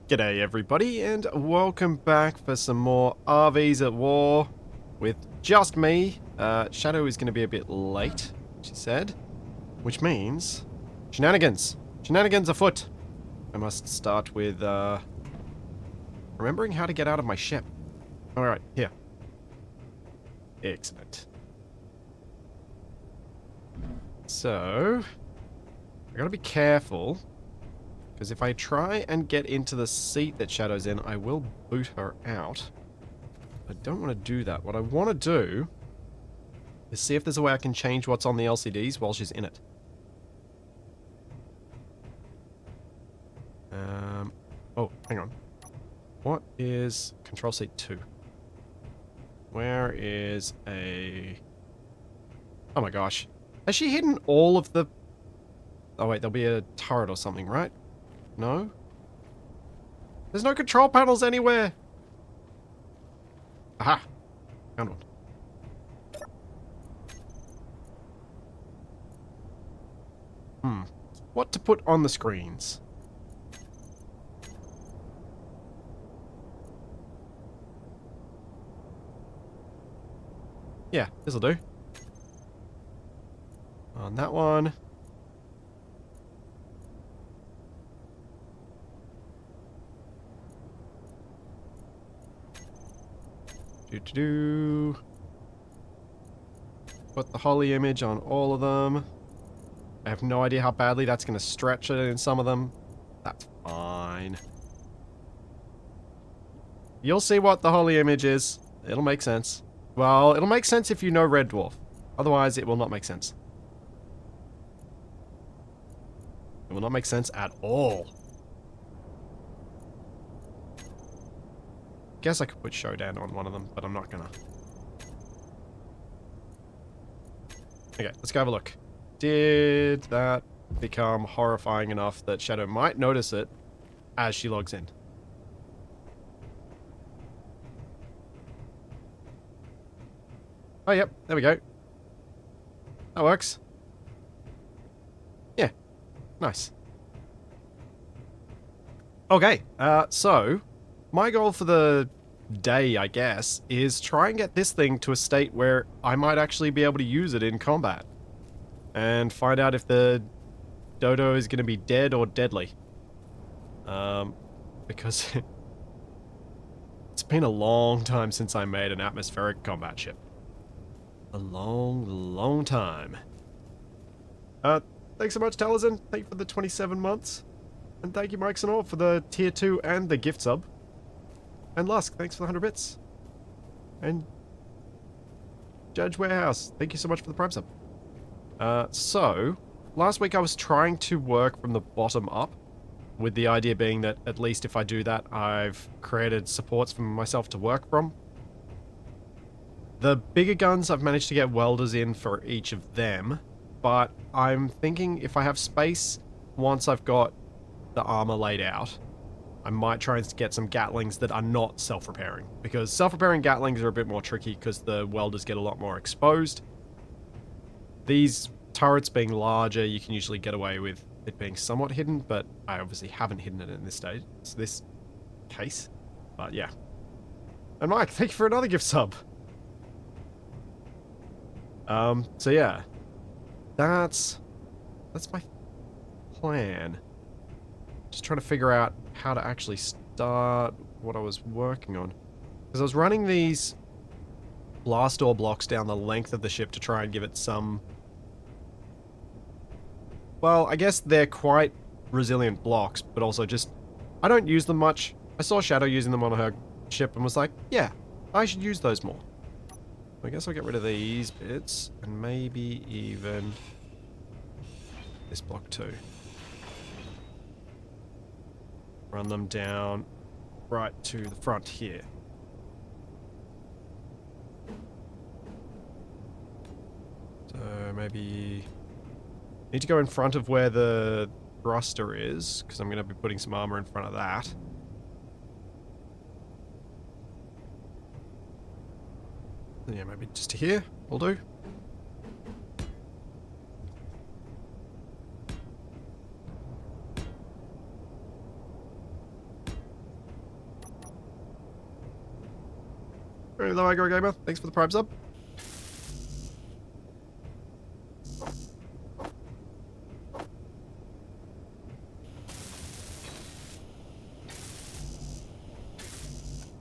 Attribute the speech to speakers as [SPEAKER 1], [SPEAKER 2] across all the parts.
[SPEAKER 1] G'day everybody, and welcome back for some more RVs at War with just me. Shadow is going to be a bit late, she said, which means shenanigans. Shenanigans afoot. I must start with remembering how to get out of my ship. Alright, here. Excellent. So, I gotta be careful, because if I try and get into the seat that Shadow's in, I will boot her out. I don't want to do that. What I want to do is see if there's a way I can change what's on the LCDs while she's in it. Oh, hang on. What is control seat 2? Where is a... Oh my gosh. Has she hidden all of the... Oh wait, there'll be a turret or something, right? No? There's no control panels anywhere! Aha! Found one. What to put on the screens? Yeah, this'll do. On that one. Do-do-do. Put the Holly image on all of them. I have no idea how badly that's going to stretch it in some of them. That's fine. You'll see what the Holly image is. It'll make sense. Well, it'll make sense if you know Red Dwarf. Otherwise, it will not make sense. It will not make sense at all. Guess I could put Shodan on one of them, but I'm not gonna. Okay, let's go have a look. Did that become horrifying enough that Shadow might notice it as she logs in? Oh, yep, there we go. That works. Yeah, nice. Okay, so my goal for the day, I guess, is try and get this thing to a state where I might actually be able to use it in combat. And find out if the dodo is going to be dead or deadly. Because it's been a long time since I made an atmospheric combat ship. A long, long time. Thanks so much, Talazin. Thank you for the 27 months. And thank you, Mike Sonor, for the tier 2 and the gift sub. And Lusk, thanks for the 100 bits. And Judge Warehouse, thank you so much for the prime sub. So, last week I was trying to work from the bottom up, with the idea being that at least if I do that, I've created supports for myself to work from. The bigger guns, I've managed to get welders in for each of them, but I'm thinking if I have space, once I've got the armor laid out, I might try and get some Gatlings that are not self-repairing, because self-repairing Gatlings are a bit more tricky because the welders get a lot more exposed. These turrets being larger, you can usually get away with it being somewhat hidden, but I obviously haven't hidden it in this stage. It's this case. But yeah. And Mike, thank you for another gift sub. So yeah. That's my plan. Just trying to figure out how to actually start what I was working on. Because I was running these blast door blocks down the length of the ship to try and give it some... Well, I guess they're quite resilient blocks, but also just... I don't use them much. I saw Shadow using them on her ship and was like, yeah, I should use those more. I guess I'll get rid of these bits, and maybe even this block too. Run them down right to the front here. So maybe... Need to go in front of where the thruster is, because I'm going to be putting some armor in front of that. Yeah, maybe just to here will do. Hello, Agro Gamer. Thanks for the Prime sub.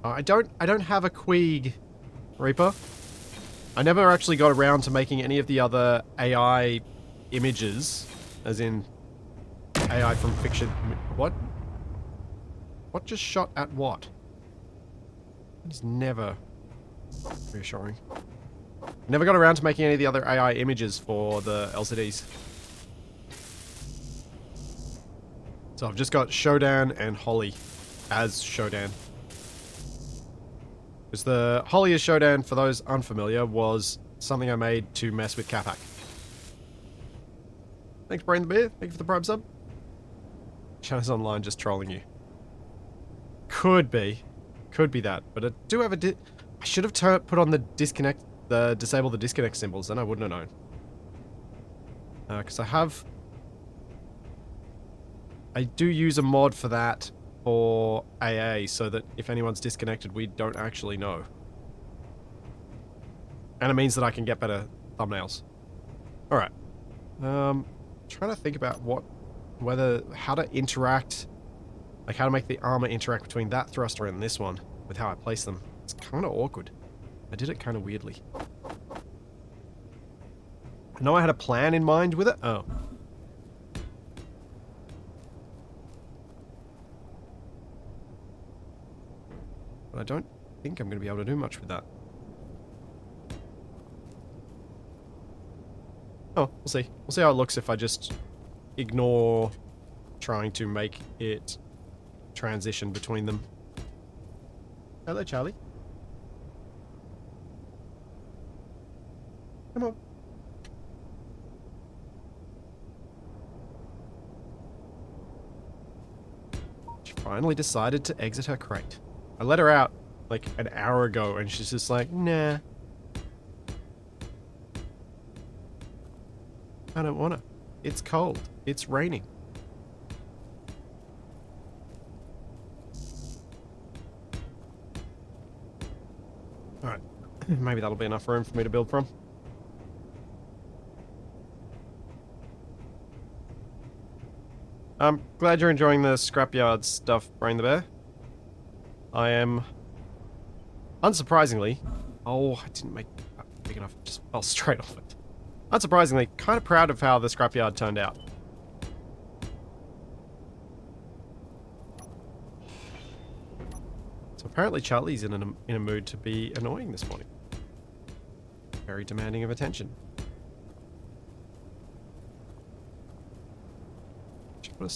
[SPEAKER 1] I don't have a Queeg, Reaper. I never actually got around to making any of the other AI images, as in AI from fiction. What? What just shot at what? It's never reassuring. Never got around to making any of the other AI images for the LCDs. So I've just got Shodan and Holly as Shodan. Because the Holly as Shodan, for those unfamiliar, was something I made to mess with Capac. Thanks, Brain the Bear. Thank you for the Prime sub. China's online just trolling you. Could be. Could be that. But I do have a I should have put on the disable the disconnect symbols, then I wouldn't have known. Because I do use a mod for that for AA, so that if anyone's disconnected, we don't actually know. And it means that I can get better thumbnails. Alright. Trying to think about how to interact, like how to make the armor interact between that thruster and this one, with how I place them. It's kind of awkward. I did it kind of weirdly. I know I had a plan in mind with it. Oh. But I don't think I'm going to be able to do much with that. Oh, we'll see. We'll see how it looks if I just ignore trying to make it transition between them. Hello, Charlie. Come on. She finally decided to exit her crate. I let her out like an hour ago and she's just like, nah. I don't wanna. It's cold. It's raining. Alright. Maybe that'll be enough room for me to build from. I'm glad you're enjoying the scrapyard stuff, Brain the Bear. I am, unsurprisingly... Oh, I didn't make that big enough. It just fell straight off it. Unsurprisingly, kind of proud of how the scrapyard turned out. So apparently Charlie's in a mood to be annoying this morning. Very demanding of attention. I should put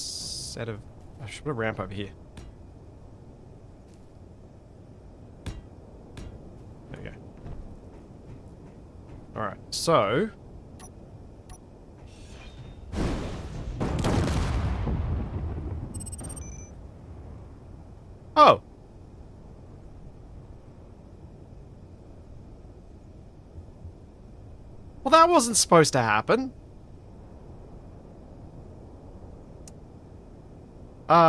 [SPEAKER 1] I should put a ramp over here. There we go. Alright, so... Oh! Well, that wasn't supposed to happen. Huh.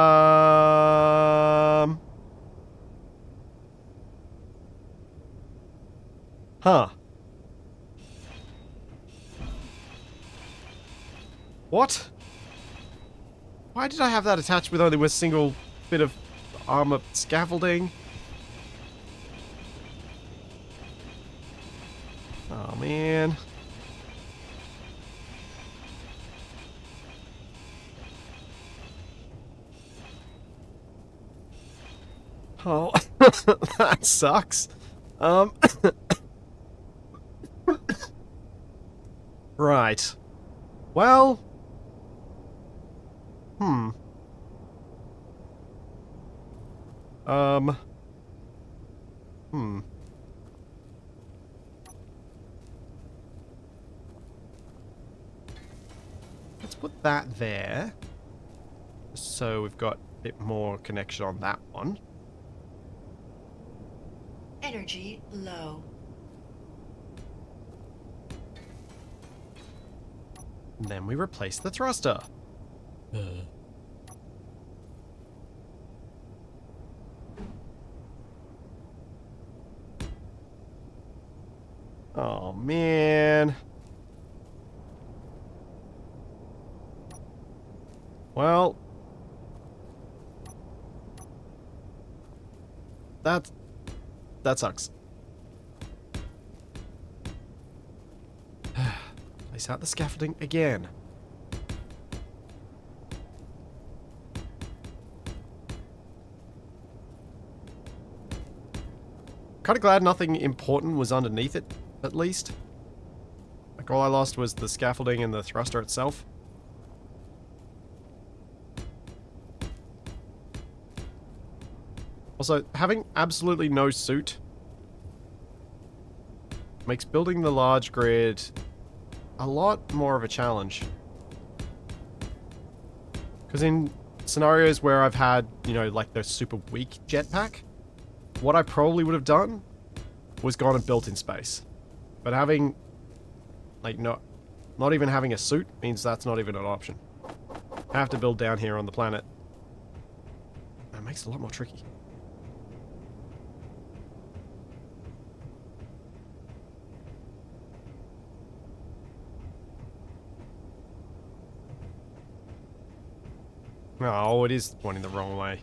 [SPEAKER 1] What? Why did I have that attached with only a single bit of armor scaffolding? Oh, man. Oh, that sucks. Right. Well... Let's put that there. So we've got a bit more connection on that one.
[SPEAKER 2] Energy low.
[SPEAKER 1] And then we replace the thruster. Oh, man. Well. That sucks. Place out the scaffolding again. Kind of glad nothing important was underneath it, at least. Like, all I lost was the scaffolding and the thruster itself. Also, having absolutely no suit makes building the large grid a lot more of a challenge. Because in scenarios where I've had, you know, like the super weak jetpack, what I probably would have done was gone and built in space. But having, like, not even having a suit means that's not even an option. I have to build down here on the planet. That makes it a lot more tricky. Oh, it is pointing the wrong way.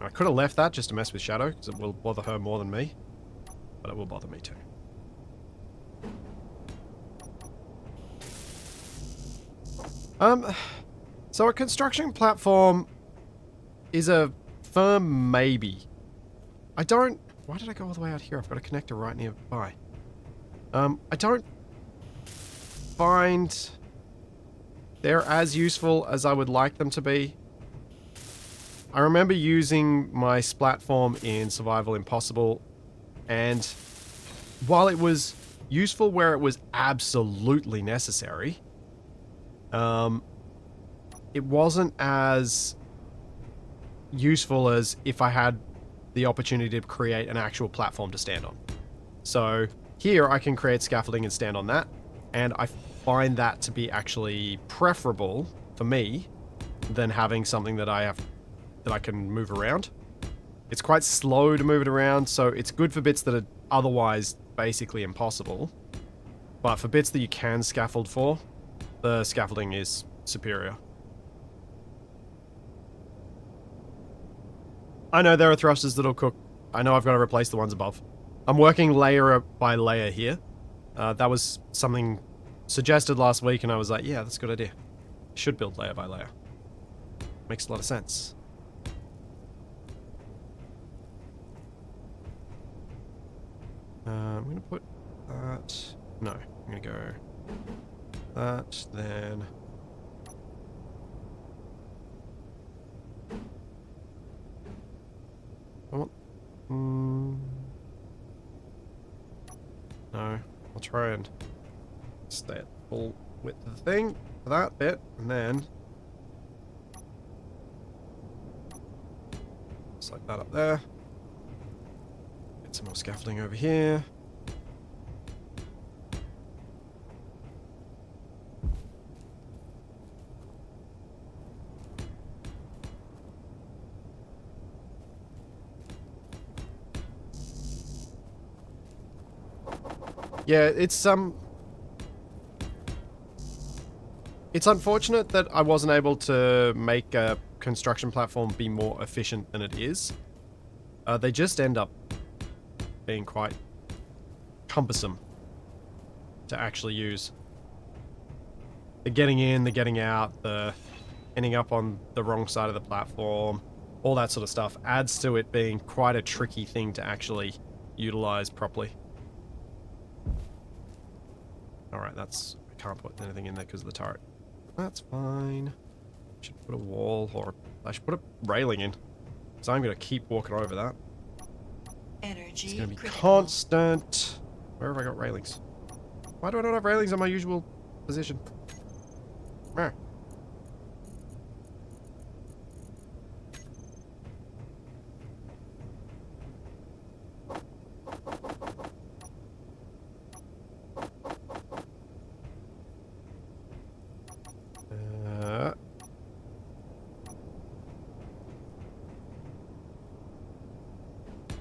[SPEAKER 1] I could have left that just to mess with Shadow, because it will bother her more than me. But it will bother me too. So a construction platform is a firm maybe. I don't... Why did I go all the way out here? I've got a connector right nearby. I don't find they're as useful as I would like them to be. I remember using my Splatform in Survival Impossible, and while it was useful where it was absolutely necessary, it wasn't as useful as if I had the opportunity to create an actual platform to stand on. So here I can create scaffolding and stand on that, and I find that to be actually preferable for me than having something that I can move around. It's quite slow to move it around, so it's good for bits that are otherwise basically impossible. But for bits that you can scaffold for, the scaffolding is superior. I know there are thrusters that'll cook. I know I've got to replace the ones above. I'm working layer by layer here. That was something suggested last week, and I was like, yeah, that's a good idea. Should build layer by layer. Makes a lot of sense. I'm going to put that... No, I'm going to go that, then... I want... No, I'll try and stay at full width of the thing for that bit, and then... Just like that up there. Get some more scaffolding over here. Yeah, it's unfortunate that I wasn't able to make a construction platform be more efficient than it is. They just end up being quite cumbersome to actually use. The getting in, the getting out, the ending up on the wrong side of the platform, all that sort of stuff adds to it being quite a tricky thing to actually utilize properly. Alright, that's... I can't put anything in there because of the turret. That's fine. I should put a wall, or I should put a railing in. So I'm going to keep walking over that.
[SPEAKER 2] Energy
[SPEAKER 1] It's going to be
[SPEAKER 2] critical.
[SPEAKER 1] constant. Where have I got railings? Why do I not have railings on my usual position? Meh.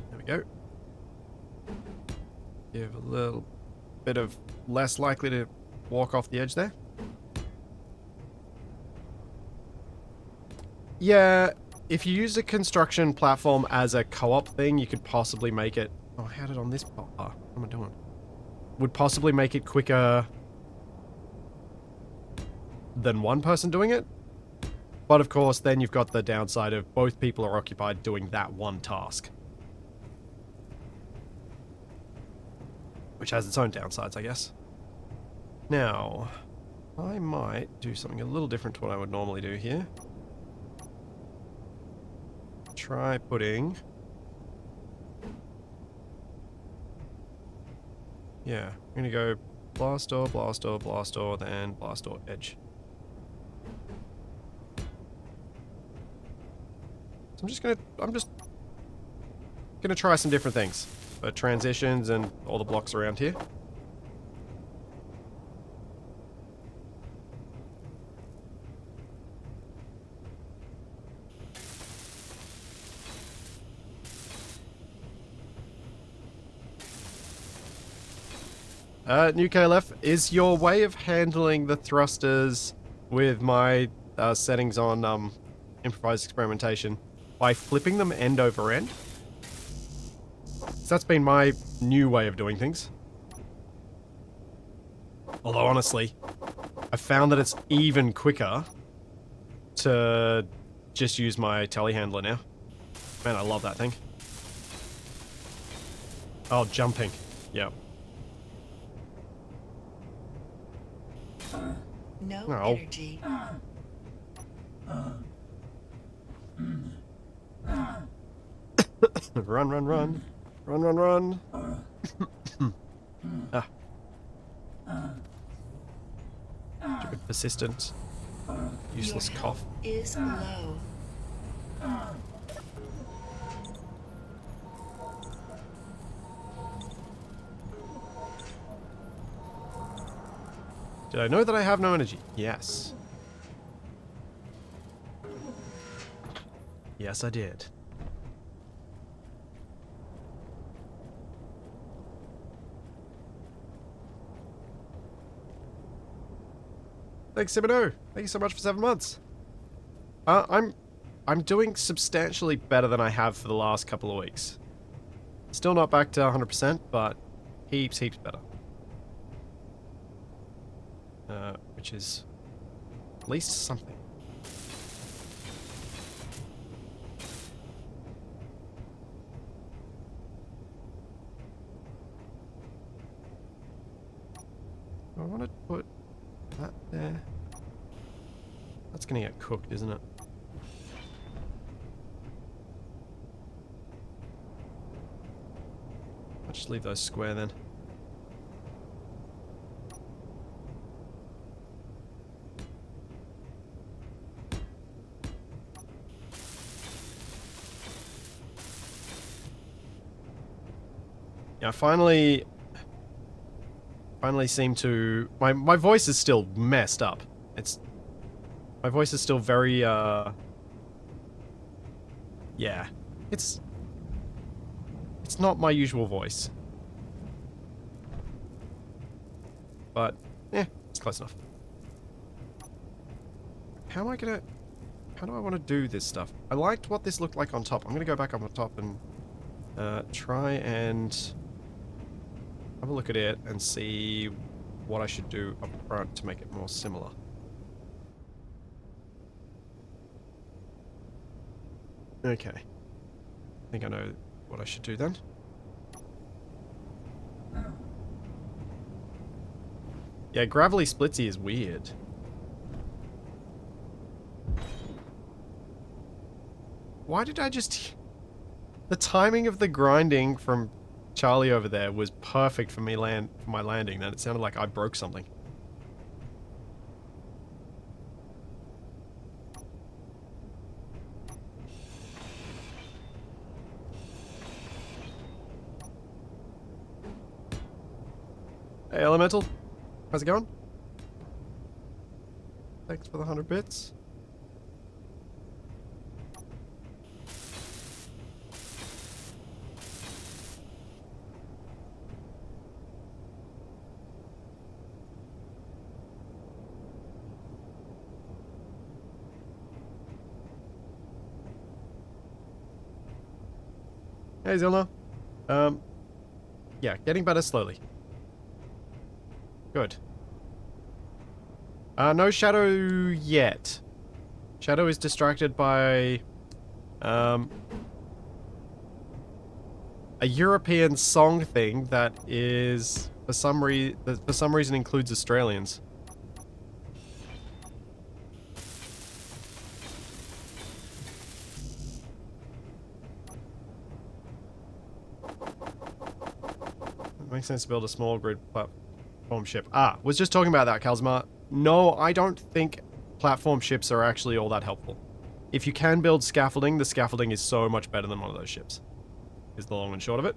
[SPEAKER 1] There we go. Give a little bit of less likely to walk off the edge there. Yeah, if you use a construction platform as a co-op thing, you could possibly make it... Oh, I had it on this part. What am I doing? Would possibly make it quicker than one person doing it. But of course, then you've got the downside of both people are occupied doing that one task. Which has its own downsides, I guess. Now, I might do something a little different to what I would normally do here. Try putting... Yeah, I'm gonna go blast door, blast door, blast door, then blast door edge. So I'm just gonna try some different things for transitions and all the blocks around here. New KLF, is your way of handling the thrusters with my settings on improvised experimentation by flipping them end over end? So that's been my new way of doing things. Although honestly, I found that it's even quicker to just use my telehandler now. Man, I love that thing. Oh, jumping. Yep.
[SPEAKER 2] No
[SPEAKER 1] No.
[SPEAKER 2] energy.
[SPEAKER 1] Run, run, run. Run, run, run. Ah. Stupid persistent. Useless
[SPEAKER 2] Your
[SPEAKER 1] cough.
[SPEAKER 2] health is low.
[SPEAKER 1] Did I know that I have no energy? Yes. Yes, I did. Thanks, Simino. Thank you so much for 7 months. I'm doing substantially better than I have for the last couple of weeks. Still not back to 100%, but heaps better. Which is at least something. I want to put that there. That's gonna get cooked, isn't it? I'll just leave those square then. Yeah, I finally seem to... My voice is still messed up. My voice is still very, yeah. It's not my usual voice. But, it's close enough. How do I want to do this stuff? I liked what this looked like on top. I'm gonna go back up on top and try and have a look at it and see what I should do up front to make it more similar. Okay. I think I know what I should do then. Yeah, Gravelly Splitsy is weird. Why did I just... The timing of the grinding from Charlie over there was perfect for me for my landing. Then it sounded like I broke something. Hey, Elemental. How's it going? Thanks for the 100 bits. Hey, Zilna. Yeah, getting better slowly. Good. No Shadow yet. Shadow is distracted by, a European song thing that is, for some reason includes Australians. It makes sense to build a small grid platform ship. Ah, was just talking about that, Kazma. No, I don't think platform ships are actually all that helpful. If you can build scaffolding, the scaffolding is so much better than one of those ships. Is the long and short of it.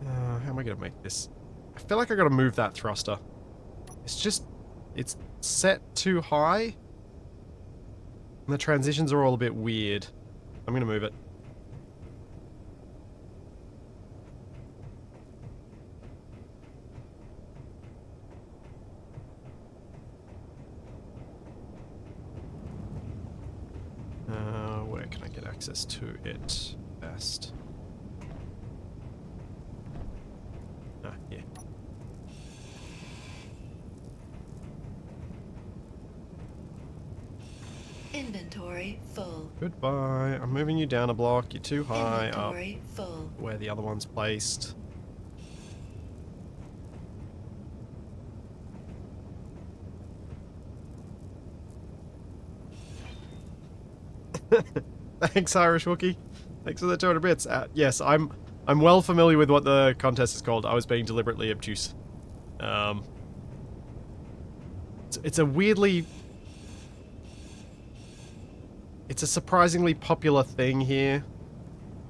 [SPEAKER 1] How am I going to make this? I feel like I got to move that thruster. It's just... It's set too high. And the transitions are all a bit weird. I'm going to move it. Where can I get access to it best? Ah, yeah.
[SPEAKER 2] Inventory full.
[SPEAKER 1] Goodbye. I'm moving you down a block. You're too high up
[SPEAKER 2] Inventory full.
[SPEAKER 1] where the other one's placed. Thanks, Irish Wookie. Thanks for the 200 bits. Yes, I'm well familiar with what the contest is called. I was being deliberately obtuse. It's a weirdly... It's a surprisingly popular thing here.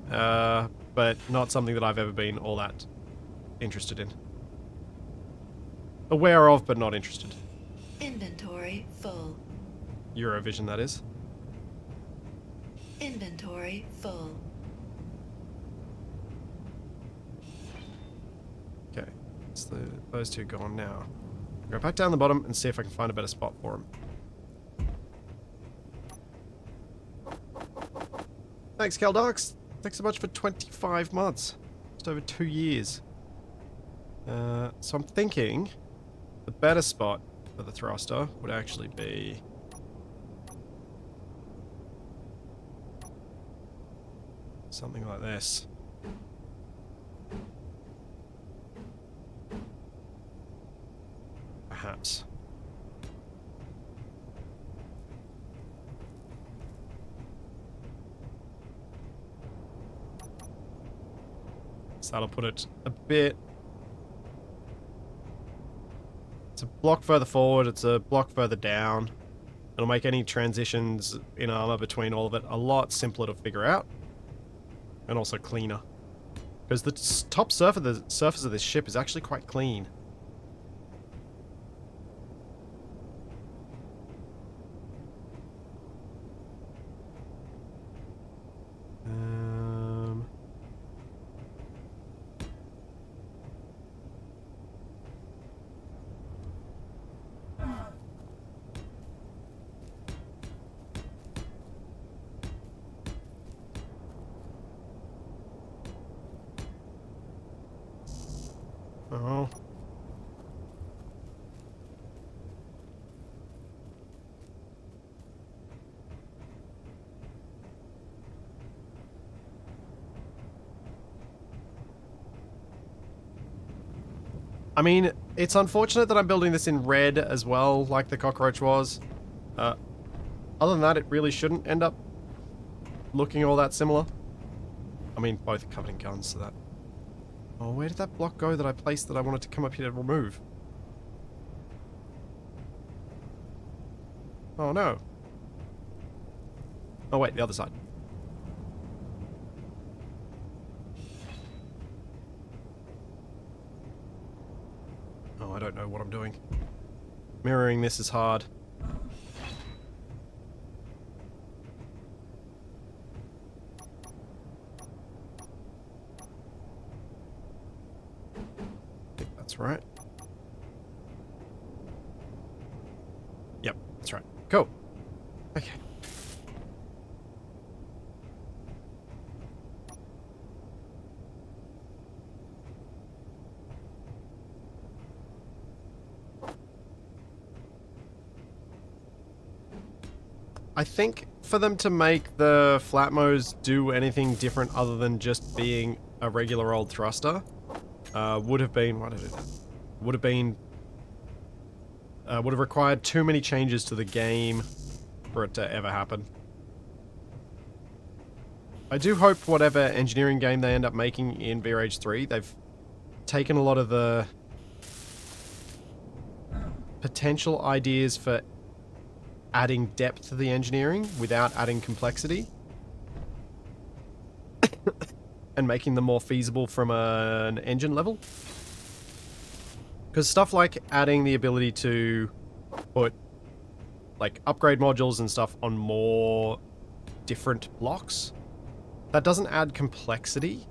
[SPEAKER 1] But not something that I've ever been all that interested in. Aware of, but not interested.
[SPEAKER 2] Inventory full.
[SPEAKER 1] Eurovision, that is.
[SPEAKER 2] Inventory full.
[SPEAKER 1] Okay, so those two gone now. Go back down the bottom and see if I can find a better spot for them. Thanks, Caldarks. Thanks so much for 25 months. Just over 2 years. So I'm thinking the better spot for the thruster would actually be... something like this. Perhaps. So that'll put it a bit... It's a block further forward, it's a block further down. It'll make any transitions in armor between all of it a lot simpler to figure out. And also cleaner. Because the top surface of this ship is actually quite clean. Oh. I mean, it's unfortunate that I'm building this in red as well, like the cockroach was. Other than that, it really shouldn't end up looking all that similar. I mean, both are covered in guns, so that... Oh, where did that block go that I placed that I wanted to come up here to remove? Oh, no. Oh, wait, the other side. Oh, I don't know what I'm doing. Mirroring this is hard. That's right. Yep, that's right. Cool. Okay. I think for them to make the Flatmos do anything different other than just being a regular old thruster, would have been... Why did I do that? Would have been... would have required too many changes to the game for it to ever happen. I do hope whatever engineering game they end up making in VRH 3, they've taken a lot of the potential ideas for adding depth to the engineering without adding complexity and making them more feasible from an engine level. Because stuff like adding the ability to put like upgrade modules and stuff on more different blocks, that doesn't add complexity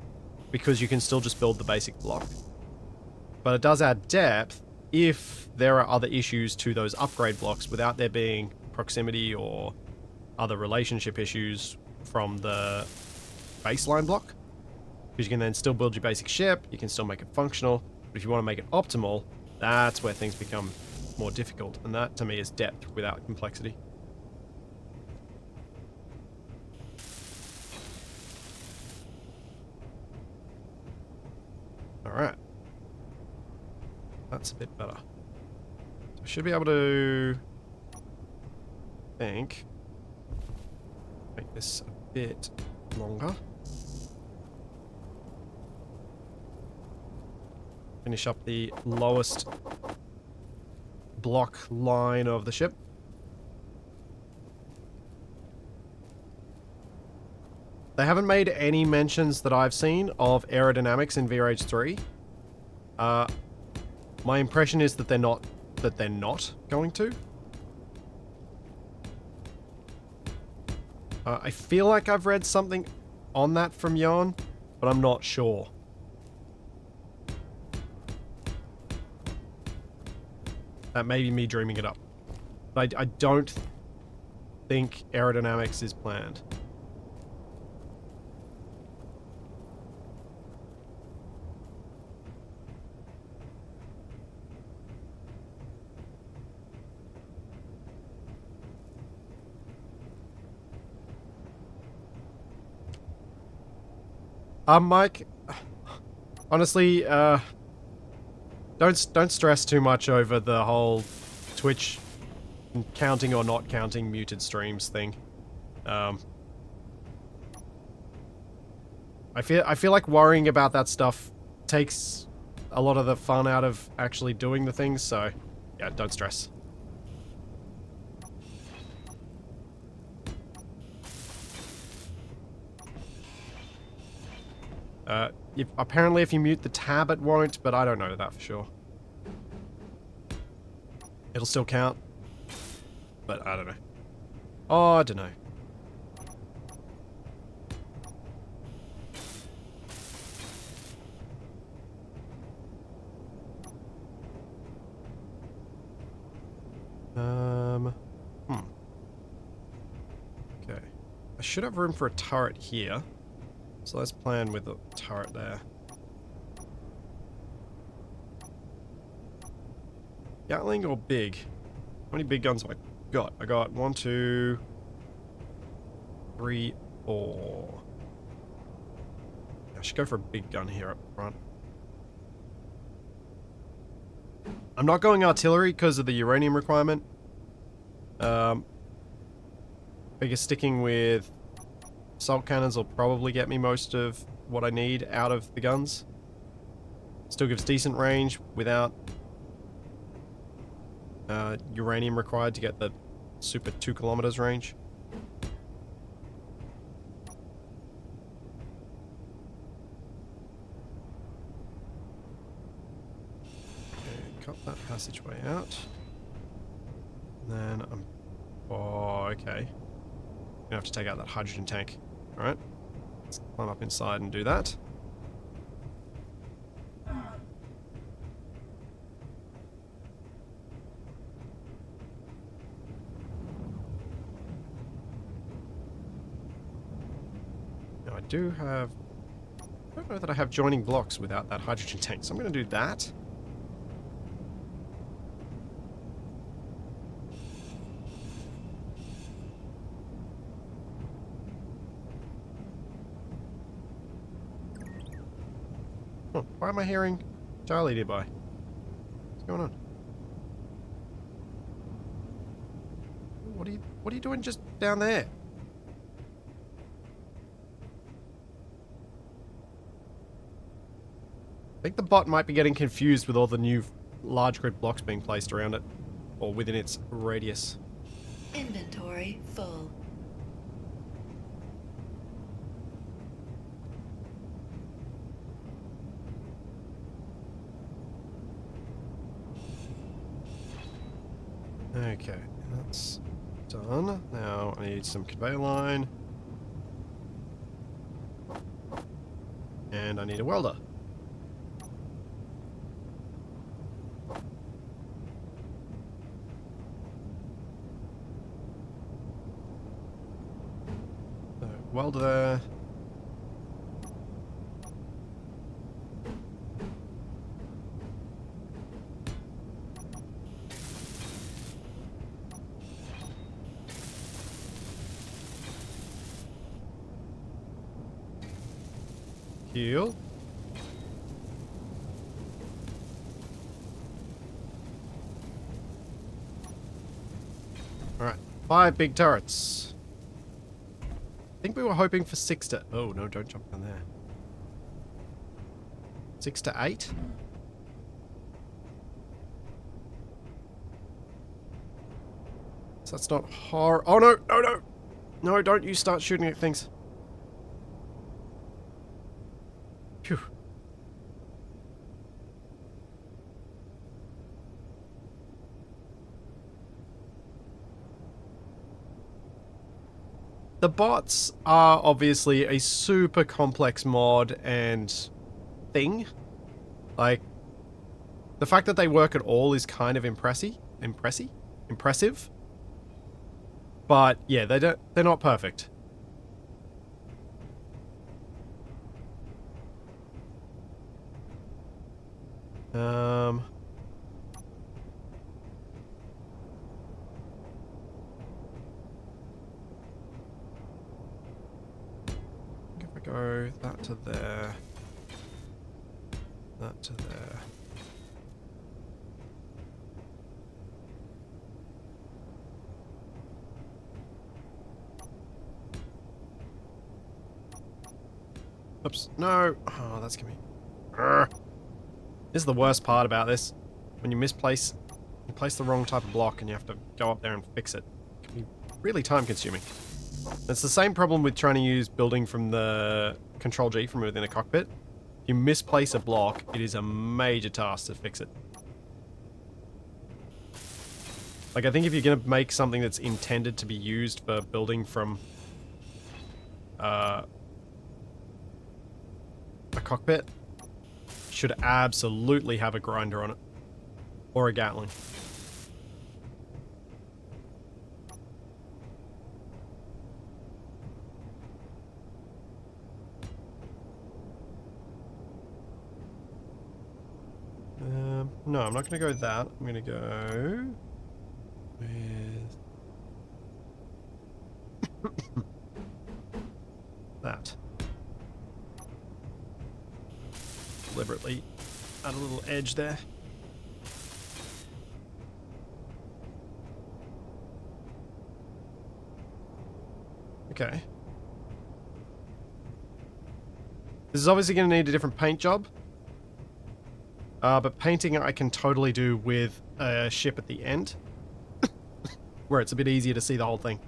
[SPEAKER 1] because you can still just build the basic block. But it does add depth if there are other issues to those upgrade blocks without there being proximity or other relationship issues from the baseline block. Because you can then still build your basic ship, you can still make it functional, but if you want to make it optimal, that's where things become more difficult, and that to me is depth without complexity. Alright. That's a bit better. So I should be able to... make this a bit longer. Finish up the lowest block line of the ship. They haven't made any mentions that I've seen of aerodynamics in VRH 3. My impression is that they're not going to. I feel like I've read something on that from Jon, but I'm not sure. That may be me dreaming it up. But I don't think aerodynamics is planned. Mike, honestly, don't stress too much over the whole Twitch counting or not counting muted streams thing. I feel like worrying about that stuff takes a lot of the fun out of actually doing the things, so yeah, don't stress. Apparently if you mute the tab it won't, but I don't know that for sure. It'll still count, but I don't know. Oh, I don't know. Okay. I should have room for a turret here. So let's plan with the turret there. Gatling or big? How many big guns have I got? I got 1, 2, 3, 4. I should go for a big gun here up front. I'm not going artillery because of the uranium requirement. I guess sticking with assault cannons will probably get me most of what I need out of the guns. Still gives decent range without uranium required to get the super 2 kilometers range. Okay, cut that passageway out. And then I'm... Oh, okay. Gonna have to take out that hydrogen tank. Alright. Let's climb up inside and do that. do have... I don't know that I have joining blocks without that hydrogen tank, so I'm going to do that. Oh, why am I hearing Charlie nearby? What's going on? What are you doing just down there? I think the bot might be getting confused with all the new large grid blocks being placed around it, or within its radius.
[SPEAKER 2] Inventory full.
[SPEAKER 1] Okay, that's done. Now I need some conveyor line. And I need a welder. So, welder there. Heal. Alright, 5 big turrets. I think we were hoping for 6 to... Oh, no, don't jump down there. 6 to 8? So that's not hard. Oh, no, no, no! No, don't you start shooting at things. Phew. The bots are obviously a super complex mod and thing. Like, the fact that they work at all is kind of impressive. But yeah, they're not perfect. If I go that to there, that to there. Oops, no. Oh, that's gonna be... Urgh. This is the worst part about this. When you place the wrong type of block and you have to go up there and fix it. It can be really time consuming. It's the same problem with trying to use building from the Control G from within a cockpit. If you misplace a block, it is a major task to fix it. Like, I think if you're going to make something that's intended to be used for building from a cockpit, should absolutely have a grinder on it. Or a Gatling. No, I'm not going to go with that. I'm going to go with that. Deliberately add a little edge there. Okay. This is obviously going to need a different paint job. But painting I can totally do with a ship at the end. Where it's a bit easier to see the whole thing.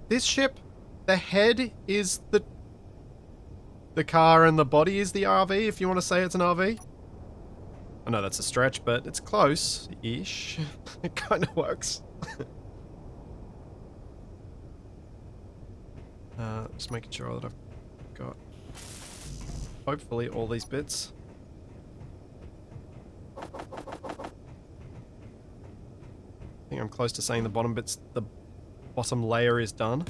[SPEAKER 1] This ship, the head is the car and the body is the RV, if you want to say it's an RV. I know that's a stretch, but it's close-ish. It kind of works. Just making sure that I've got hopefully all these bits. I think I'm close to saying the bottom layer is done.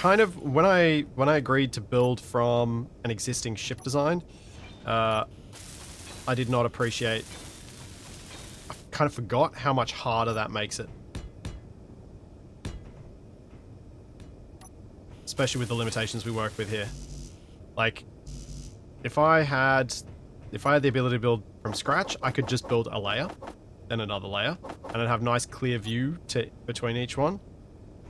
[SPEAKER 1] When I agreed to build from an existing ship design, I did not appreciate. I kind of forgot how much harder that makes it, especially with the limitations we work with here. Like, if I had the ability to build from scratch, I could just build a layer, then another layer, and I'd have nice clear view between each one.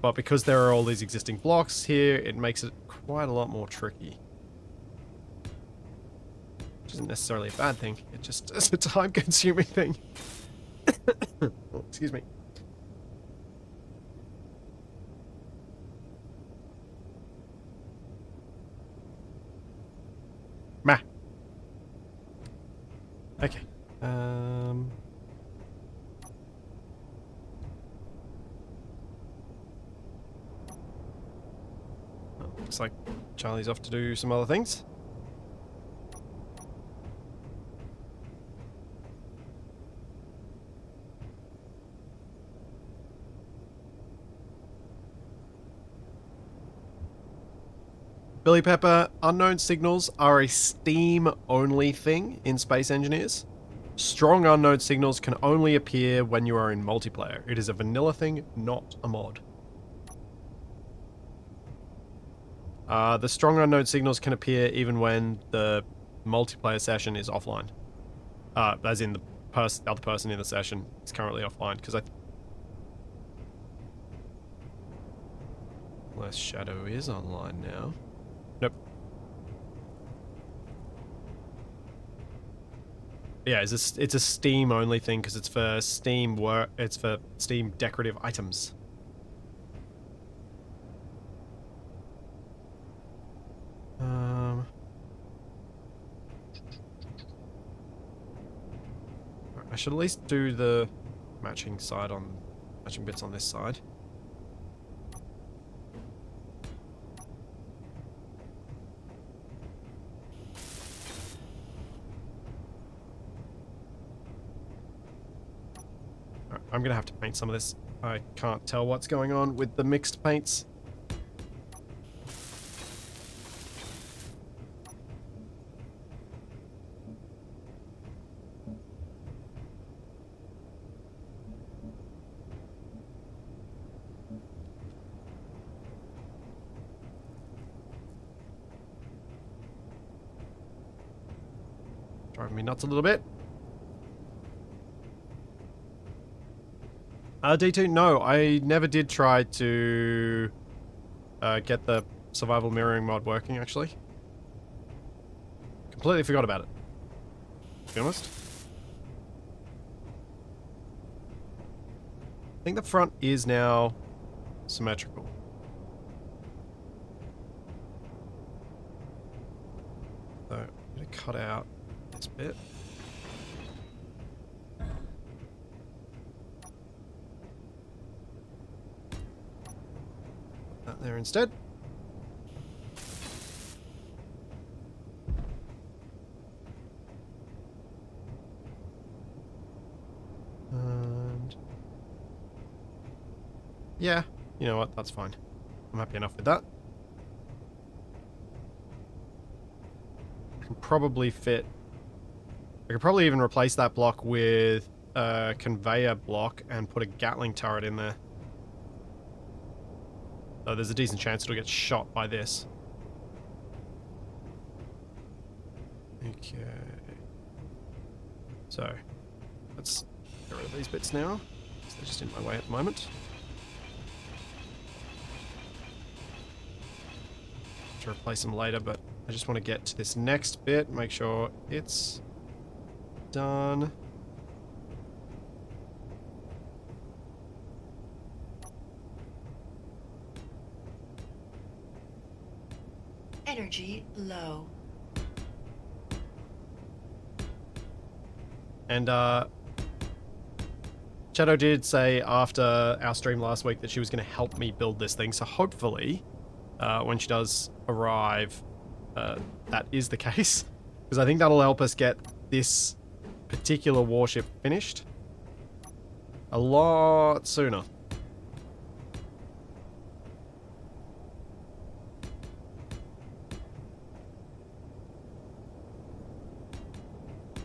[SPEAKER 1] But because there are all these existing blocks here, it makes it quite a lot more tricky. Which isn't necessarily a bad thing. It just is a time-consuming thing. Oh, excuse me. Meh. Okay. Looks like Charlie's off to do some other things. Billy Pepper, unknown signals are a Steam-only thing in Space Engineers. Strong unknown signals can only appear when you are in multiplayer. It is a vanilla thing, not a mod. The strong unknown signals can appear even when the multiplayer session is offline. As in the other person in the session is currently offline, because unless Shadow is online now. Nope. Yeah, it's a Steam only thing because it's for Steam decorative items. I should at least do the matching bits on this side. Alright, I'm gonna have to paint some of this. I can't tell what's going on with the mixed paints. Driving me nuts a little bit. D2, no, I never did try to get the survival mirroring mod working, actually. Completely forgot about it, to be honest. I think the front is now symmetrical. So, I'm going to cut out this bit. Put that there instead. And yeah, you know what, that's fine. I'm happy enough with that. I can probably I could probably even replace that block with a conveyor block and put a Gatling turret in there. So there's a decent chance it'll get shot by this. Okay. So, let's get rid of these bits now. They're just in my way at the moment. To replace them later, but I just want to get to this next bit, make sure it's done.
[SPEAKER 2] Energy low.
[SPEAKER 1] And Shadow did say after our stream last week that she was going to help me build this thing, so hopefully, when she does arrive, that is the case. Because I think that'll help us get this particular warship finished a lot sooner.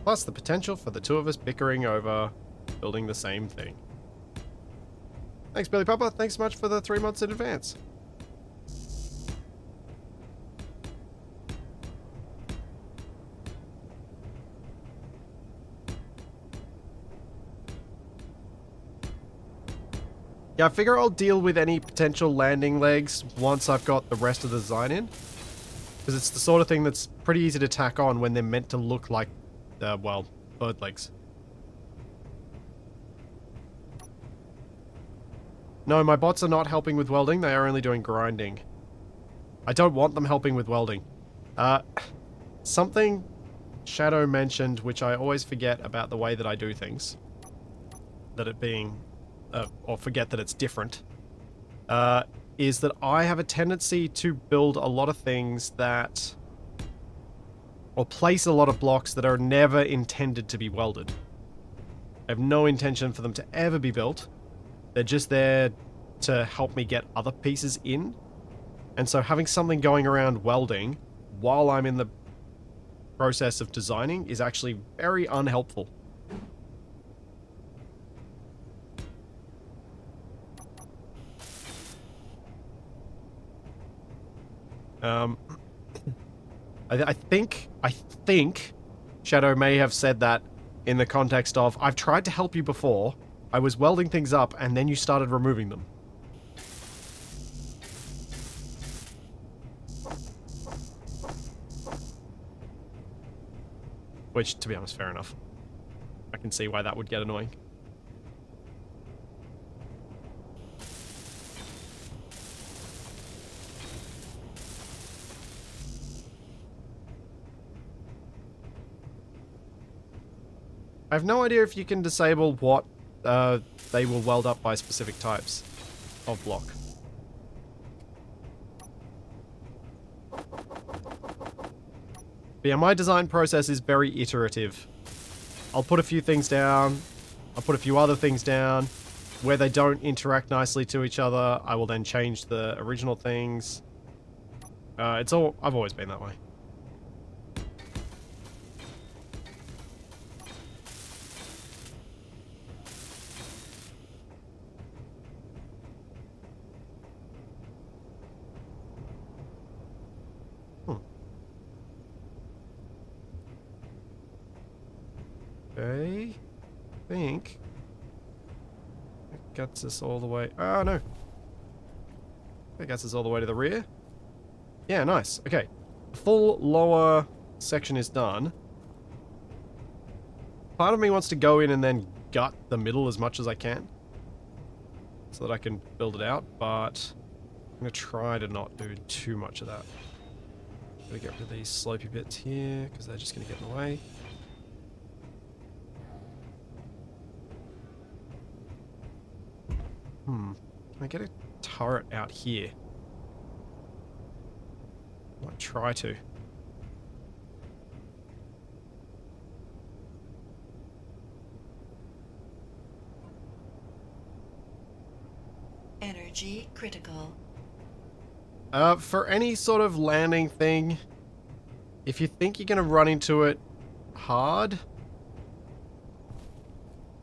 [SPEAKER 1] Plus the potential for the two of us bickering over building the same thing. Thanks, Billy Papa. Thanks so much for the 3 months in advance. Yeah, I figure I'll deal with any potential landing legs once I've got the rest of the design in. Because it's the sort of thing that's pretty easy to tack on when they're meant to look like, well, bird legs. No, my bots are not helping with welding. They are only doing grinding. I don't want them helping with welding. Something Shadow mentioned, which I always forget about the way that I do things. That it being... or forget that it's different, is that I have a tendency to build a lot of things that... or place a lot of blocks that are never intended to be welded. I have no intention for them to ever be built. They're just there to help me get other pieces in. And so having something going around welding while I'm in the process of designing is actually very unhelpful. I think Shadow may have said that in the context of, I've tried to help you before, I was welding things up, and then you started removing them. Which, to be honest, fair enough. I can see why that would get annoying. I have no idea if you can disable what they will weld up by specific types of block. But yeah, my design process is very iterative. I'll put a few things down, I'll put a few other things down. Where they don't interact nicely to each other, I will then change the original things. I've always been that way. I think it gets us all the way... Oh, no. That gets us all the way to the rear. Yeah, nice. Okay. The full lower section is done. Part of me wants to go in and then gut the middle as much as I can. So that I can build it out, but I'm going to try to not do too much of that. Gotta get rid of these slopey bits here, because they're just going to get in the way. Can I get a turret out here? Might try to.
[SPEAKER 2] Energy critical.
[SPEAKER 1] For any sort of landing thing, if you think you're going to run into it hard,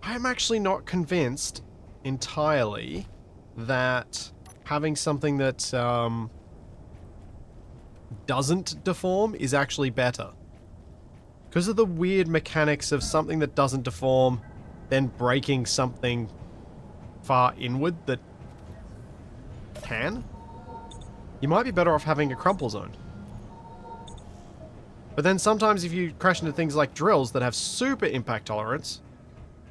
[SPEAKER 1] I'm actually not convinced entirely that having something that doesn't deform is actually better. Because of the weird mechanics of something that doesn't deform, then breaking something far inward that can, you might be better off having a crumple zone. But then sometimes if you crash into things like drills that have super impact tolerance,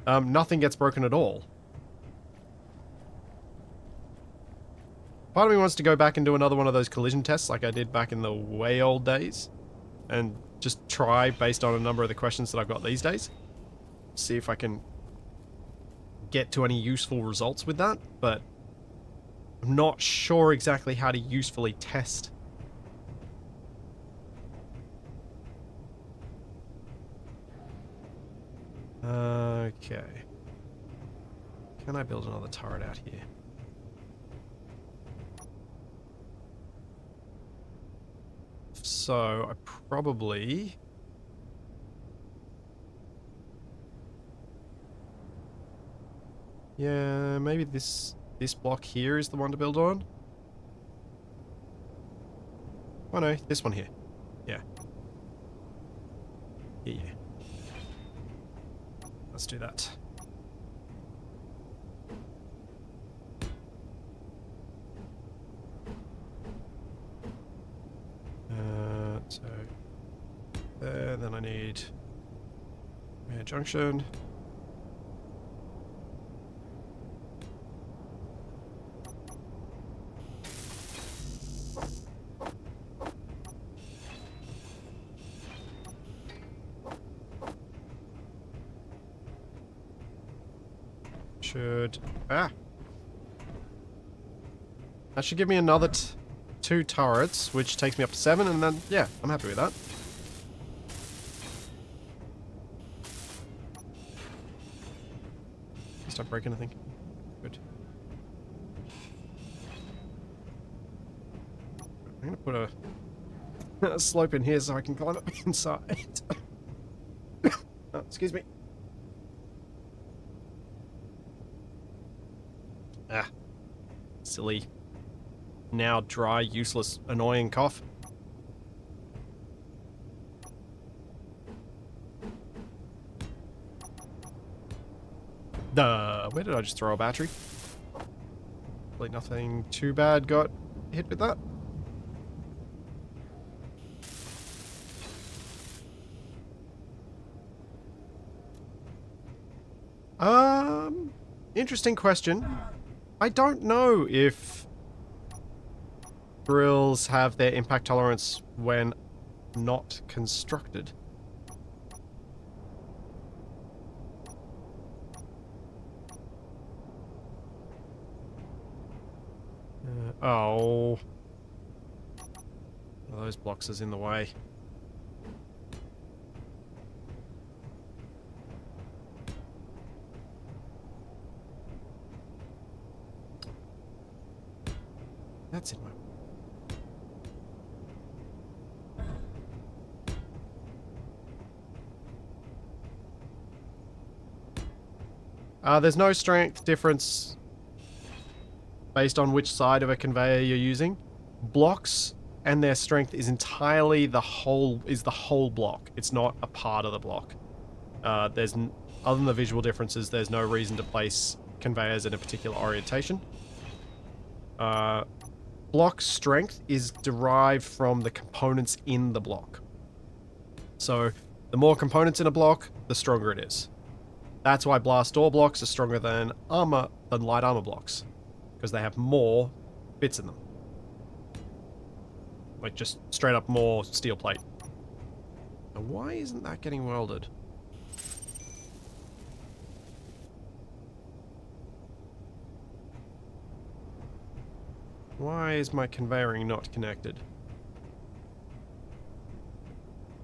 [SPEAKER 1] nothing gets broken at all. Part of me wants to go back and do another one of those collision tests like I did back in the way old days. And just try based on a number of the questions that I've got these days. See if I can get to any useful results with that, but I'm not sure exactly how to usefully test. Okay. Can I build another turret out here? So, I probably... Yeah, maybe this block here is the one to build on. Oh no, this one here. Yeah. Yeah. Let's do that. So there, then I need a junction. Should... Ah! That should give me another 2 turrets, which takes me up to 7, and then, yeah, I'm happy with that. Please don't break anything. Good. I'm gonna put a slope in here so I can climb up inside. Oh, excuse me. Ah. Silly. Now dry, useless, annoying cough. Where did I just throw a battery? Like nothing too bad got hit with that. Interesting question. I don't know if drills have their impact tolerance when not constructed. Oh. One of those blocks is in the way. That's in my way. There's no strength difference based on which side of a conveyor you're using. Blocks and their strength is entirely the whole block. It's not a part of the block. Other than the visual differences, there's no reason to place conveyors in a particular orientation. Block strength is derived from the components in the block. So, the more components in a block, the stronger it is. That's why blast door blocks are stronger than light armor blocks, because they have more bits in them. Like just straight up more steel plate. Now, why isn't that getting welded? Why is my conveying not connected?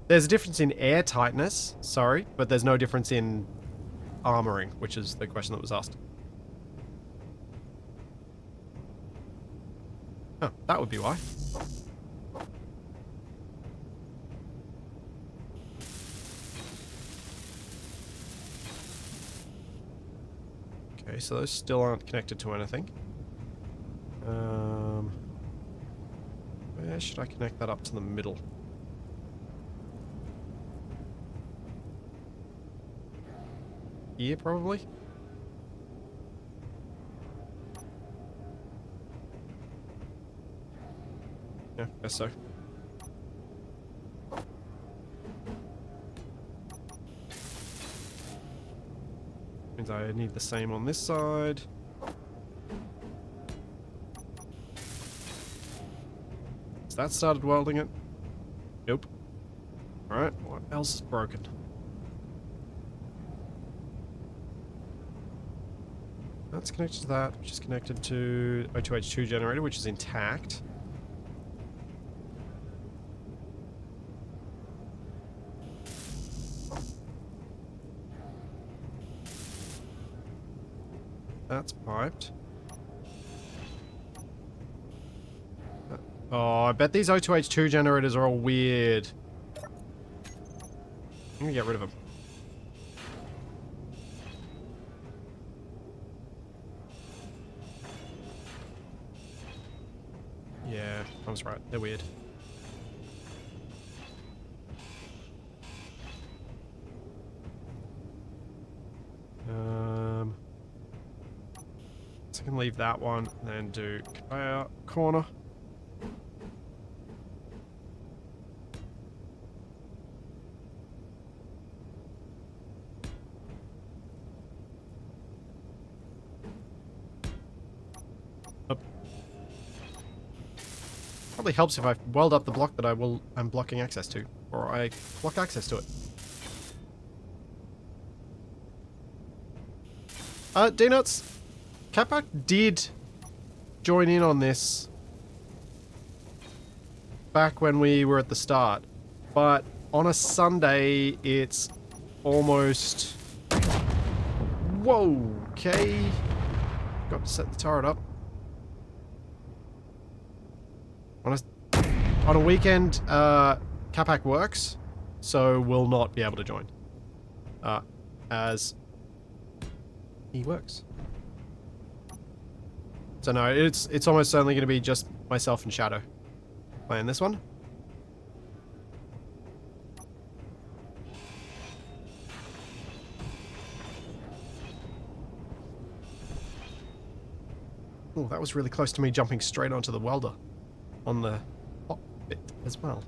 [SPEAKER 1] There's a difference in air tightness, sorry, but there's no difference in armoring, which is the question that was asked. Oh, that would be why. Okay, so those still aren't connected to anything. Where should I connect that up to the middle? Here, probably? Yeah, guess so. Means I need the same on this side. Has that started welding it? Nope. Alright, what else is broken? That's connected to that, which is connected to O2H2 generator, which is intact. That's piped. Oh, I bet these O2H2 generators are all weird. I'm gonna get rid of them. Yeah, I was right. They're weird. So I can leave that one and then do conveyor corner. Up. Probably helps if I weld up the block that I'm blocking access to, or I block access to it. D-Nuts, Capac did join in on this back when we were at the start, but on a Sunday, it's almost... Whoa, okay. Got to set the turret up. On a weekend, Capac works, so will not be able to join. As he works. So no, it's almost certainly going to be just myself and Shadow playing this one. Oh, that was really close to me jumping straight onto the welder on the hot bit as well.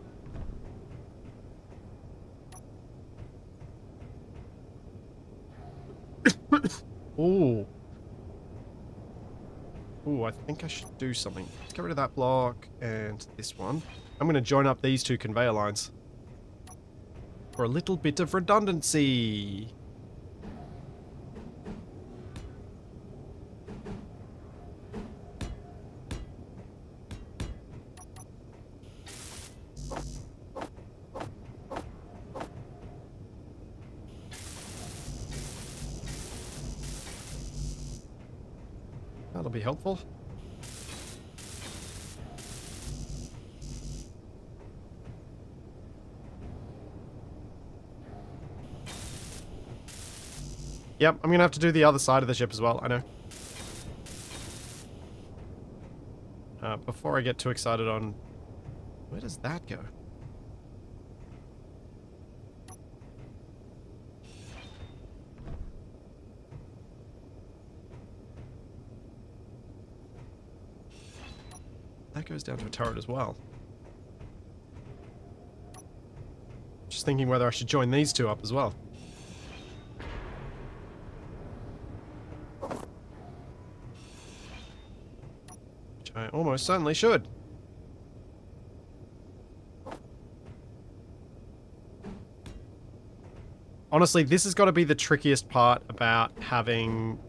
[SPEAKER 1] Ooh. Ooh, I think I should do something. Let's get rid of that block and this one. I'm going to join up these two conveyor lines for a little bit of redundancy. That'll be helpful. Yep, I'm gonna have to do the other side of the ship as well, I know. Before I get too excited on... Where does that go? That goes down to a turret as well. Just thinking whether I should join these two up as well. Which I almost certainly should. Honestly, this has got to be the trickiest part about having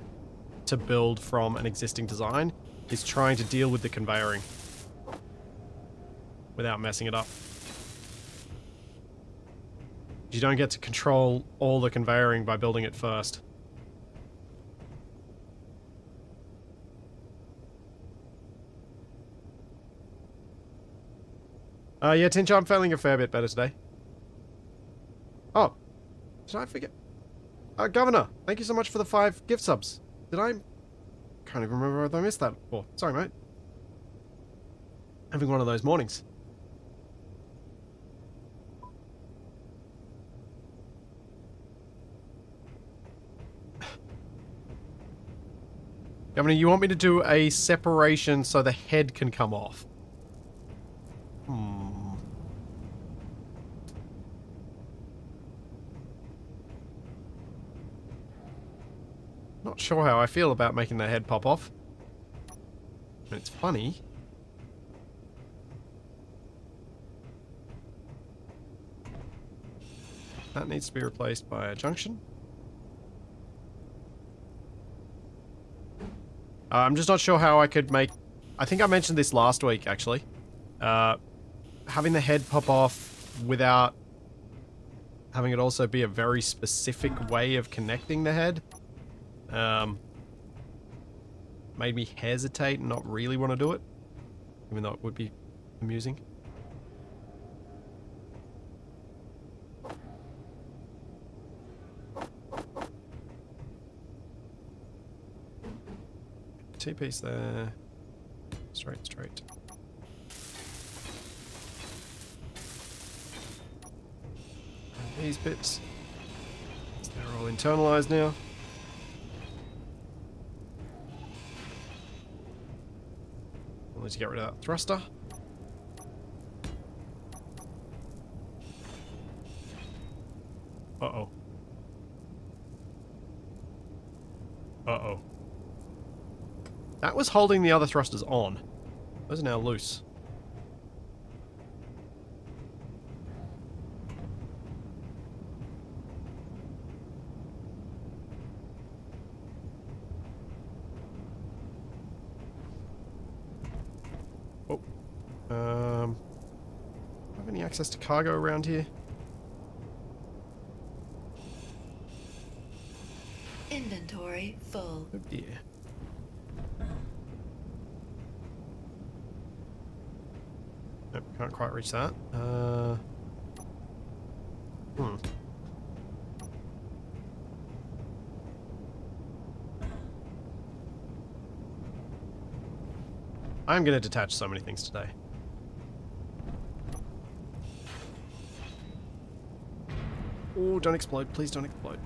[SPEAKER 1] to build from an existing design, is trying to deal with the conveyoring without messing it up. You don't get to control all the conveyoring by building it first. Yeah, Tincha, I'm feeling a fair bit better today. Oh, did I forget? Governor, thank you so much for the 5 gift subs. Did I... Can't even remember if I missed that before. Sorry, mate. Having one of those mornings. Governor, you want me to do a separation so the head can come off? Not sure how I feel about making the head pop off. It's funny. That needs to be replaced by a junction. I'm just not sure how I could make... I think I mentioned this last week, actually. Having the head pop off without having it also be a very specific way of connecting the head made me hesitate and not really want to do it, even though it would be amusing. T-piece there. Straight. And these bits. They're all internalized now. We'll need to get rid of that thruster. Uh-oh. Uh-oh. That was holding the other thrusters on. Those are now loose. Oh. Have any access to cargo around here?
[SPEAKER 2] Inventory full.
[SPEAKER 1] Oh dear. Nope, can't quite reach that. I'm gonna detach so many things today. Oh, don't explode. Please don't explode.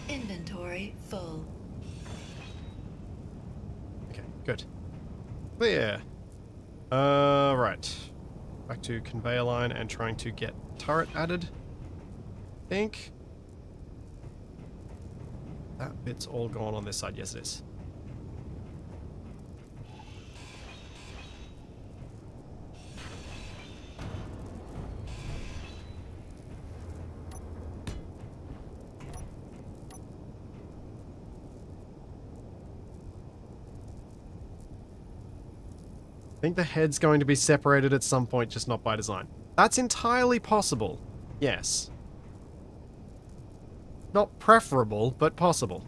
[SPEAKER 2] Inventory full.
[SPEAKER 1] Okay, good. Clear. Right. Back to conveyor line and trying to get turret added. Think. That bit's all gone on this side. Yes, it is. I think the head's going to be separated at some point, just not by design. That's entirely possible. Yes. Not preferable, but possible.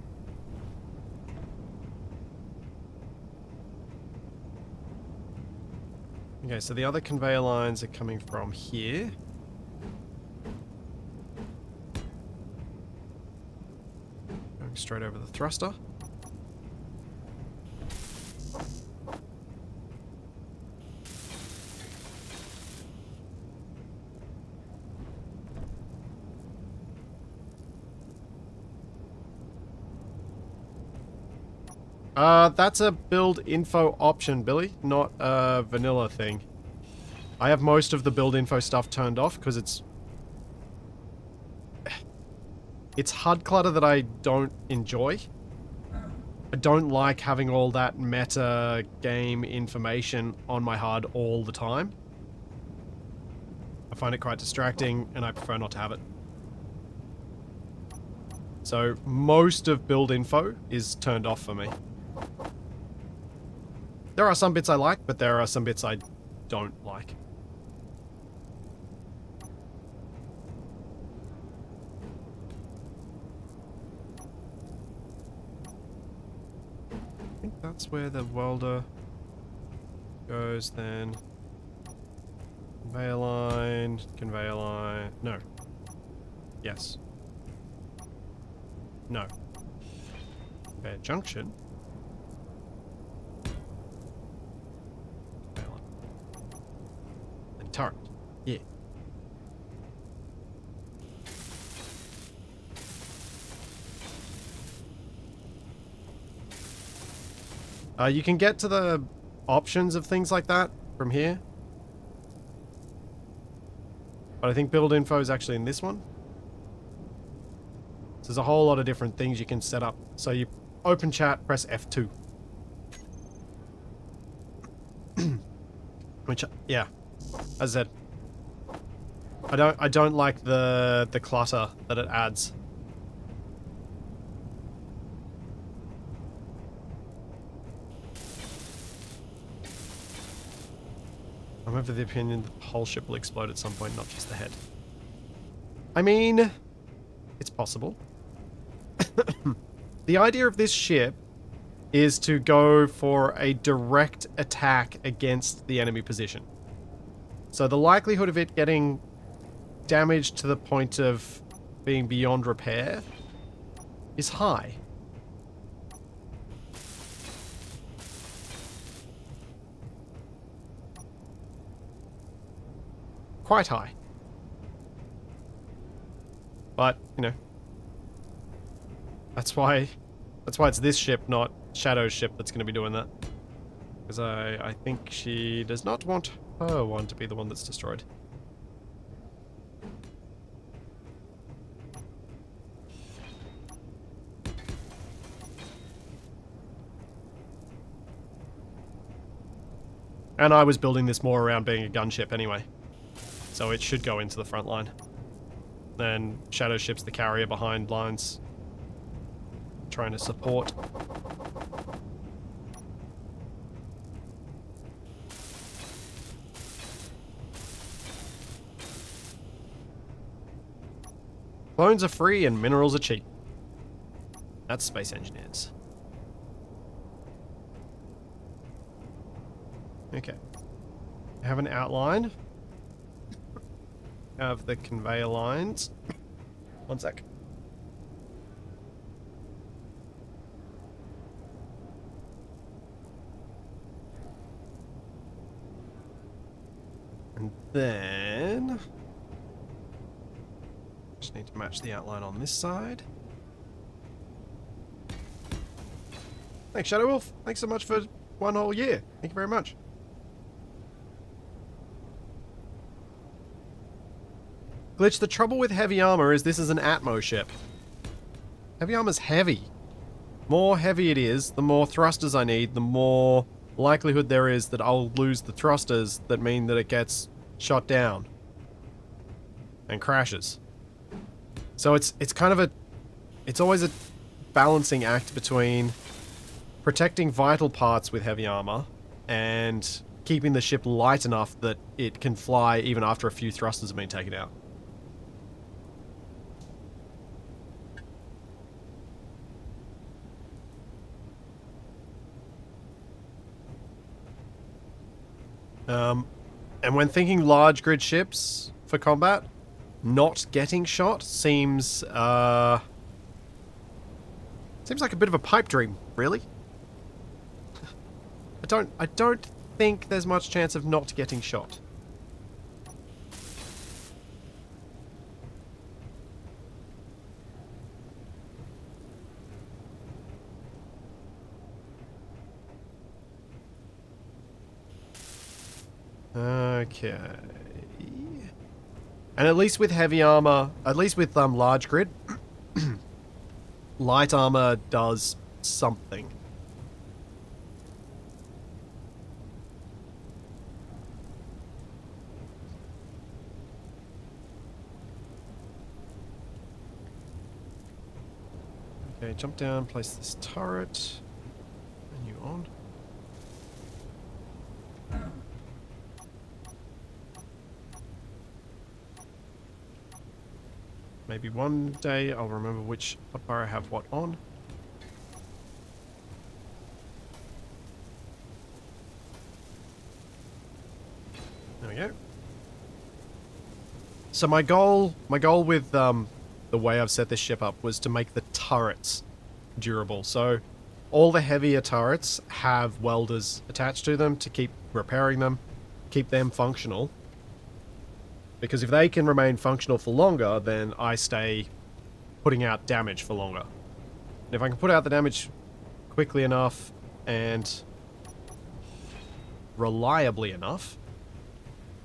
[SPEAKER 1] Okay, so the other conveyor lines are coming from here. Going straight over the thruster. That's a build info option, Billy, not a vanilla thing. I have most of the build info stuff turned off because it's HUD clutter that I don't enjoy. I don't like having all that meta game information on my HUD all the time. I find it quite distracting and I prefer not to have it. So most of build info is turned off for me. There are some bits I like, but there are some bits I don't like. I think that's where the welder goes then. Conveyor line, no. Yes. No. Conveyor junction. Turret. Yeah. You can get to the options of things like that from here. But I think build info is actually in this one. So there's a whole lot of different things you can set up. So you open chat, press F2. Which, yeah. As I said, I don't like the clutter that it adds. I'm of the opinion that the whole ship will explode at some point, not just the head. I mean, it's possible. The idea of this ship is to go for a direct attack against the enemy position. So the likelihood of it getting damaged to the point of being beyond repair is high. Quite high. But, you know, that's why it's this ship, not Shadow's ship, that's going to be doing that. Because I think she does not want her one to be the one that's destroyed. And I was building this more around being a gunship anyway. So it should go into the front line. Then Shadow ship's the carrier behind lines, trying to support. Clones are free and minerals are cheap. That's Space Engineers. Okay. Have an outline. Have the conveyor lines. One sec. And then just need to match the outline on this side. Thanks, Shadow Wolf. Thanks so much for one whole year. Thank you very much. Glitch, the trouble with heavy armor is this is an Atmo ship. Heavy armor's heavy. More heavy it is, the more thrusters I need, the more likelihood there is that I'll lose the thrusters that mean that it gets shot down. And crashes. So it's kind of a... It's always a balancing act between protecting vital parts with heavy armor and keeping the ship light enough that it can fly even after a few thrusters have been taken out. And when thinking large grid ships for combat, not getting shot seems like a bit of a pipe dream, really. I don't think there's much chance of not getting shot. Okay. And at least with heavy armor, at least with large grid, light armor does something. Okay, jump down, place this turret. Menu on. Maybe one day I'll remember which hotbar I have what on. There we go. So my goal with the way I've set this ship up was to make the turrets durable. So all the heavier turrets have welders attached to them to keep repairing them, keep them functional. Because if they can remain functional for longer, then I stay putting out damage for longer. And if I can put out the damage quickly enough and reliably enough,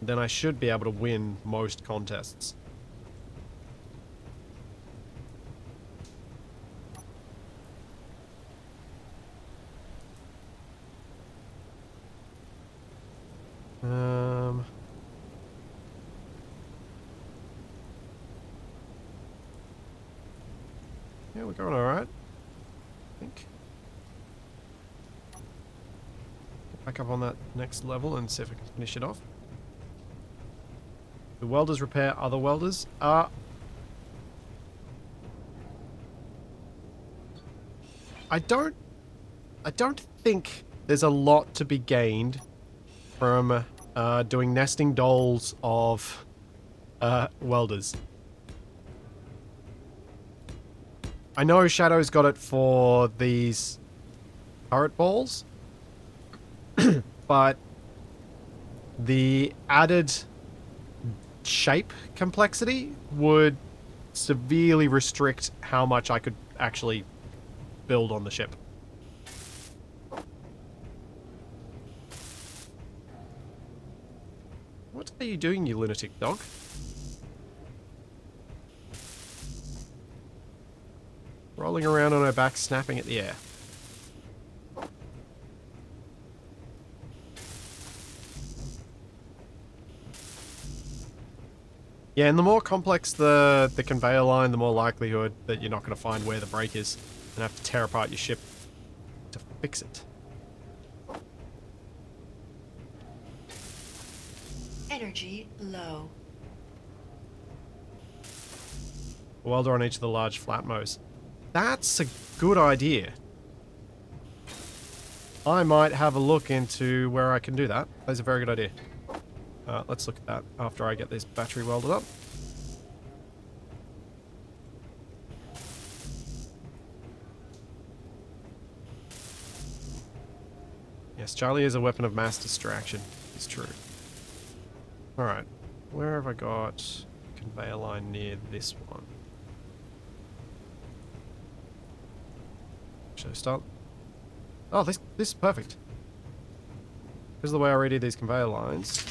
[SPEAKER 1] then I should be able to win most contests. Yeah, we're going alright, I think. Get back up on that next level and see if I can finish it off. Do welders repair other welders? I don't think there's a lot to be gained from doing nesting dolls of welders. I know Shadow's got it for these turret balls, but the added shape complexity would severely restrict how much I could actually build on the ship. What are you doing, you lunatic dog? Rolling around on her back, snapping at the air. Yeah, and the more complex the conveyor line, the more likelihood that you're not going to find where the break is and have to tear apart your ship to fix it.
[SPEAKER 2] Energy low.
[SPEAKER 1] A welder on each of the large flatmos. That's a good idea. I might have a look into where I can do that. That's a very good idea. Let's look at that after I get this battery welded up. Yes, Charlie is a weapon of mass distraction. It's true. Alright. Where have I got conveyor line near this one? Should I start? Oh, this is perfect. Because of the way I already did these conveyor lines.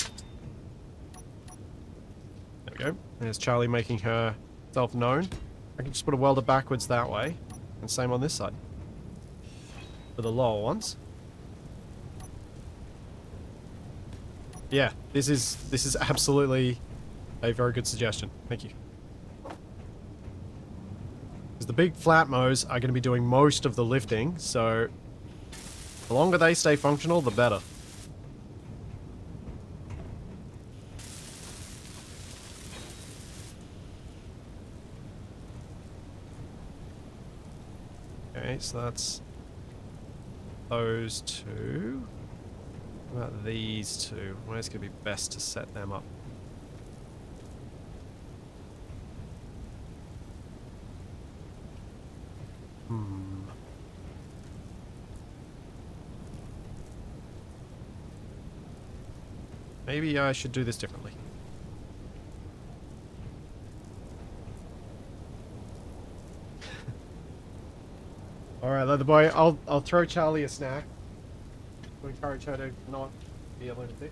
[SPEAKER 1] There we go. There's Charlie making herself known. I can just put a welder backwards that way. And same on this side. For the lower ones. Yeah, this is absolutely a very good suggestion. Thank you. Because the big flatmos are going to be doing most of the lifting, so the longer they stay functional, the better. Okay, so that's those two. What about these two? Where's going to be best to set them up? Maybe I should do this differently. Alright, leather boy, I'll throw Charlie a snack to encourage her to not be a lunatic.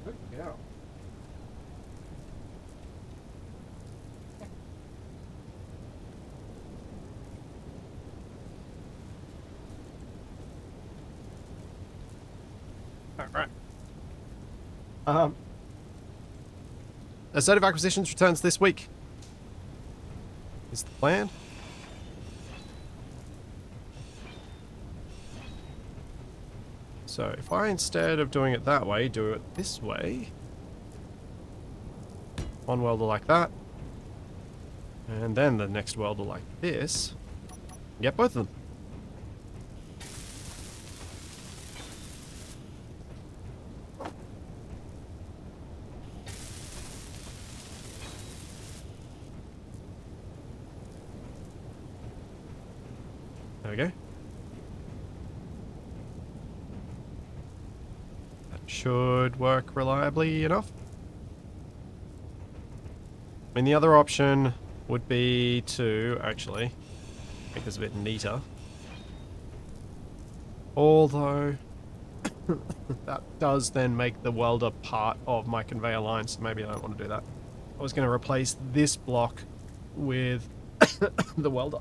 [SPEAKER 1] Good girl. Alright. Assertive Acquisitions returns this week. Is the plan. So if I, instead of doing it that way, do it this way. One welder like that. And then the next welder like this. Get both of them. There we go. That should work reliably enough. I mean, the other option would be to actually make this a bit neater. Although, that does then make the welder part of my conveyor line, so maybe I don't want to do that. I was going to replace this block with the welder.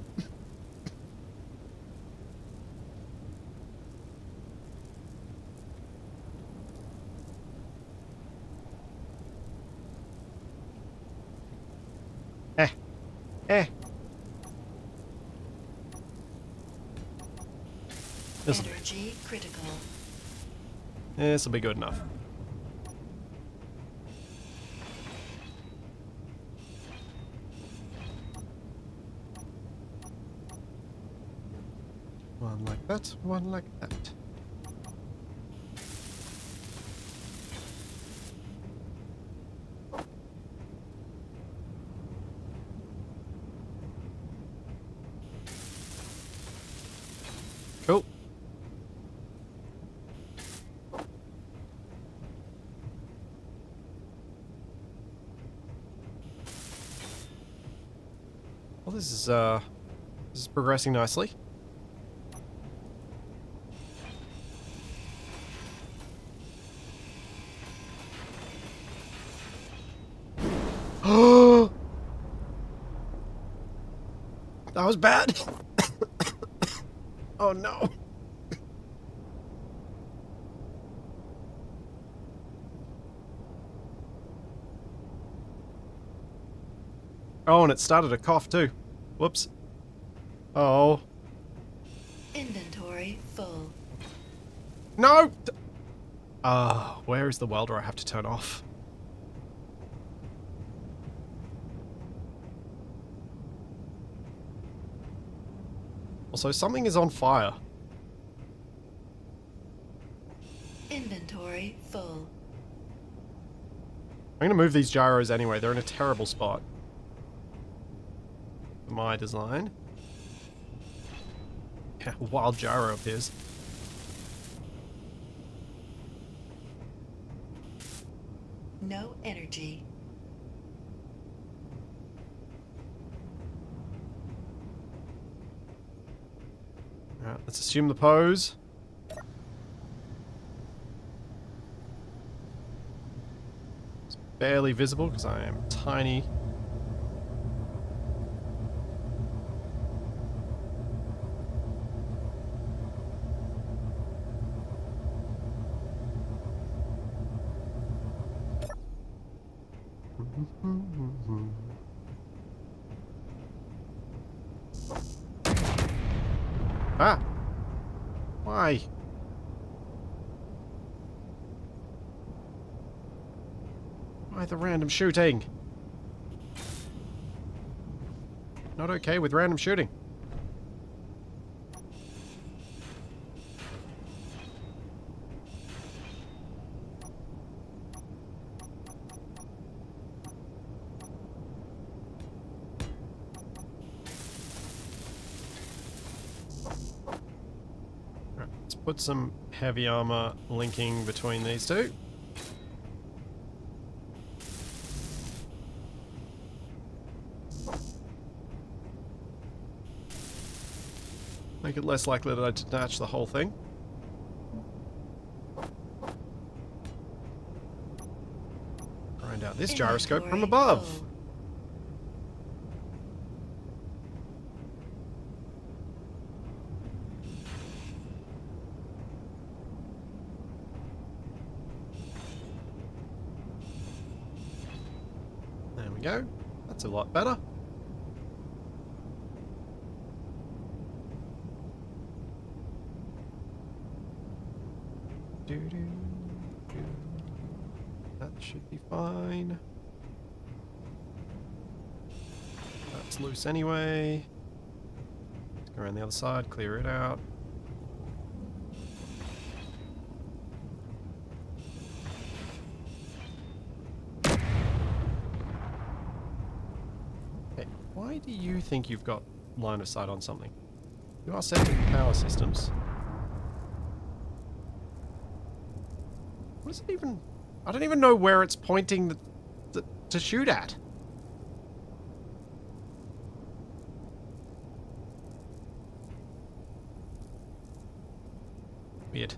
[SPEAKER 2] Energy critical.
[SPEAKER 1] This'll be good enough. One like that, one like that. Cool. Well, this is progressing nicely. Oh, that was bad. Oh no. Oh, and it started a cough too. Whoops. Oh.
[SPEAKER 2] Inventory full.
[SPEAKER 1] No! Where is the welder I have to turn off? Also, something is on fire.
[SPEAKER 2] Inventory full.
[SPEAKER 1] I'm gonna move these gyros anyway. They're in a terrible spot. For my design. Yeah, wild gyro appears.
[SPEAKER 2] No energy.
[SPEAKER 1] Alright, let's assume the pose. It's barely visible because I am tiny. Ah! Why? Why the random shooting? Not okay with random shooting. Alright, let's put some heavy armor linking between these two. Make it less likely that I detach the whole thing. Grind out this gyroscope from
[SPEAKER 2] Inventory
[SPEAKER 1] above.
[SPEAKER 2] full.
[SPEAKER 1] There we go. That's a lot better. That should be fine. That's loose anyway. Let's go around the other side, clear it out. Okay, why do you think you've got line of sight on something? You are setting power systems. What is it even? I don't even know where it's pointing to shoot at. Weird.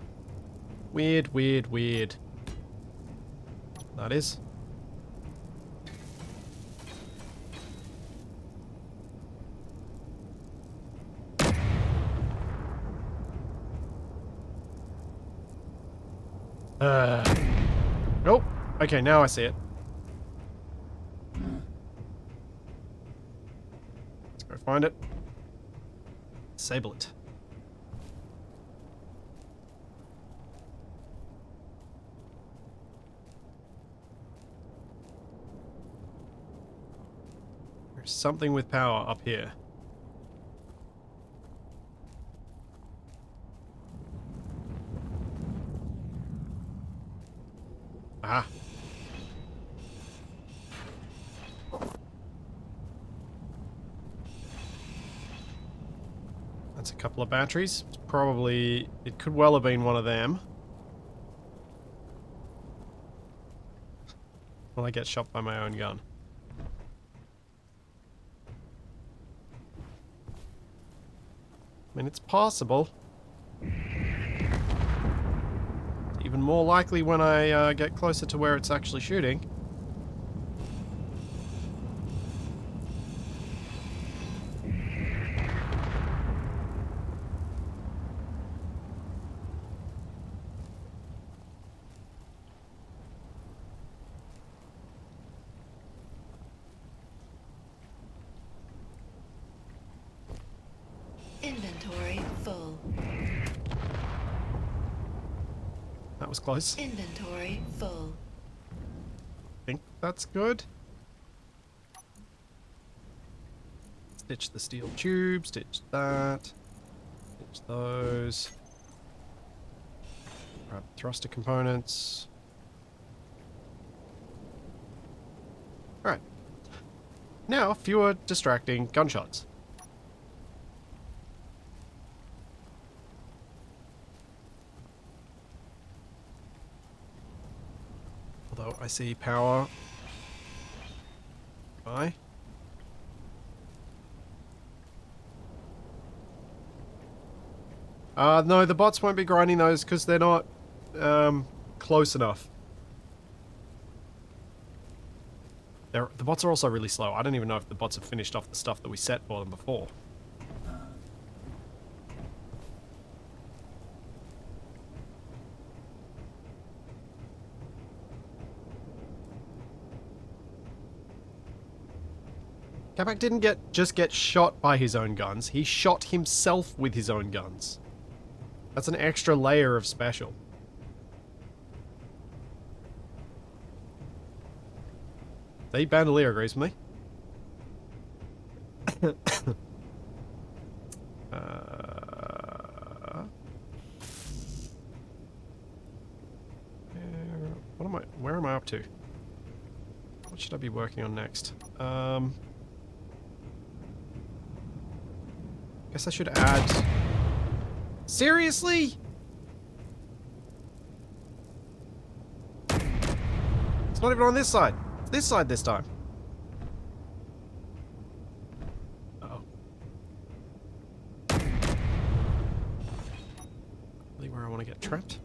[SPEAKER 1] Weird, weird, weird. That is. Nope. Okay, now I see it. Let's go find it. Disable it. There's something with power up here. Aha. That's a couple of batteries. It's probably... It could well have been one of them. Will I get shot by my own gun? I mean, it's possible. It's even more likely when I get closer to where it's actually shooting.
[SPEAKER 2] Inventory full.
[SPEAKER 1] That was close.
[SPEAKER 2] Inventory full.
[SPEAKER 1] I think that's good. Stitch the steel tube, stitch that. Stitch those. Grab thruster components. Alright. Now, fewer distracting gunshots. Although I see power. Bye. No, the bots won't be grinding those because they're not close enough. The bots are also really slow. I don't even know if the bots have finished off the stuff that we set for them before. Capac didn't just get shot by his own guns, he shot himself with his own guns. That's an extra layer of special. The Bandolier agrees with me. Where am I up to? What should I be working on next? Guess I should add... Seriously? It's not even on this side. It's this side this time. Uh-oh. Really where I want to get trapped?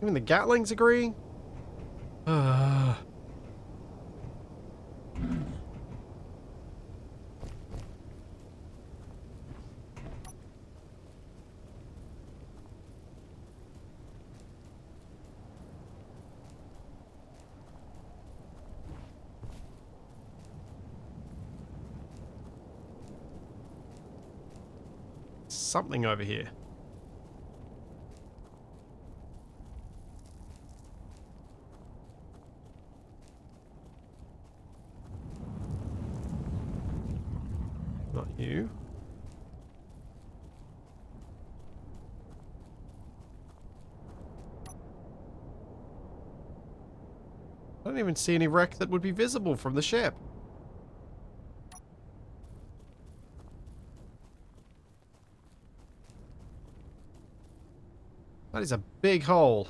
[SPEAKER 1] Even the Gatlings agreeing? Something over here. Not you. I don't even see any wreck that would be visible from the ship. That is a big hole.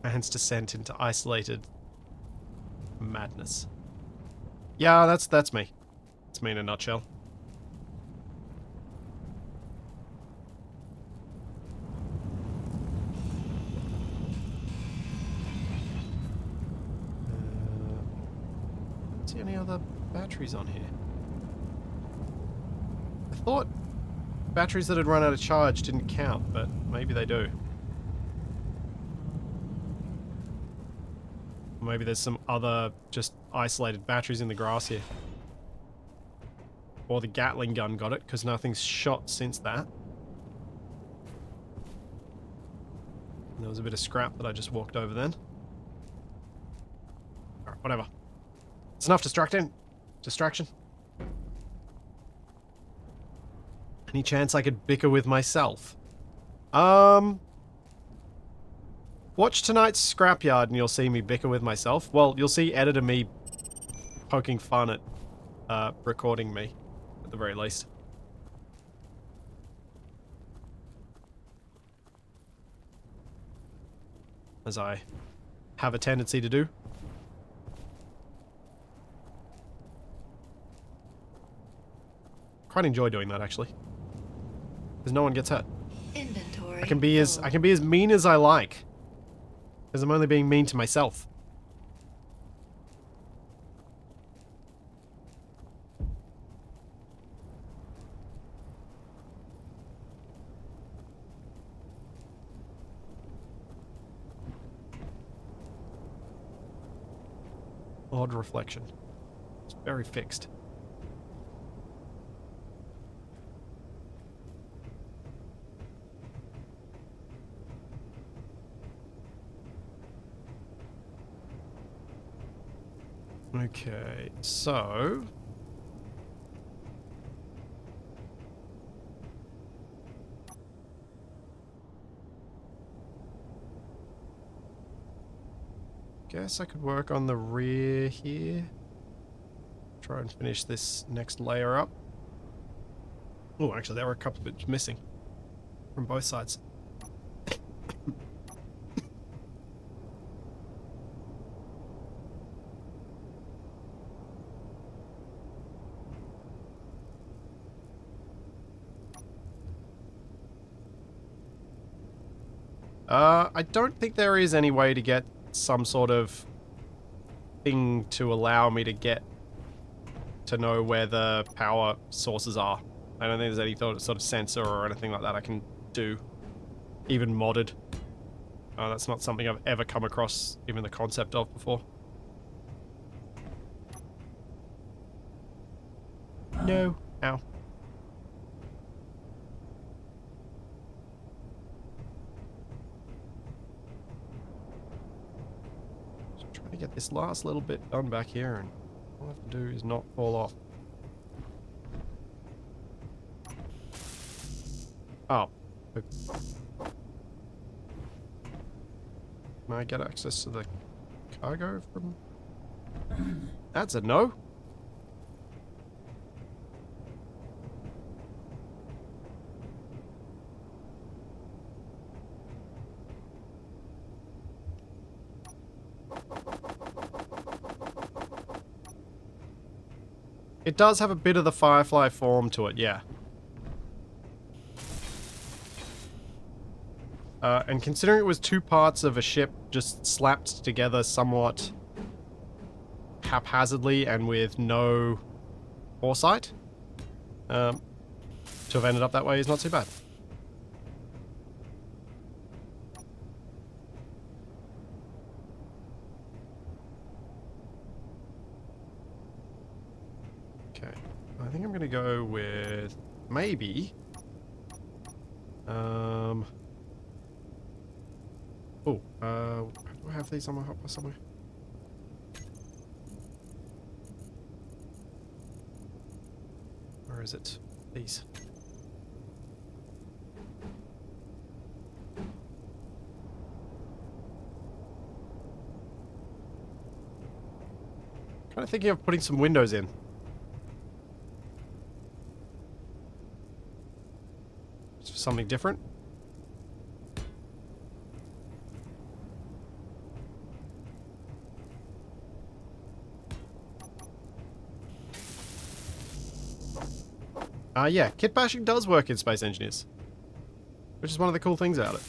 [SPEAKER 1] Man's descent into isolated madness. Yeah, that's me. That's me in a nutshell. Don't see any other batteries on here. I thought batteries that had run out of charge didn't count, but maybe they do. Maybe there's some other just isolated batteries in the grass here. Or the Gatling gun got it, because nothing's shot since that. And there was a bit of scrap that I just walked over then. Alright, whatever. It's enough distraction. Any chance I could bicker with myself? Watch tonight's Scrapyard and you'll see me bicker with myself. Well, you'll see editor me poking fun at recording me, at the very least. As I have a tendency to do. Quite enjoy doing that, actually. Because no one gets hurt.
[SPEAKER 2] Inventory.
[SPEAKER 1] I can be as mean as I like. Because I'm only being mean to myself. Odd reflection. It's very fixed. Okay, so... guess I could work on the rear here. Try and finish this next layer up. Oh, actually, there were a couple of bits missing from both sides. I don't think there is any way to get some sort of thing to allow me to get to know where the power sources are. I don't think there's any sort of sensor or anything like that I can do, even modded. That's not something I've ever come across even the concept of before. No. Ow. To get this last little bit done back here, and all I have to do is not fall off. Oh. Can I get access to the cargo from... That's a no. It does have a bit of the Firefly form to it, yeah. And considering it was two parts of a ship just slapped together somewhat haphazardly and with no foresight, to have ended up that way is not too bad. Okay, I think I'm gonna go with maybe. Oh, do I have these on my hopper somewhere? Where is it? These. Kind of thinking of putting some windows in. Just for something different. Yeah, kit bashing does work in Space Engineers, which is one of the cool things about it.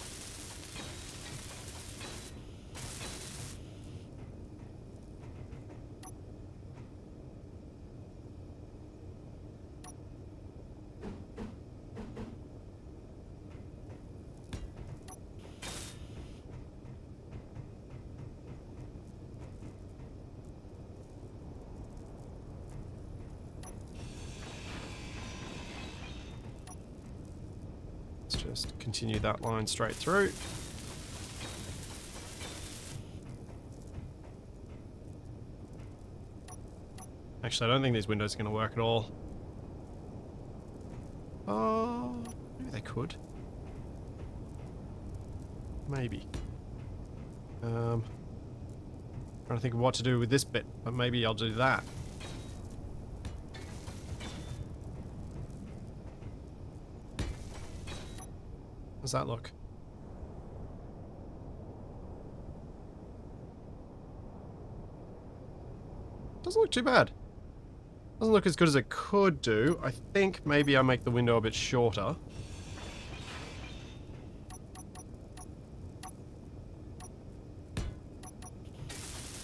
[SPEAKER 1] Just continue that line straight through. Actually, I don't think these windows are going to work at all. Oh, maybe they could. Maybe. Trying to think of what to do with this bit, but maybe I'll do that. How's that look? Doesn't look too bad. Doesn't look as good as it could do. I think maybe I make the window a bit shorter.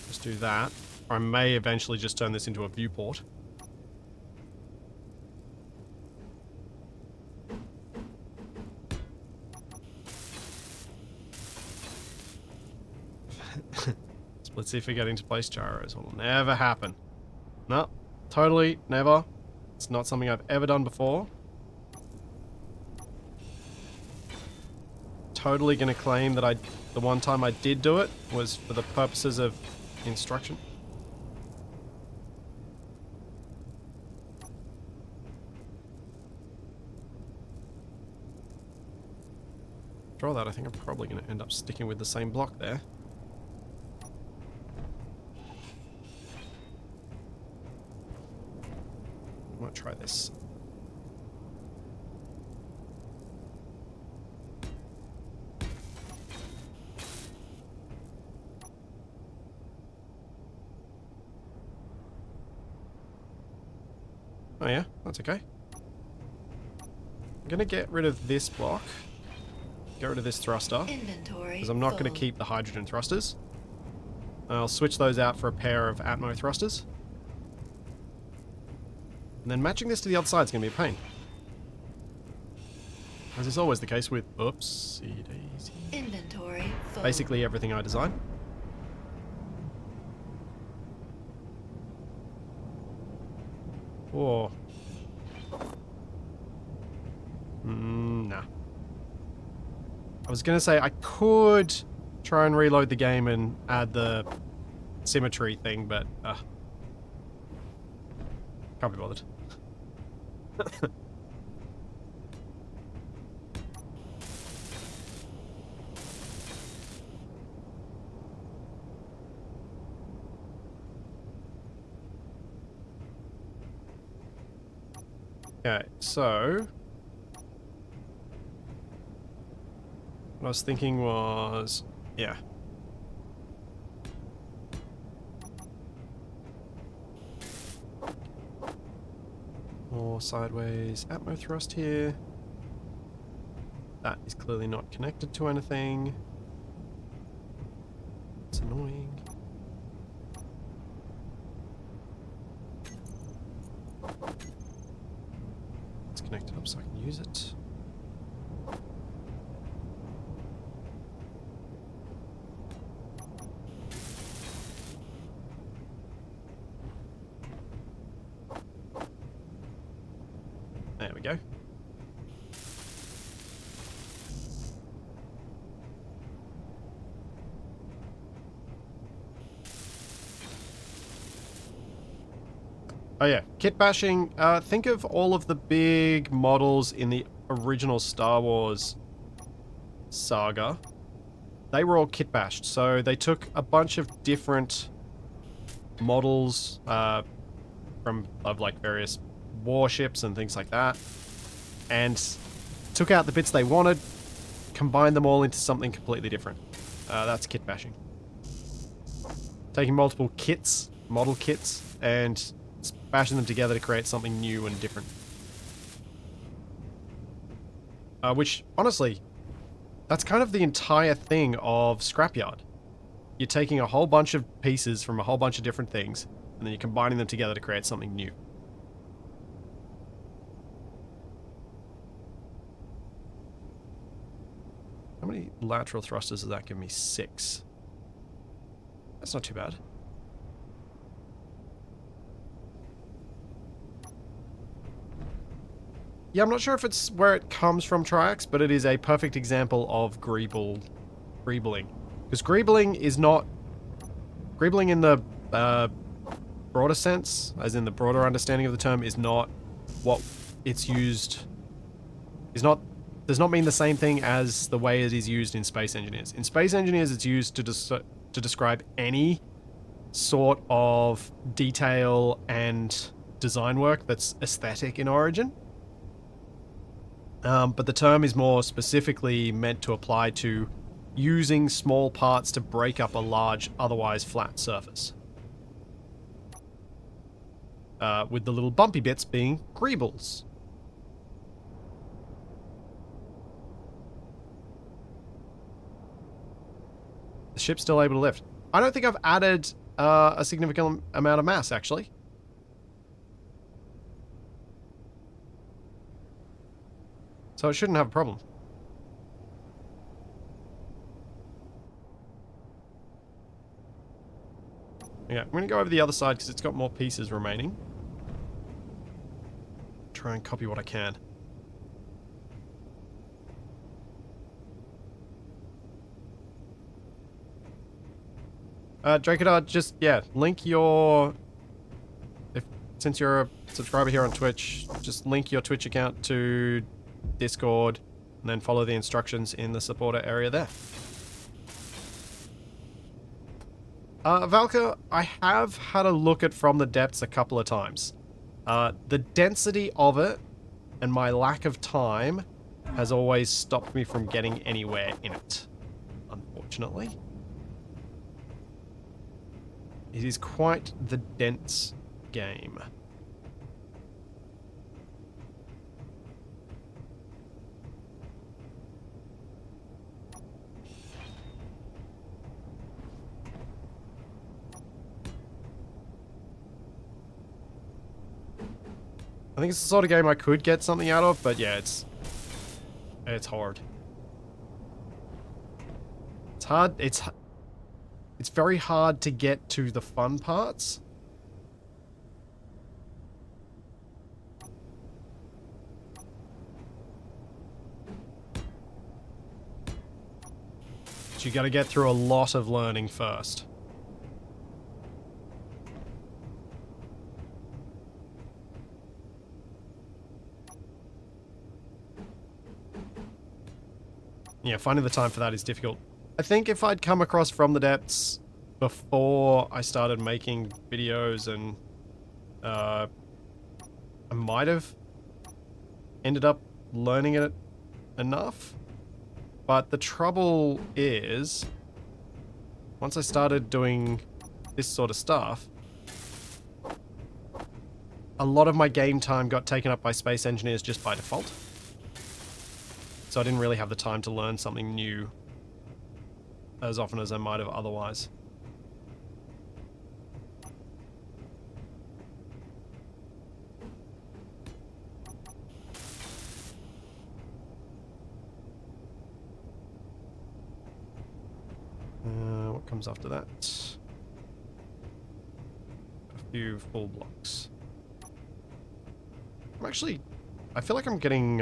[SPEAKER 1] Just do that. Or I may eventually just turn this into a viewport. Let's see if we get into place gyros. Will never happen. No, totally never. It's not something I've ever done before. Totally gonna claim that the one time I did do it was for the purposes of instruction. Draw that, I think I'm probably gonna end up sticking with the same block there. Might try this. Oh yeah, that's okay. I'm gonna get rid of this block. Get rid of this thruster.
[SPEAKER 2] Inventory.
[SPEAKER 1] Because I'm not going to keep the hydrogen thrusters. I'll switch those out for a pair of Atmo thrusters. And then matching this to the other side is going to be a pain. As is always the case with oopsie daisy.
[SPEAKER 2] Inventory. Full.
[SPEAKER 1] Basically everything I design. Oh. Nah. I was going to say I could try and reload the game and add the symmetry thing, but can't be bothered. Okay, so what I was thinking was, yeah. More sideways Atmo thrust here. That is clearly not connected to anything. It's annoying. It's connected up so I can use it. There we go. Oh yeah, kit bashing. Think of all of the big models in the original Star Wars saga. They were all kit bashed, so they took a bunch of different models from like various warships and things like that, and took out the bits they wanted, combined them all into something completely different. That's kit bashing. Taking multiple kits, model kits, and bashing them together to create something new and different. Which, honestly, that's kind of the entire thing of Scrapyard. You're taking a whole bunch of pieces from a whole bunch of different things, and then you're combining them together to create something new. How many lateral thrusters does that give me? 6. That's not too bad. Yeah, I'm not sure if it's where it comes from, Triax, but it is a perfect example of greebling. Because greebling is not... Greebling in the broader sense, as in the broader understanding of the term, is not what it's used... does not mean the same thing as the way it is used in Space Engineers. In Space Engineers, it's used to describe any sort of detail and design work that's aesthetic in origin. But the term is more specifically meant to apply to using small parts to break up a large, otherwise flat surface. With the little bumpy bits being greebles. The ship's still able to lift. I don't think I've added a significant amount of mass, actually. So it shouldn't have a problem. Yeah, I'm going to go over the other side because it's got more pieces remaining. Try and copy what I can. Drakadar, just, yeah, link your... Since you're a subscriber here on Twitch, just link your Twitch account to Discord, and then follow the instructions in the supporter area there. Valka, I have had a look at From the Depths a couple of times. The density of it and my lack of time has always stopped me from getting anywhere in it, unfortunately. It is quite the dense game. I think it's the sort of game I could get something out of, but yeah, it's hard. It's hard. It's very hard to get to the fun parts. But you got to get through a lot of learning first. Yeah, finding the time for that is difficult. I think if I'd come across From the Depths before I started making videos, and I might have ended up learning it enough. But the trouble is, once I started doing this sort of stuff, a lot of my game time got taken up by Space Engineers just by default. So I didn't really have the time to learn something new as often as I might have otherwise. What comes after that? A few full blocks. I feel like I'm getting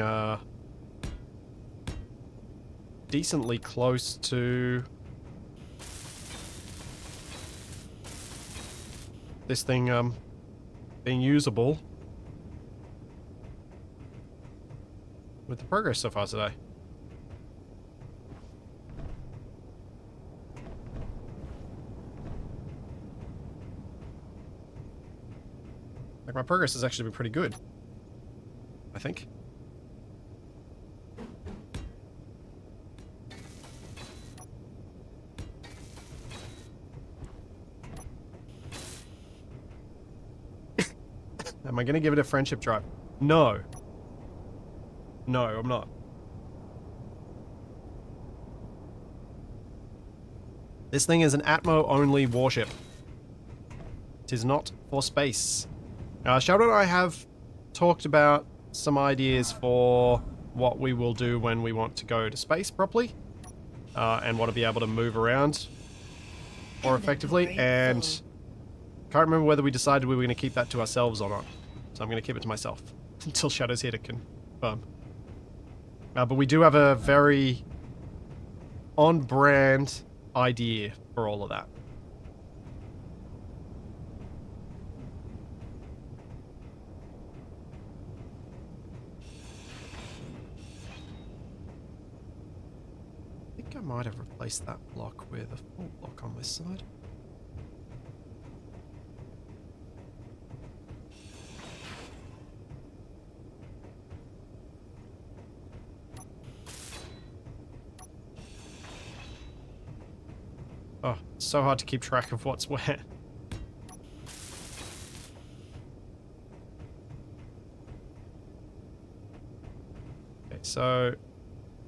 [SPEAKER 1] decently close to this thing being usable with the progress so far today. Like, my progress has actually been pretty good, I think. Am I going to give it a friendship drive? No. No, I'm not. This thing is an Atmo-only warship. It is not for space. Sheldon and I have talked about some ideas for what we will do when we want to go to space properly. And want to be able to move around more effectively. And can't remember whether we decided we were going to keep that to ourselves or not. So I'm going to keep it to myself until Shadow's here to confirm. But we do have a very on-brand idea for all of that. I think I might have replaced that block with a full block on this side. Oh, it's so hard to keep track of what's where. Okay, so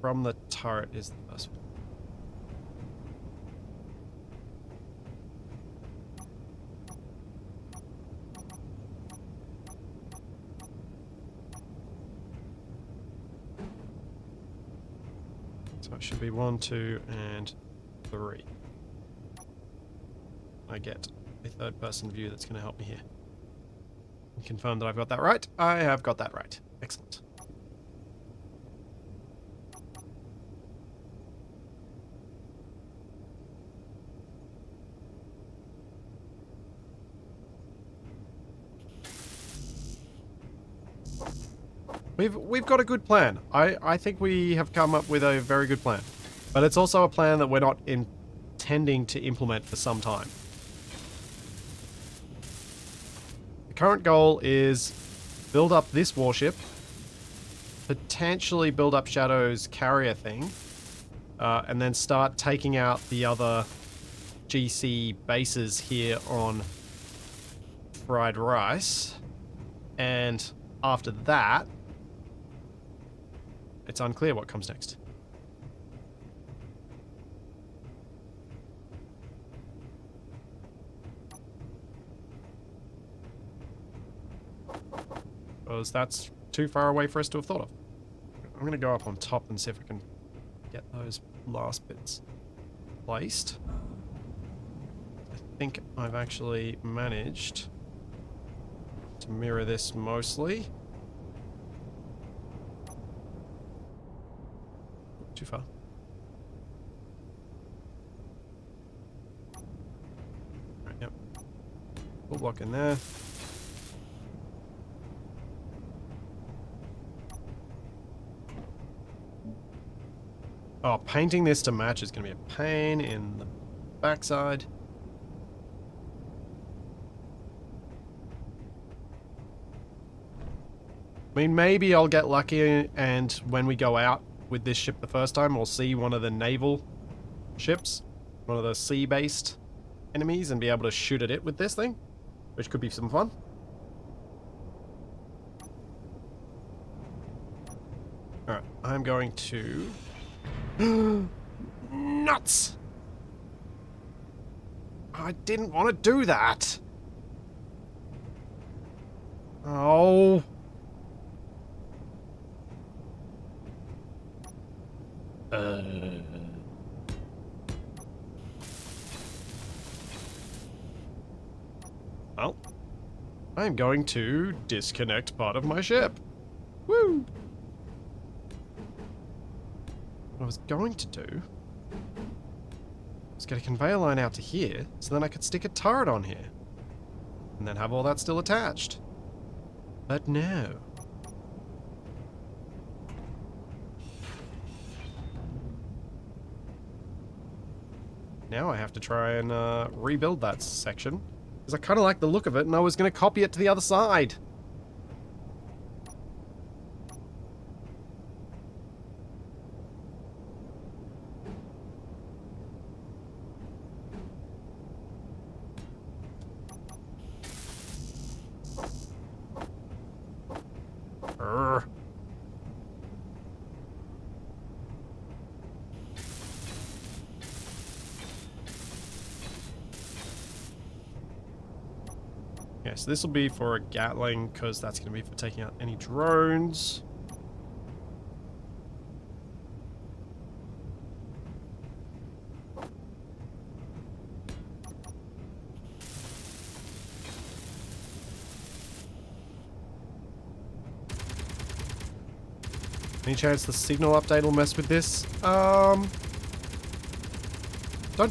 [SPEAKER 1] from the turret is the first one. So it should be 1, 2, and 3. I get a third-person view that's going to help me here. And confirm that I've got that right. I have got that right. Excellent. We've got a good plan. I think we have come up with a very good plan. But it's also a plan that we're not intending to implement for some time. The current goal is build up this warship, potentially build up Shadow's carrier thing, and then start taking out the other GC bases here on Fried Rice. And after that, it's unclear what comes next. Because that's too far away for us to have thought of. I'm going to go up on top and see if I can get those last bits placed. I think I've actually managed to mirror this mostly. Too far. Right, yep. Full block in there. Oh, painting this to match is going to be a pain in the backside. I mean, maybe I'll get lucky and when we go out with this ship the first time, we'll see one of the naval ships, one of the sea-based enemies, and be able to shoot at it with this thing, which could be some fun. Alright, I'm going to... Nuts! I didn't want to do that! Oh... Well, I'm going to disconnect part of my ship. Woo! What I was going to do was get a conveyor line out to here, so then I could stick a turret on here. And then have all that still attached. But no. Now I have to try and rebuild that section. Because I kind of like the look of it, and I was going to copy it to the other side. Urgh. Yeah, so this will be for a Gatling, because that's going to be for taking out any drones. Any chance the signal update will mess with this? Don't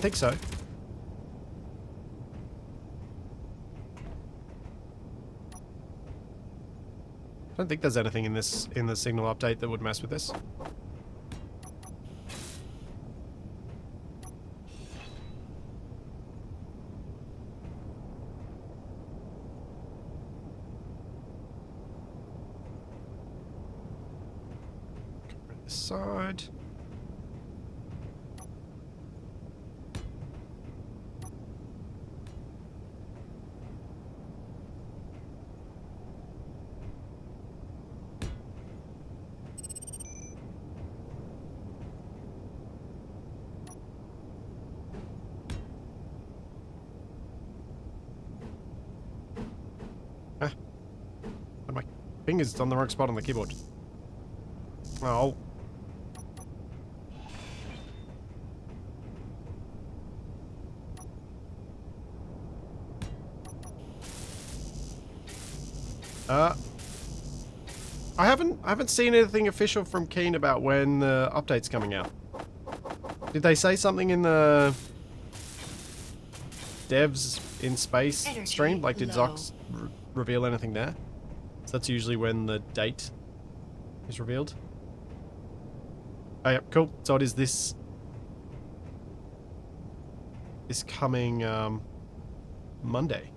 [SPEAKER 1] think so. Don't think there's anything in the signal update that would mess with this. This side. My finger's on the wrong spot on the keyboard. Oh. I haven't seen anything official from Keen about when the update's coming out. Did they say something in the devs in space
[SPEAKER 2] Energy
[SPEAKER 1] stream? Like, did
[SPEAKER 2] low.
[SPEAKER 1] Zox reveal anything there? So that's usually when the date is revealed. Oh, yeah, cool. So it is this coming Monday.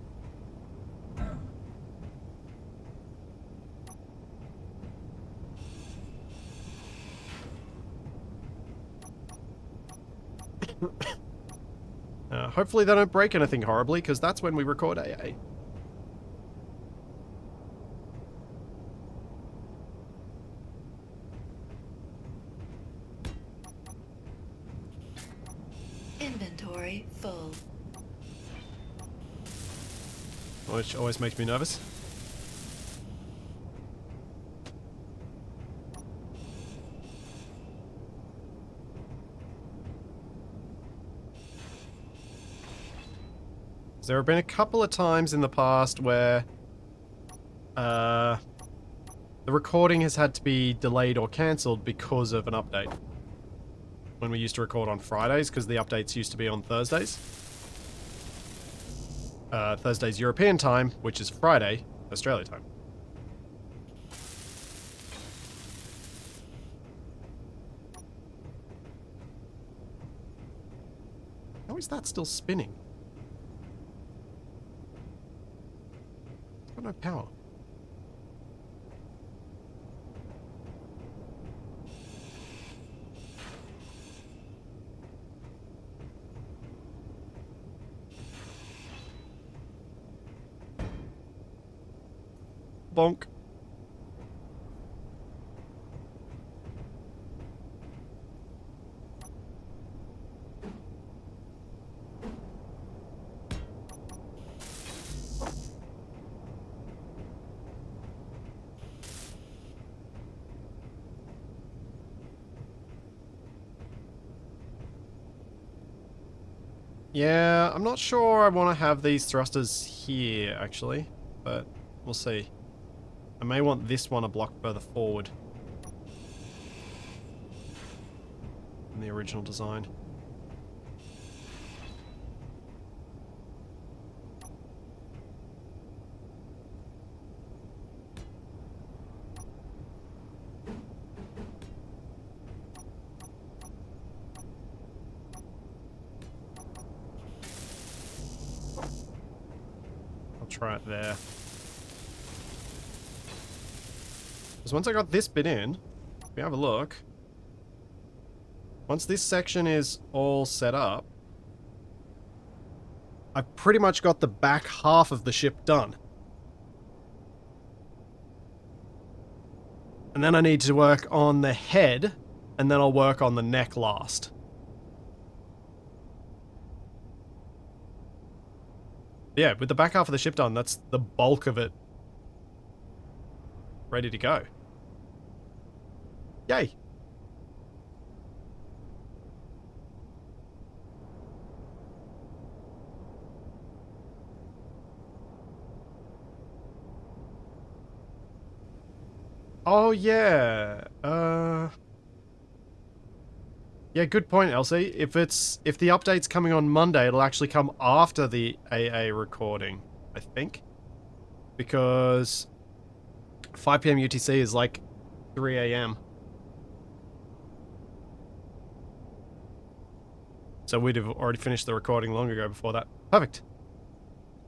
[SPEAKER 1] Hopefully they don't break anything horribly, because that's when we record AA.
[SPEAKER 2] Inventory full.
[SPEAKER 1] Which always makes me nervous. There have been a couple of times in the past where the recording has had to be delayed or cancelled because of an update. When we used to record on Fridays, because the updates used to be on Thursdays. Thursday's European time, which is Friday, Australia time. How is that still spinning? It's got no power. Bonk. Yeah, I'm not sure I want to have these thrusters here, actually, but we'll see. I may want this one a block further forward than the original design. I'll try it there. Because once I got this bit in, if we have a look, once this section is all set up, I've pretty much got the back half of the ship done. And then I need to work on the head, and then I'll work on the neck last. Yeah, with the back half of the ship done, that's the bulk of it ready to go. Yay! Oh yeah, Yeah, good point, Elsie. If the update's coming on Monday, it'll actually come after the AA recording, I think. Because 5 PM UTC is like 3 AM. So we'd have already finished the recording long ago before that. Perfect.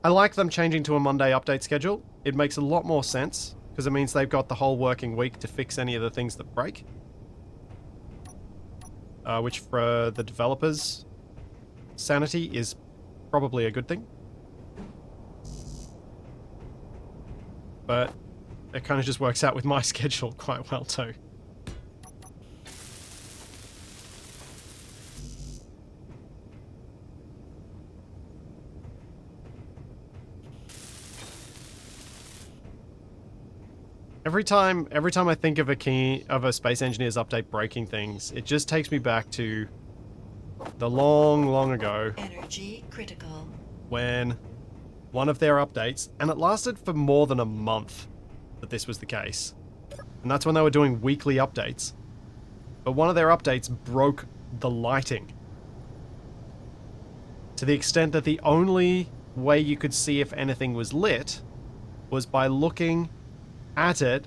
[SPEAKER 1] I like them changing to a Monday update schedule. It makes a lot more sense, because it means they've got the whole working week to fix any of the things that break. Which for the developers' sanity is probably a good thing. But it kind of just works out with my schedule quite well too. Every time I think of a Space Engineers update breaking things, it just takes me back to the long, long ago
[SPEAKER 2] Energy critical.
[SPEAKER 1] when one of their updates, and it lasted for more than a month that this was the case, and that's when they were doing weekly updates, but one of their updates broke the lighting to the extent that the only way you could see if anything was lit was by looking at it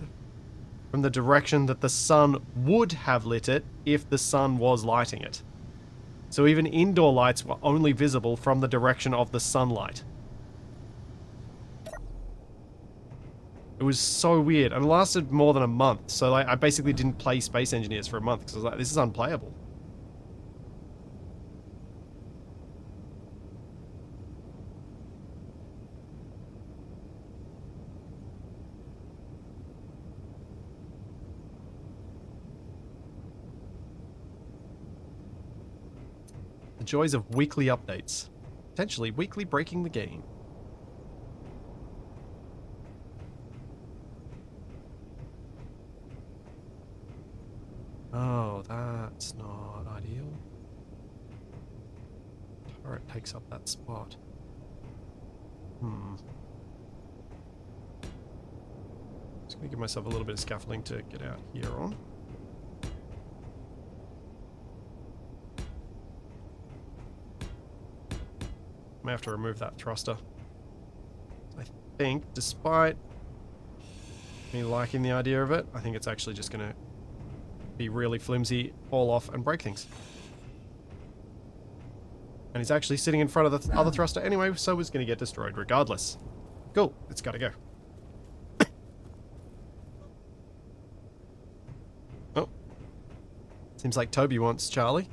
[SPEAKER 1] from the direction that the sun would have lit it if the sun was lighting it. So even indoor lights were only visible from the direction of the sunlight. It was so weird, and it lasted more than a month, so like, I basically didn't play Space Engineers for a month, because I was like, this is unplayable. The joys of weekly updates. Potentially weekly breaking the game. Oh, that's not ideal. Turret takes up that spot. Just gonna give myself a little bit of scaffolding to get out here on. May have to remove that thruster. I think, despite me liking the idea of it, I think it's actually just gonna be really flimsy, fall off, and break things. And he's actually sitting in front of the other thruster anyway, so it's gonna get destroyed regardless. Cool, it's gotta go. Oh. Seems like Toby wants Charlie.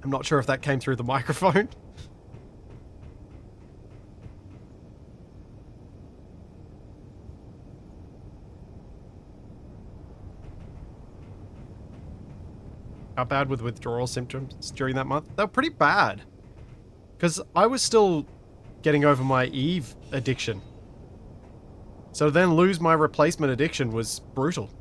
[SPEAKER 1] I'm not sure if that came through the microphone. How bad were the withdrawal symptoms during that month? They were pretty bad. Because I was still getting over my Eve addiction. So then lose my replacement addiction was brutal.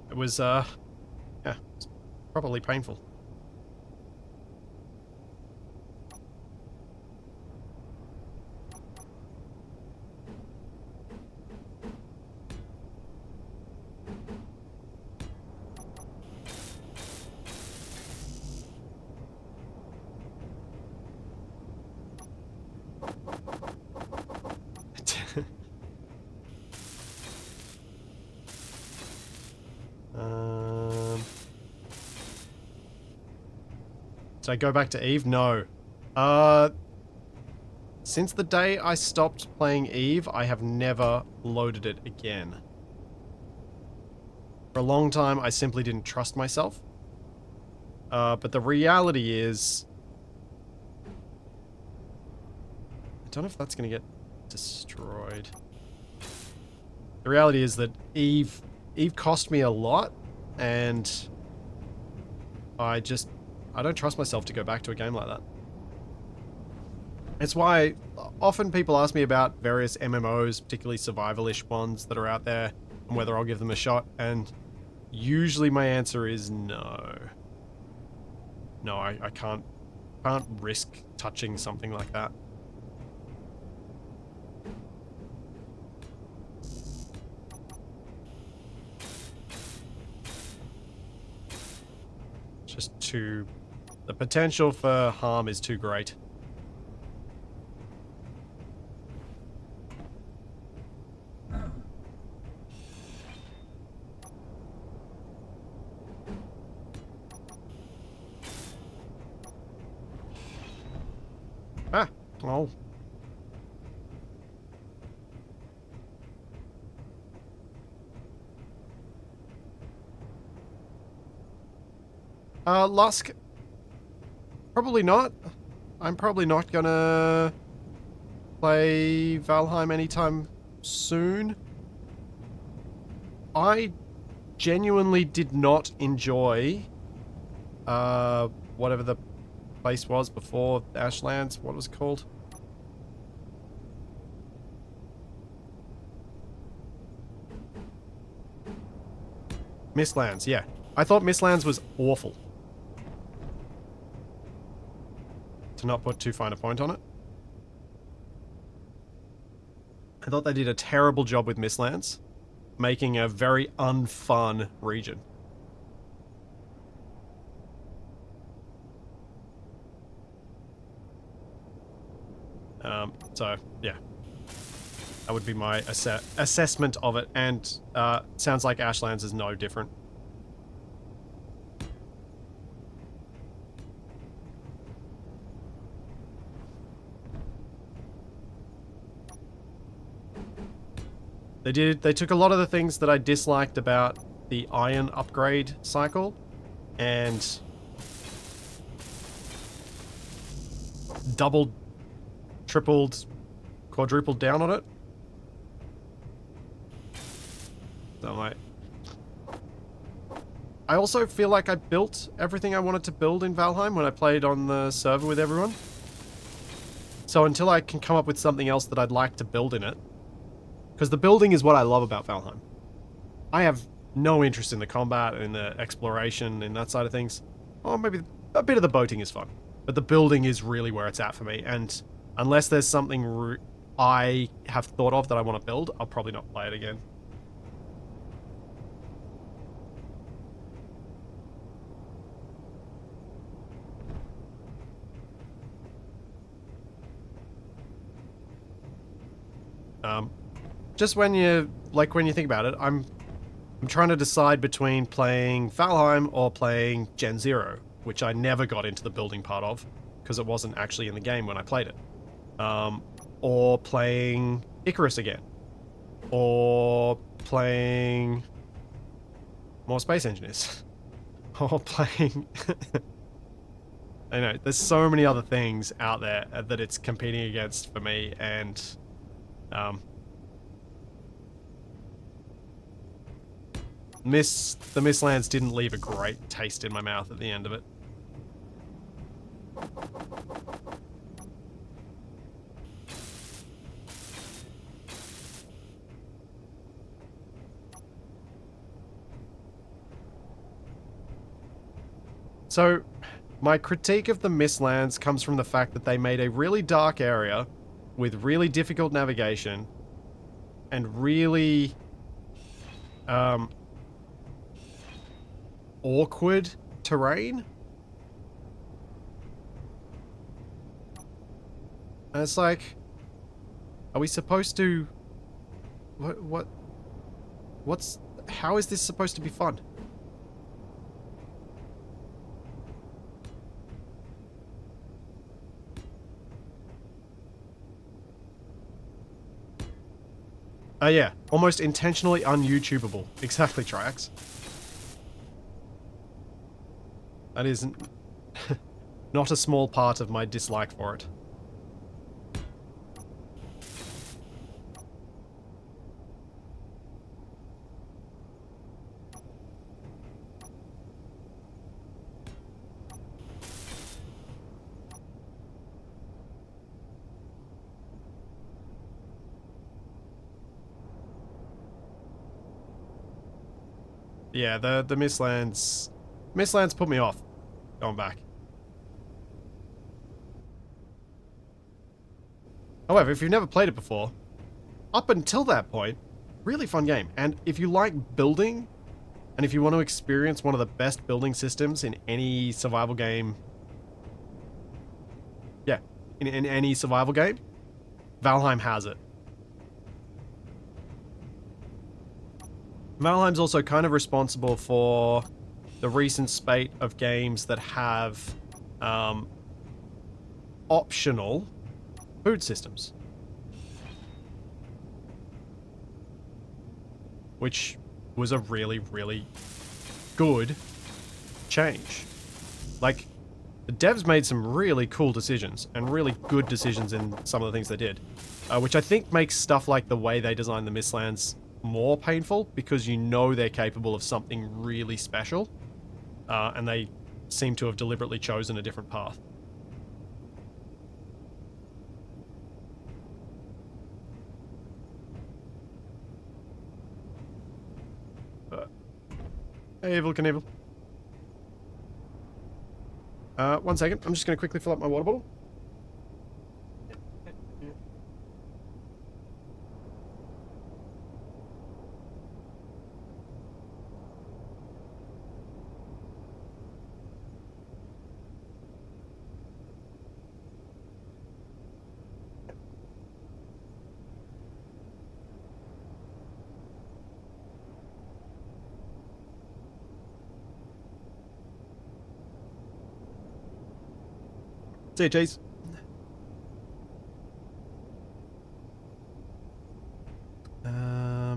[SPEAKER 1] It was, yeah, it's probably painful. Did I go back to Eve? No. Since the day I stopped playing Eve, I have never loaded it again. For a long time, I simply didn't trust myself. But the reality is... I don't know if that's going to get destroyed. The reality is that Eve cost me a lot, and I don't trust myself to go back to a game like that. It's why often people ask me about various MMOs, particularly survival-ish ones that are out there, and whether I'll give them a shot, and usually my answer is no. No, I can't risk touching something like that. Just too... The potential for harm is too great. Ah, oh. Lusk? Probably not. I'm probably not gonna play Valheim anytime soon. I genuinely did not enjoy whatever the place was before Ashlands. What was it called? Mistlands, yeah. I thought Mistlands was awful. To not put too fine a point on it. I thought they did a terrible job with Mistlands, making a very unfun region. So, yeah. That would be my assessment of it, and sounds like Ashlands is no different. They took a lot of the things that I disliked about the iron upgrade cycle, and doubled, tripled, quadrupled down on it. So I also feel like I built everything I wanted to build in Valheim when I played on the server with everyone. So until I can come up with something else that I'd like to build in it, because the building is what I love about Valheim. I have no interest in the combat, in the exploration, in that side of things. Or maybe a bit of the boating is fun. But the building is really where it's at for me. And unless there's something I have thought of that I want to build, I'll probably not play it again. Just when you think about it, I'm trying to decide between playing Valheim or playing Gen Zero, which I never got into the building part of because it wasn't actually in the game when I played it. Or playing Icarus again, or playing more Space Engineers, or playing. I know there's so many other things out there that it's competing against for me, and the Mistlands didn't leave a great taste in my mouth at the end of it. So, my critique of the Mistlands comes from the fact that they made a really dark area with really difficult navigation and really awkward terrain. And it's like, are we supposed to... How is this supposed to be fun? Yeah, almost intentionally un-YouTubeable. Exactly, Triax. That is not a small part of my dislike for it. Yeah, the Mistlands put me off going back. However, if you've never played it before, up until that point, really fun game. And if you like building, and if you want to experience one of the best building systems in any survival game, yeah, in any survival game, Valheim has it. Valheim's also kind of responsible for the recent spate of games that have optional food systems. Which was a really, really good change. Like, the devs made some really cool decisions and really good decisions in some of the things they did. Which I think makes stuff like the way they designed the Mistlands more painful, because you know they're capable of something really special. And they seem to have deliberately chosen a different path. Hey, Evil Knievel. 1 second. I'm just going to quickly fill up my water bottle. See you, Chase. I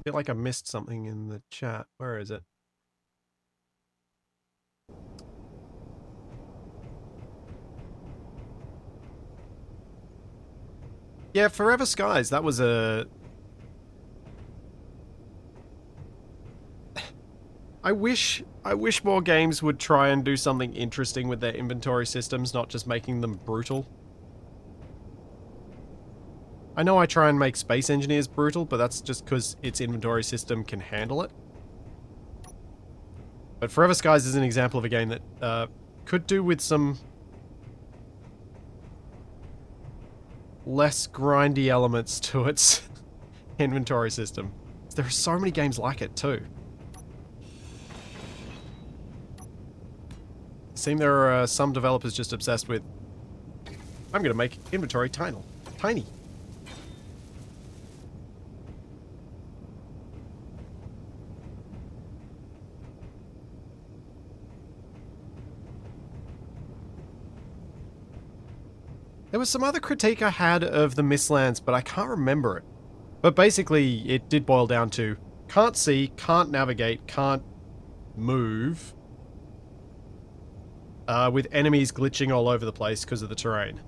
[SPEAKER 1] feel like I missed something in the chat. Where is it? Yeah, Forever Skies. That was a... I wish more games would try and do something interesting with their inventory systems, not just making them brutal. I know I try and make Space Engineers brutal, but that's just because its inventory system can handle it. But Forever Skies is an example of a game that could do with some less grindy elements to its inventory system. There are so many games like it too. It seems there are some developers just obsessed with, I'm going to make inventory tiny. There was some other critique I had of the Mistlands, but I can't remember it. But basically, it did boil down to can't see, can't navigate, can't move, with enemies glitching all over the place because of the terrain.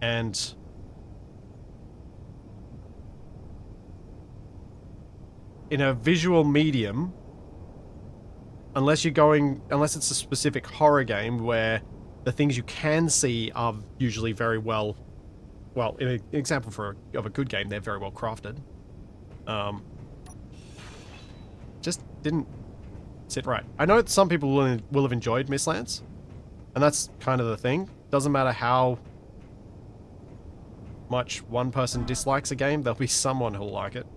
[SPEAKER 1] And in a visual medium, unless it's a specific horror game where the things you can see are usually very well, in an example of a good game, they're very well crafted. Just didn't sit right. I know that some people will have enjoyed Mistlands, and that's kind of the thing. Doesn't matter how much one person dislikes a game, there'll be someone who'll like it.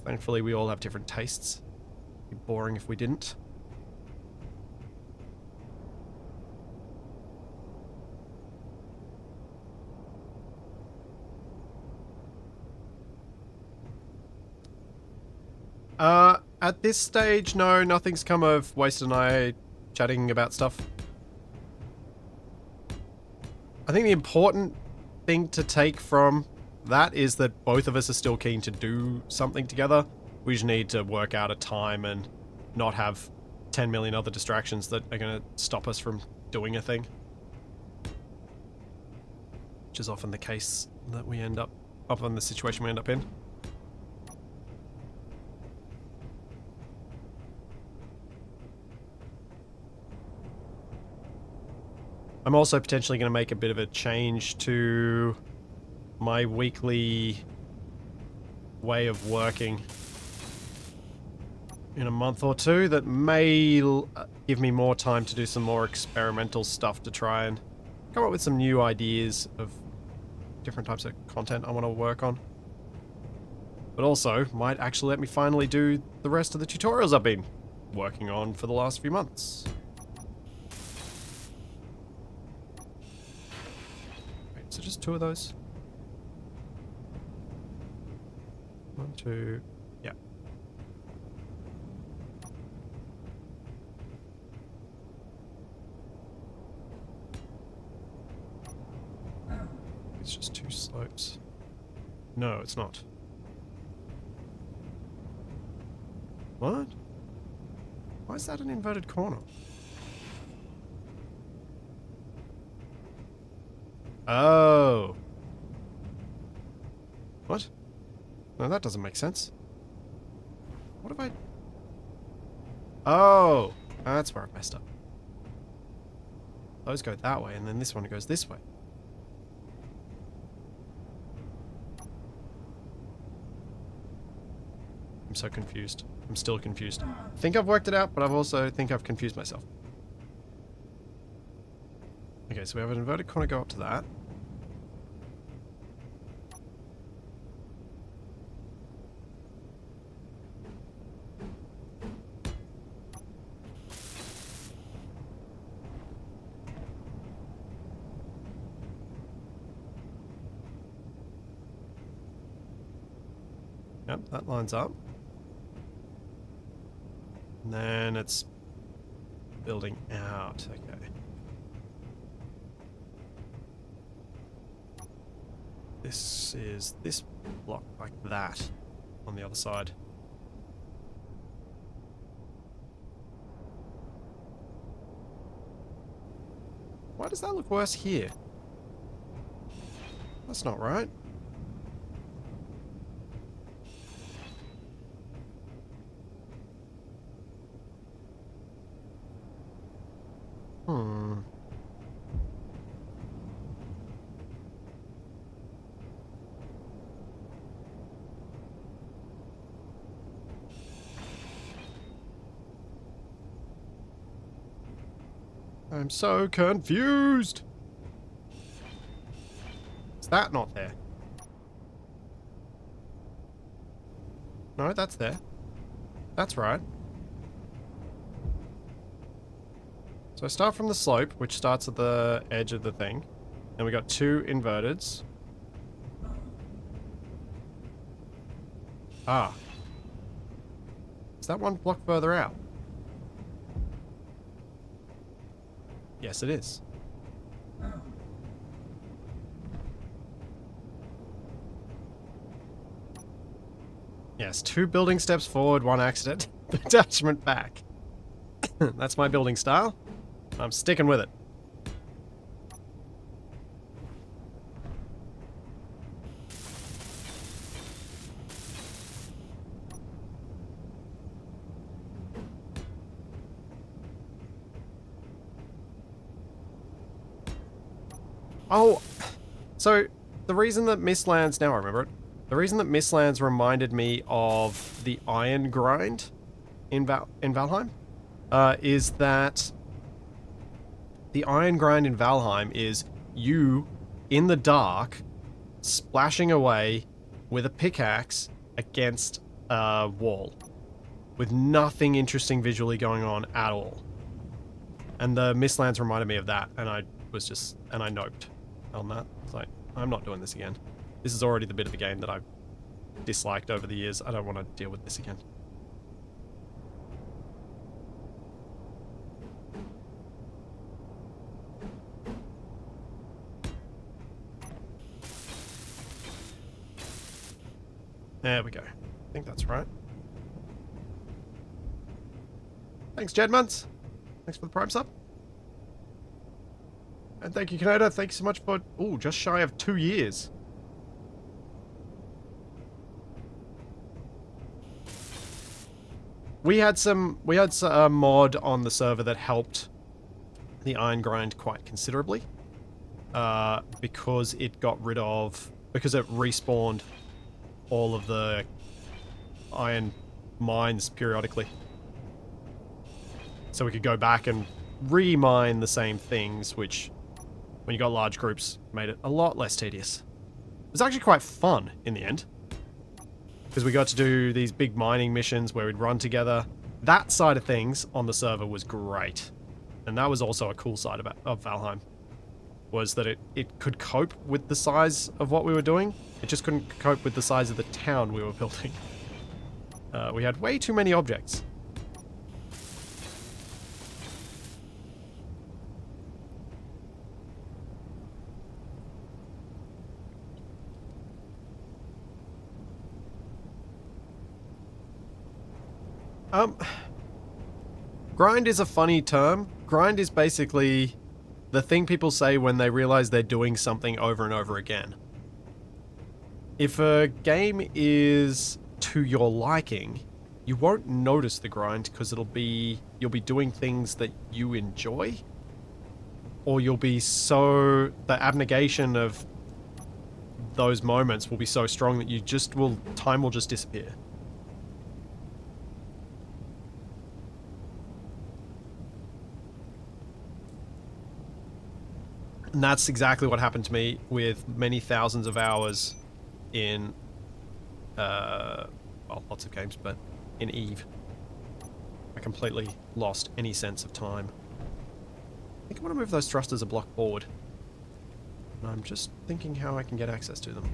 [SPEAKER 1] Thankfully, we all have different tastes. It'd be boring if we didn't. At this stage, no, nothing's come of Wasted and I chatting about stuff. I think the important thing to take from that is that both of us are still keen to do something together. We just need to work out a time and not have 10 million other distractions that are going to stop us from doing a thing. Which is often the case that we end up up on the situation we end up in. I'm also potentially going to make a bit of a change to my weekly way of working in a month or two that may give me more time to do some more experimental stuff to try and come up with some new ideas of different types of content I want to work on. But also might actually let me finally do the rest of the tutorials I've been working on for the last few months. Wait, so just 2 of those? 1, 2, yeah. It's just 2 slopes. No, it's not. What? Why is that an inverted corner? Oh. What? No, that doesn't make sense. What have I... Oh! That's where I messed up. Those go that way, and then this one goes this way. I'm so confused. I'm still confused. I think I've worked it out, but I also think I've confused myself. Okay, so we have an inverted corner go up to that. Yep, that lines up. And then it's building out. Okay. This is this block like that on the other side. Why does that look worse here? That's not right. I'm so confused. Is that not there? No, that's there. That's right. So I start from the slope, which starts at the edge of the thing. And we got 2 inverteds. Ah. Is that one block further out? Yes, it is. Yes, 2 building steps forward, 1 accident. Detachment back. That's my building style. I'm sticking with it. Oh, so the reason that Mistlands, now I remember it, the reason that Mistlands reminded me of the Iron Grind in Valheim is that the Iron Grind in Valheim is you, in the dark, splashing away with a pickaxe against a wall with nothing interesting visually going on at all. And the Mistlands reminded me of that, and I noped on that. It's like, I'm not doing this again. This is already the bit of the game that I've disliked over the years. I don't want to deal with this again. There we go. I think that's right. Thanks, Jedmunts. Thanks for the Prime sub. And thank you, Canada. Thank you so much for... Ooh, just shy of 2 years. We had a mod on the server that helped the iron grind quite considerably. Because it respawned all of the iron mines periodically. So we could go back and re-mine the same things, which, when you got large groups, made it a lot less tedious. It was actually quite fun in the end, because we got to do these big mining missions where we'd run together. That side of things on the server was great. And that was also a cool side of Valheim, was that it could cope with the size of what we were doing. It just couldn't cope with the size of the town we were building. We had way too many objects. Grind is a funny term. Grind is basically the thing people say when they realize they're doing something over and over again. If a game is to your liking, you won't notice the grind because you'll be doing things that you enjoy, or the abnegation of those moments will be so strong that time will just disappear. And that's exactly what happened to me with many thousands of hours in, well, lots of games, but in Eve. I completely lost any sense of time. I think I want to move those thrusters a block forward. And I'm just thinking how I can get access to them.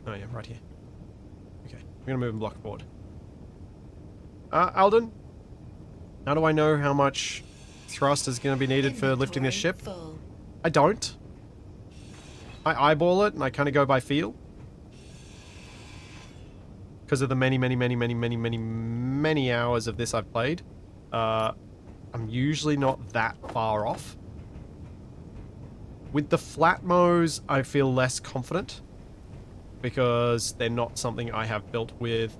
[SPEAKER 1] Oh yeah, right here. Okay, I'm going to move them a block forward. Alden? How do I know how much thrust is going to be needed for lifting this ship?
[SPEAKER 2] Full.
[SPEAKER 1] I don't. I eyeball it and I kind of go by feel. Because of the many hours of this I've played. I'm usually not that far off. With the flat mows, I feel less confident. Because they're not something I have built with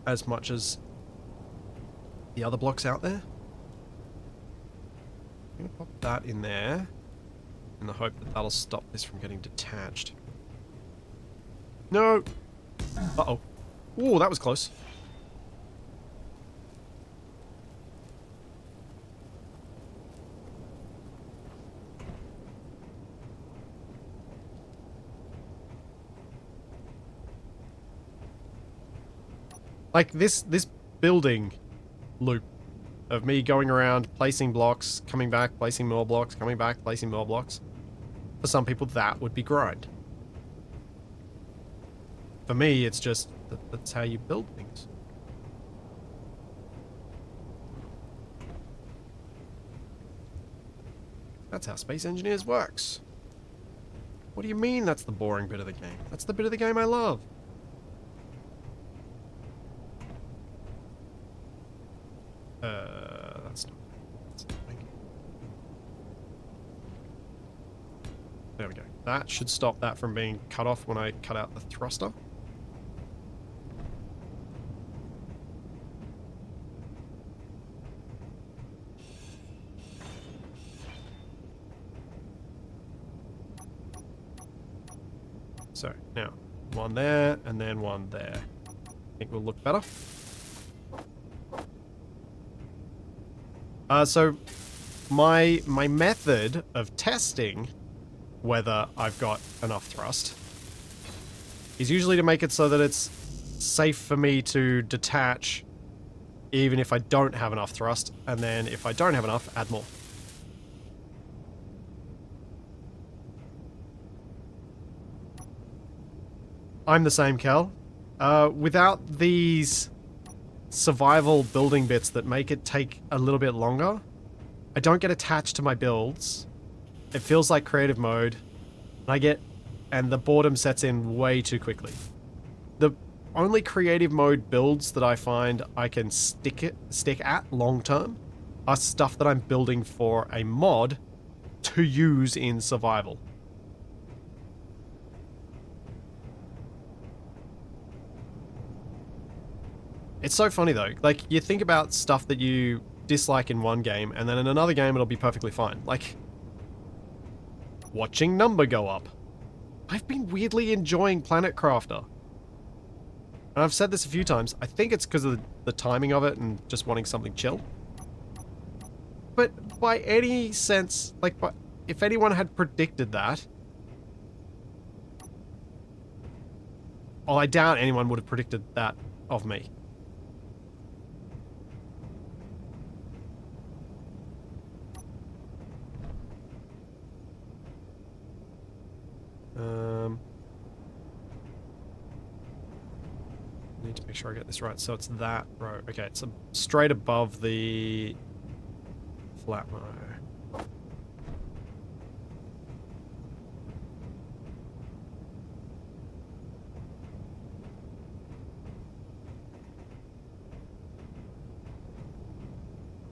[SPEAKER 1] as much as the other blocks out there. I'm going to pop that in there in the hope that that'll stop this from getting detached. No! Uh-oh. Ooh, that was close. Like, this building loop of me going around, placing blocks, coming back, placing more blocks, coming back, placing more blocks. For some people, that would be grind. For me, it's just, that's how you build things. That's how Space Engineers works. What do you mean that's the boring bit of the game? That's the bit of the game I love. That's not there we go. That should stop that from being cut off when I cut out the thruster. So, now, one there, and then one there. I think will look better. So my method of testing whether I've got enough thrust is usually to make it so that it's safe for me to detach even if I don't have enough thrust, and then if I don't have enough, add more. I'm the same, Kel. Without these survival building bits that make it take a little bit longer, I don't get attached to my builds. It feels like creative mode, and the boredom sets in way too quickly. The only creative mode builds that I find I can stick at long term are stuff that I'm building for a mod to use in survival. It's so funny though. Like, you think about stuff that you dislike in one game, and then in another game it'll be perfectly fine. Like, watching number go up. I've been weirdly enjoying Planet Crafter. And I've said this a few times. I think it's because of the timing of it and just wanting something chill. But by any sense, like, if anyone had predicted that... Well, I doubt anyone would have predicted that of me. Need to make sure I get this right. So it's that row. Okay, it's straight above the flat row.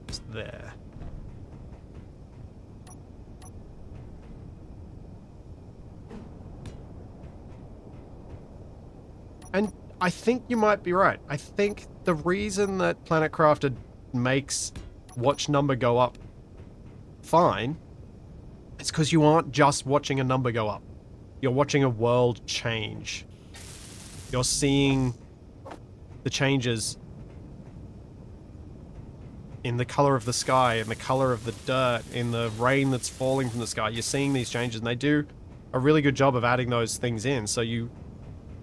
[SPEAKER 1] It's there. And I think you might be right. I think the reason that Planet Crafter makes watch number go up fine is because you aren't just watching a number go up. You're watching a world change. You're seeing the changes in the color of the sky, in the color of the dirt, in the rain that's falling from the sky. You're seeing these changes, and they do a really good job of adding those things in, so you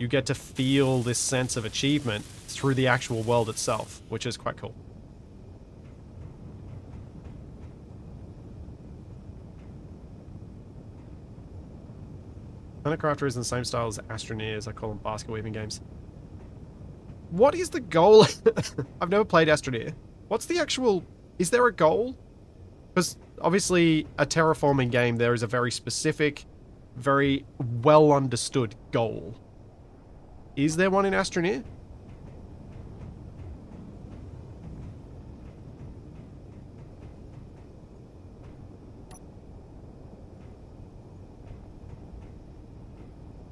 [SPEAKER 1] get to feel this sense of achievement through the actual world itself, which is quite cool. Planet Crafter is in the same style as Astroneers. I call them basket weaving games. What is the goal? I've never played Astroneer. What's the actual... Is there a goal? Because obviously a terraforming game, there is a very specific, very well understood goal. Is there one in Astroneer?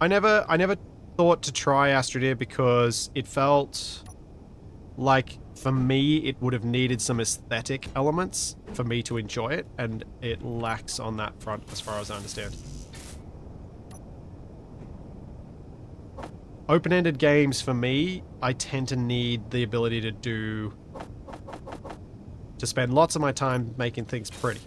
[SPEAKER 1] I never thought to try Astroneer because it felt like, for me, it would have needed some aesthetic elements for me to enjoy it, and it lacks on that front as far as I understand. Open-ended games, for me, I tend to need the ability to spend lots of my time making things pretty.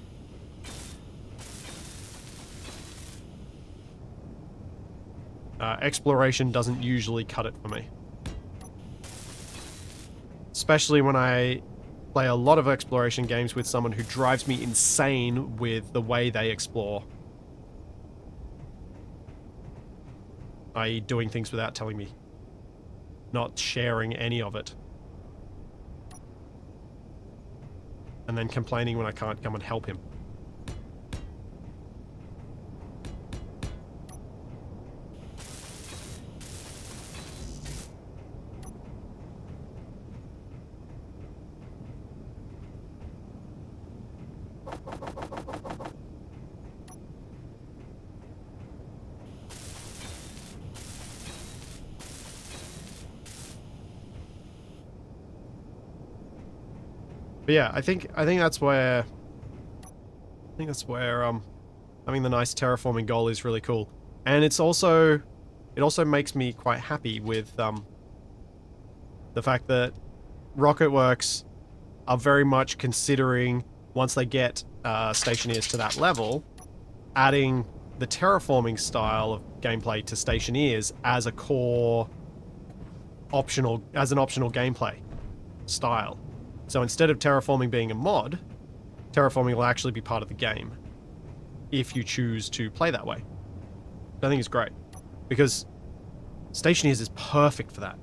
[SPEAKER 1] Exploration doesn't usually cut it for me. Especially when I play a lot of exploration games with someone who drives me insane with the way they explore. I.e. doing things without telling me. Not sharing any of it. And then complaining when I can't come and help him. But yeah, I think that's where having the nice terraforming goal is really cool. And it also makes me quite happy with the fact that Rocketworks are very much considering, once they get Stationeers to that level, adding the terraforming style of gameplay to Stationeers as a core optional gameplay style. So instead of terraforming being a mod, terraforming will actually be part of the game if you choose to play that way. I think it's great, because Stationeers is perfect for that.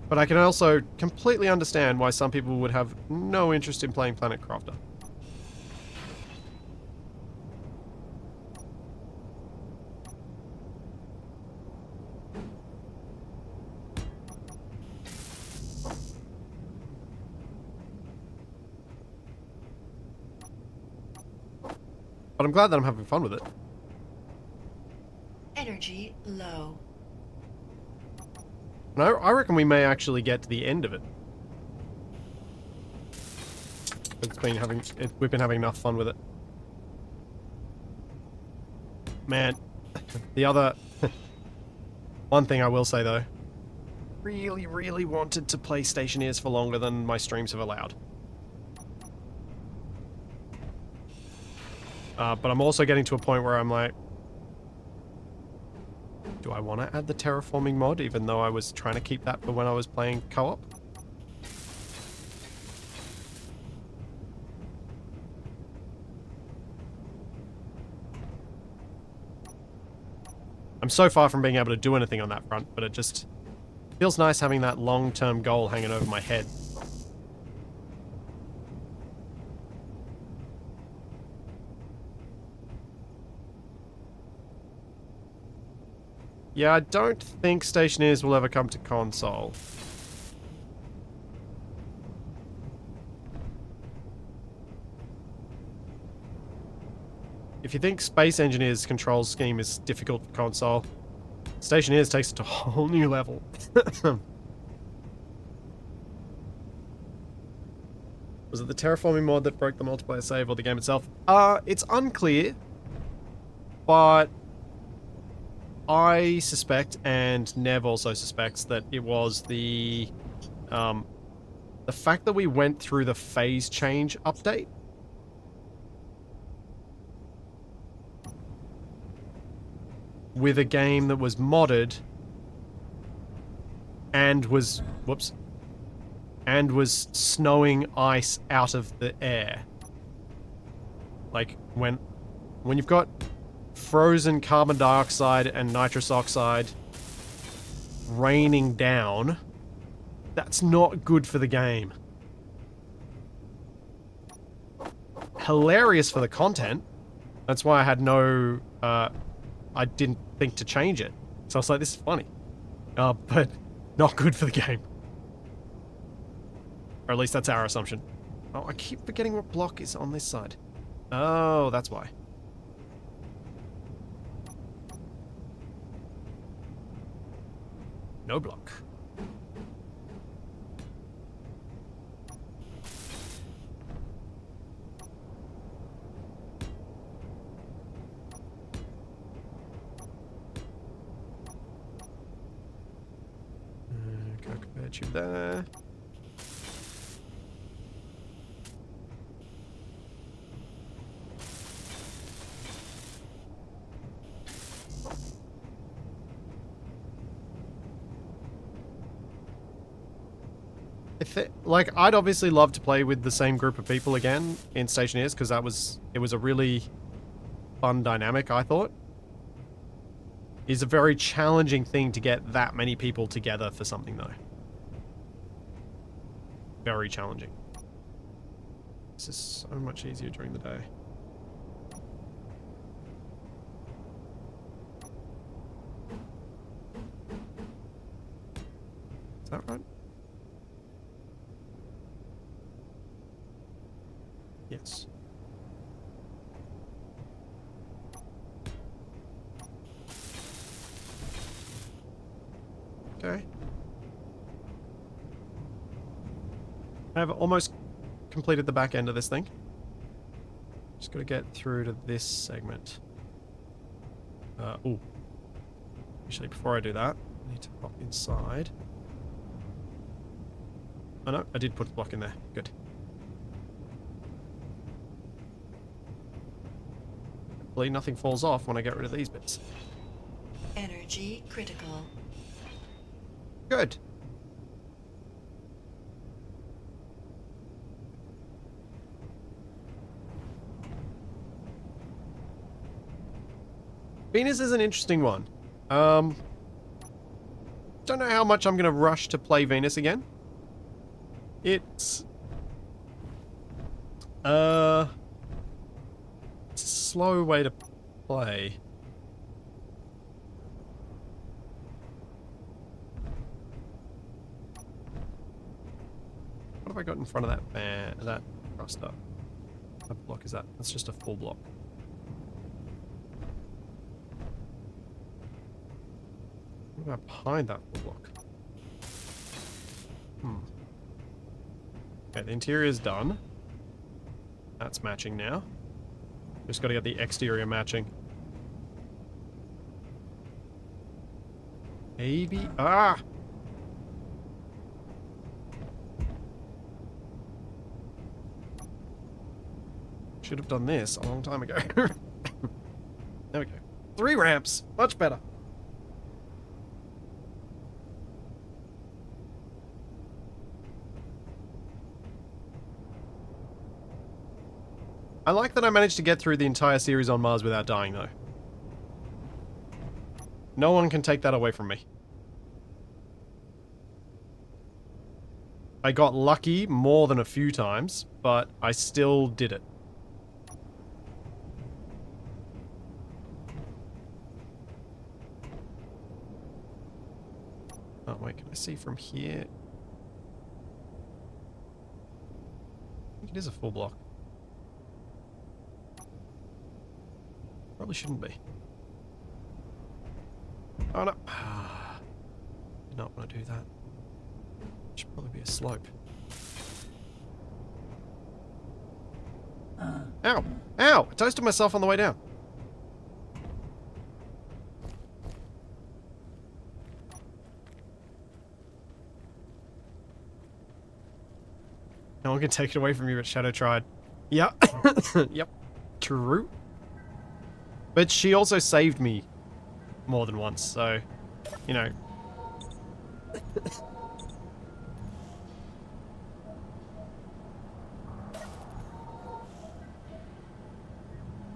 [SPEAKER 1] But I can also completely understand why some people would have no interest in playing Planet Crafter. But I'm glad that I'm having fun with it.
[SPEAKER 2] Energy low.
[SPEAKER 1] And I reckon we may actually get to the end of it. We've been having enough fun with it. Man, the other... one thing I will say though, really wanted to play Stationeers for longer than my streams have allowed. But I'm also getting to a point where I'm like, do I want to add the terraforming mod, even though I was trying to keep that for when I was playing co-op? I'm so far from being able to do anything on that front, but it just feels nice having that long-term goal hanging over my head. Yeah, I don't think Stationeers will ever come to console. If you think Space Engineers' control scheme is difficult for console, Stationeers takes it to a whole new level. Was it the terraforming mod that broke the multiplayer save or the game itself? It's unclear, but I suspect, and Nev also suspects, that it was the fact that we went through the phase change update. With a game that was modded and was, whoops, and was snowing ice out of the air. Like, when you've got frozen carbon dioxide and nitrous oxide raining down, that's not good for the game. Hilarious for the content. That's why I had no, I didn't think to change it. So I was like, this is funny. But not good for the game. Or at least that's our assumption. Oh, I keep forgetting what block is on this side. Oh, that's why. No block. Conveyor tube there. Like, I'd obviously love to play with the same group of people again in Stationeers, because it was a really fun dynamic, I thought. It's a very challenging thing to get that many people together for something, though. Very challenging. This is so much easier during the day. Is that right? Yes. Okay. I have almost completed the back end of this thing. Just gotta get through to this segment. Ooh. Actually, before I do that, I need to pop inside. Oh no, I did put the block in there. Good. Hopefully nothing falls off when I get rid of these bits.
[SPEAKER 2] Energy critical.
[SPEAKER 1] Good. Venus is an interesting one. Don't know how much I'm going to rush to play Venus again. It's a slow way to play. What have I got in front of that thruster? What block is that? That's just a full block. What about behind that block? Okay, the interior's done. That's matching now. Just got to get the exterior matching. Maybe. Ah! Should have done this a long time ago. There we go. 3 ramps. Much better. I like that I managed to get through the entire series on Mars without dying, though. No one can take that away from me. I got lucky more than a few times, but I still did it. Oh, wait, can I see from here? I think it is a full block. Probably shouldn't be. Oh no. Did not want to do that. Should probably be a slope. Ow! Ow! I toasted myself on the way down. No one can take it away from you, but Shadow tried. Yep. Yep. True. But she also saved me more than once, so, you know.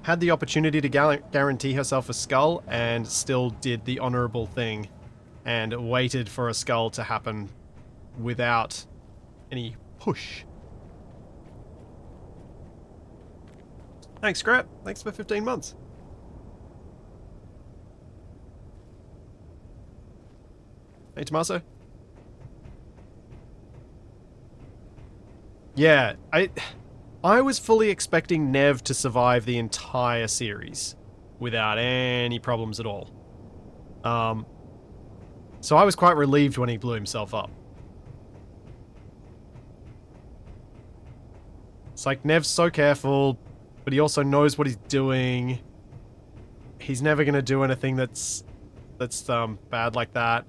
[SPEAKER 1] Had the opportunity to guarantee herself a skull and still did the honorable thing and waited for a skull to happen without any push. Thanks, Scrap. Thanks for 15 months. Hey, Tommaso. Yeah, I was fully expecting Nev to survive the entire series without any problems at all. So I was quite relieved when he blew himself up. It's like Nev's so careful, but he also knows what he's doing. He's never gonna do anything that's bad like that.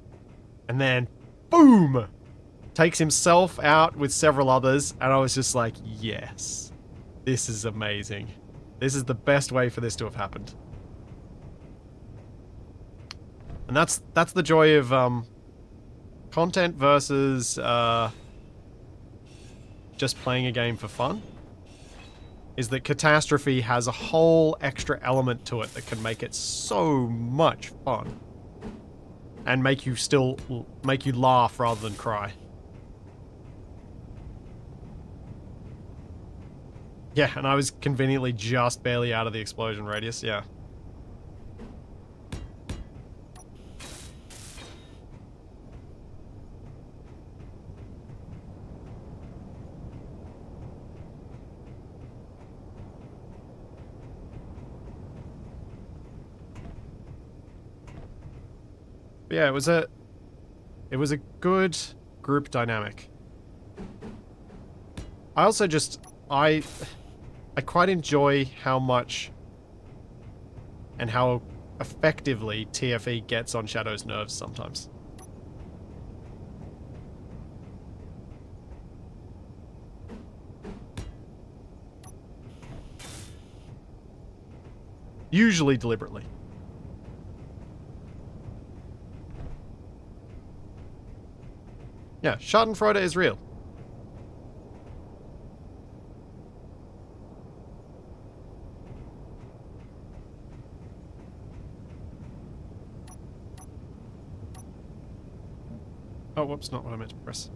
[SPEAKER 1] And then, boom! Takes himself out with several others, and I was just like, yes. This is amazing. This is the best way for this to have happened. And that's the joy of content versus just playing a game for fun. Is that Catastrophe has a whole extra element to it that can make it so much fun. And make you laugh rather than cry. Yeah, and I was conveniently just barely out of the explosion radius, yeah. But yeah, it was a good group dynamic. I also just I quite enjoy how much and how effectively TFE gets on Shadow's nerves sometimes. Usually deliberately. Yeah, Schadenfreude is real. Oh, whoops, not what I meant to press.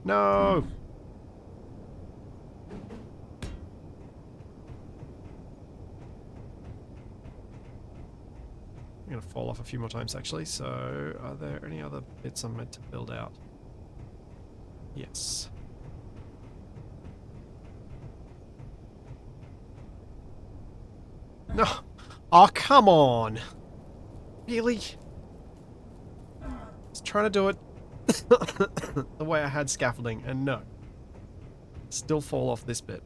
[SPEAKER 1] No! I'm gonna fall off a few more times actually, so are there any other bits I'm meant to build out? Yes. No. Oh, come on. Really? Just trying to do it the way I had scaffolding, and no. Still fall off this bit.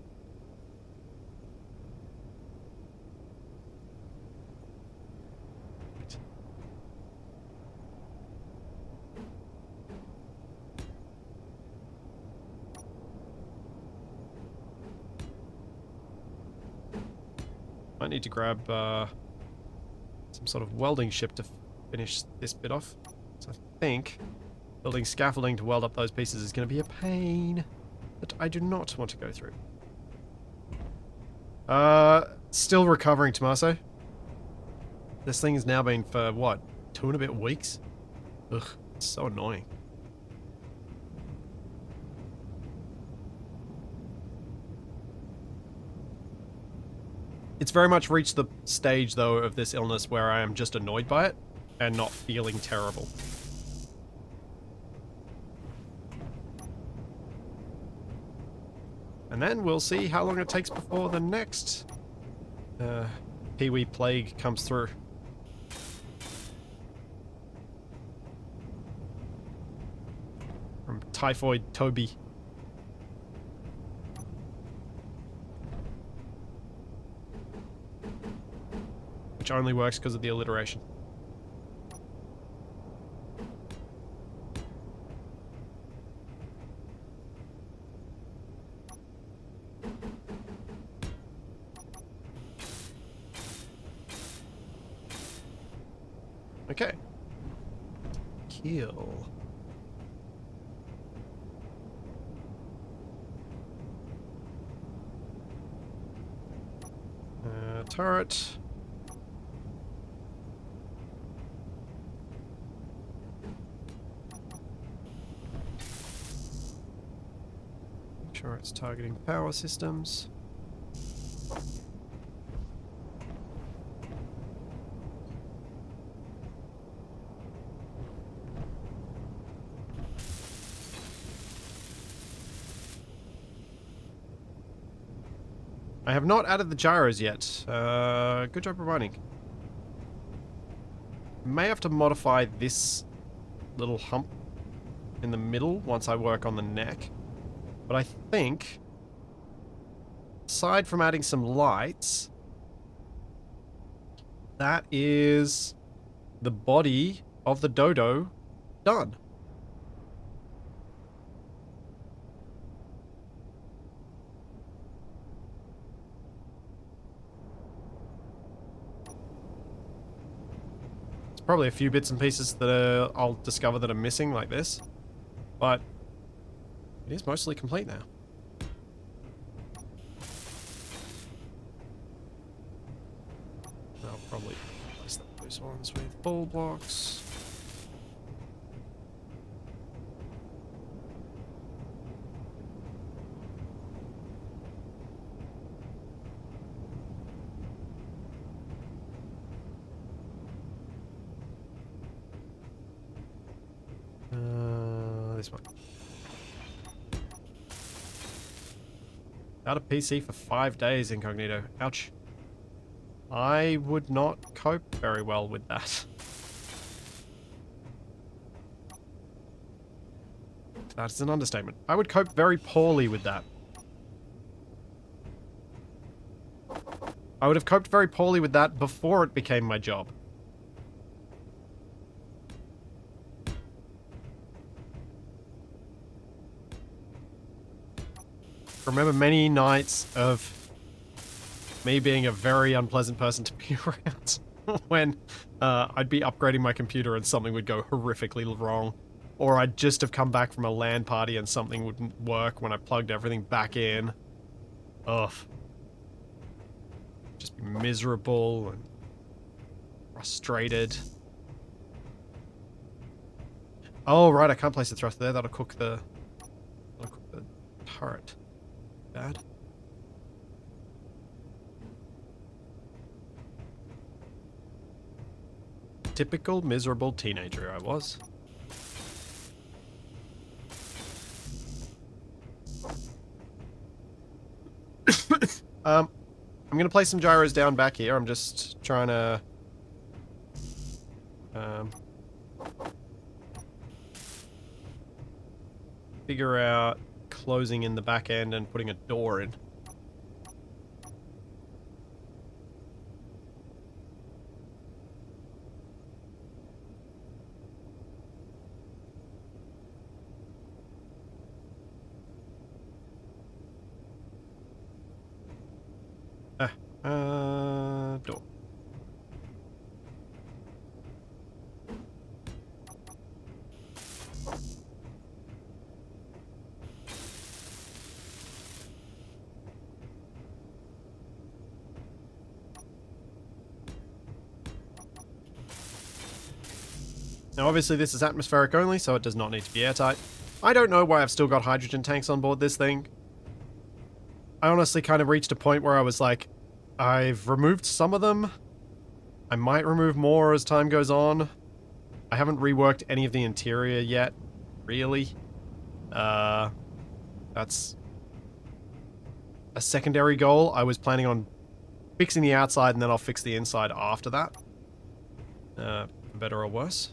[SPEAKER 1] I need to grab some sort of welding ship to finish this bit off. So I think building scaffolding to weld up those pieces is going to be a pain that I do not want to go through. Still recovering, Tommaso. This thing has now been for, what, 2 and a bit weeks? Ugh, it's so annoying. It's very much reached the stage, though, of this illness where I am just annoyed by it and not feeling terrible. And then we'll see how long it takes before the next Pee-wee plague comes through. From Typhoid Toby. Which only works because of the alliteration. Okay. Kill. Turret. Make sure it's targeting power systems. I have not added the gyros yet. Good job reminding. May have to modify this little hump in the middle once I work on the neck. But I think, aside from adding some lights, that is the body of the dodo done. Probably a few bits and pieces that I'll discover that are missing like this, but it is mostly complete now. I'll probably replace those ones with ball blocks. This one. Out of PC for 5 days, Incognito. Ouch. I would not cope very well with that. That's an understatement. I would cope very poorly with that. I would have coped very poorly with that before it became my job. Remember many nights of me being a very unpleasant person to be around when I'd be upgrading my computer and something would go horrifically wrong, or I'd just have come back from a LAN party and something wouldn't work when I plugged everything back in. Ugh. Just be miserable and frustrated. Oh right, I can't place the thruster there. That'll cook the turret. Bad. Typical miserable teenager I was. I'm I'm going to place some gyros down back here. I'm just trying to... figure out closing in the back end and putting a door in. Door. Now obviously this is atmospheric only, so it does not need to be airtight. I don't know why I've still got hydrogen tanks on board this thing. I honestly kind of reached a point where I was like, I've removed some of them. I might remove more as time goes on. I haven't reworked any of the interior yet, really. That's a secondary goal. I was planning on fixing the outside and then I'll fix the inside after that. For better or worse.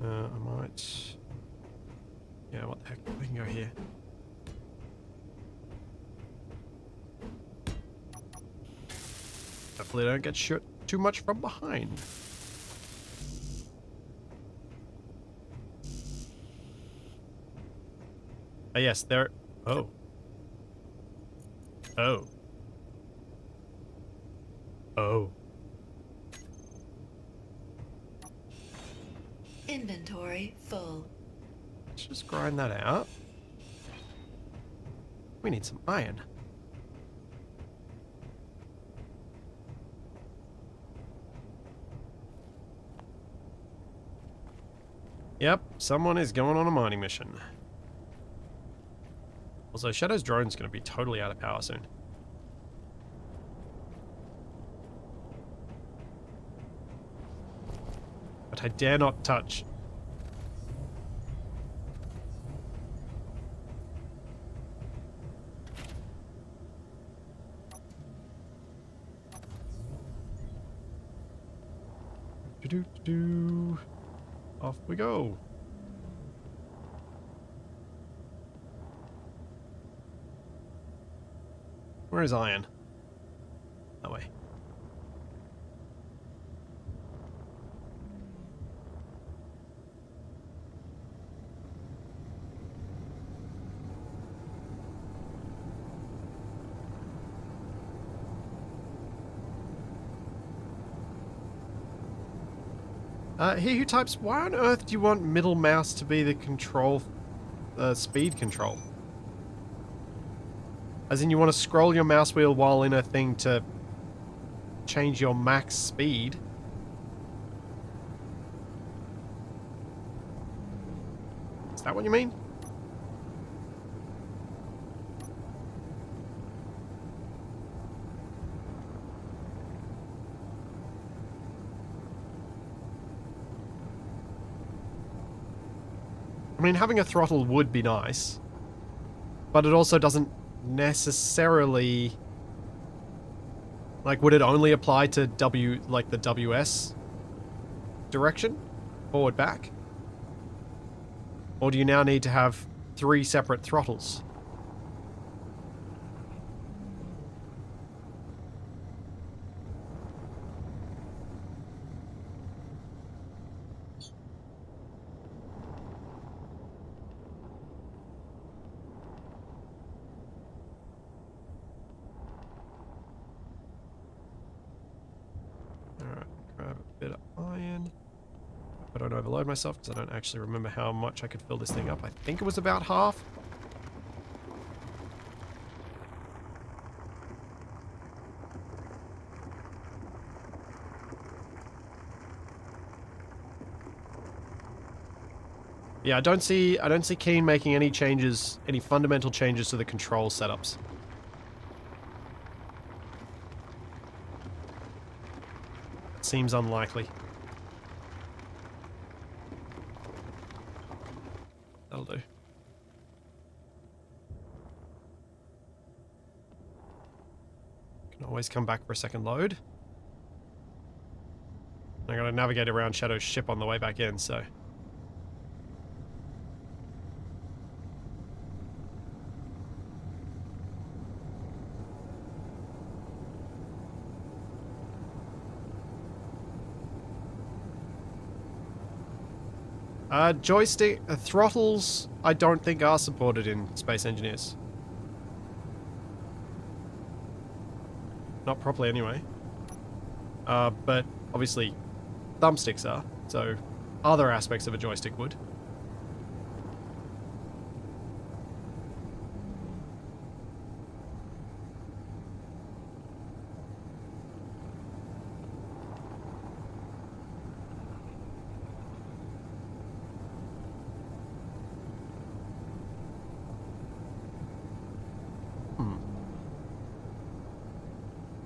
[SPEAKER 1] I might... Yeah, what the heck? We can go here. Hopefully I don't get shot too much from behind. Ah, yes, there... Oh. Oh. Oh.
[SPEAKER 2] Inventory full.
[SPEAKER 1] Let's just grind that out. We need some iron. Yep, someone is going on a mining mission. Also, Shadow's drone's going to be totally out of power soon. But I dare not touch. Do-do-do. Off we go. Where is iron? That way. He who types, why on earth do you want middle mouse to be the control, speed control? As in you want to scroll your mouse wheel while in a thing to change your max speed. Is that what you mean? I mean, having a throttle would be nice, but it also doesn't necessarily... Like, would it only apply to like the WS direction? Forward, back? Or do you now need to have 3 separate throttles? I don't overload myself because I don't actually remember how much I could fill this thing up. I think it was about half. Yeah, I don't see Keen making any changes, any fundamental changes to the control setups. seems unlikely. That'll do. Can always come back for a second load. I gotta navigate around Shadow's ship on the way back in, so... joystick... throttles, I don't think are supported in Space Engineers. Not properly, anyway. But, obviously, thumbsticks are, so other aspects of a joystick would.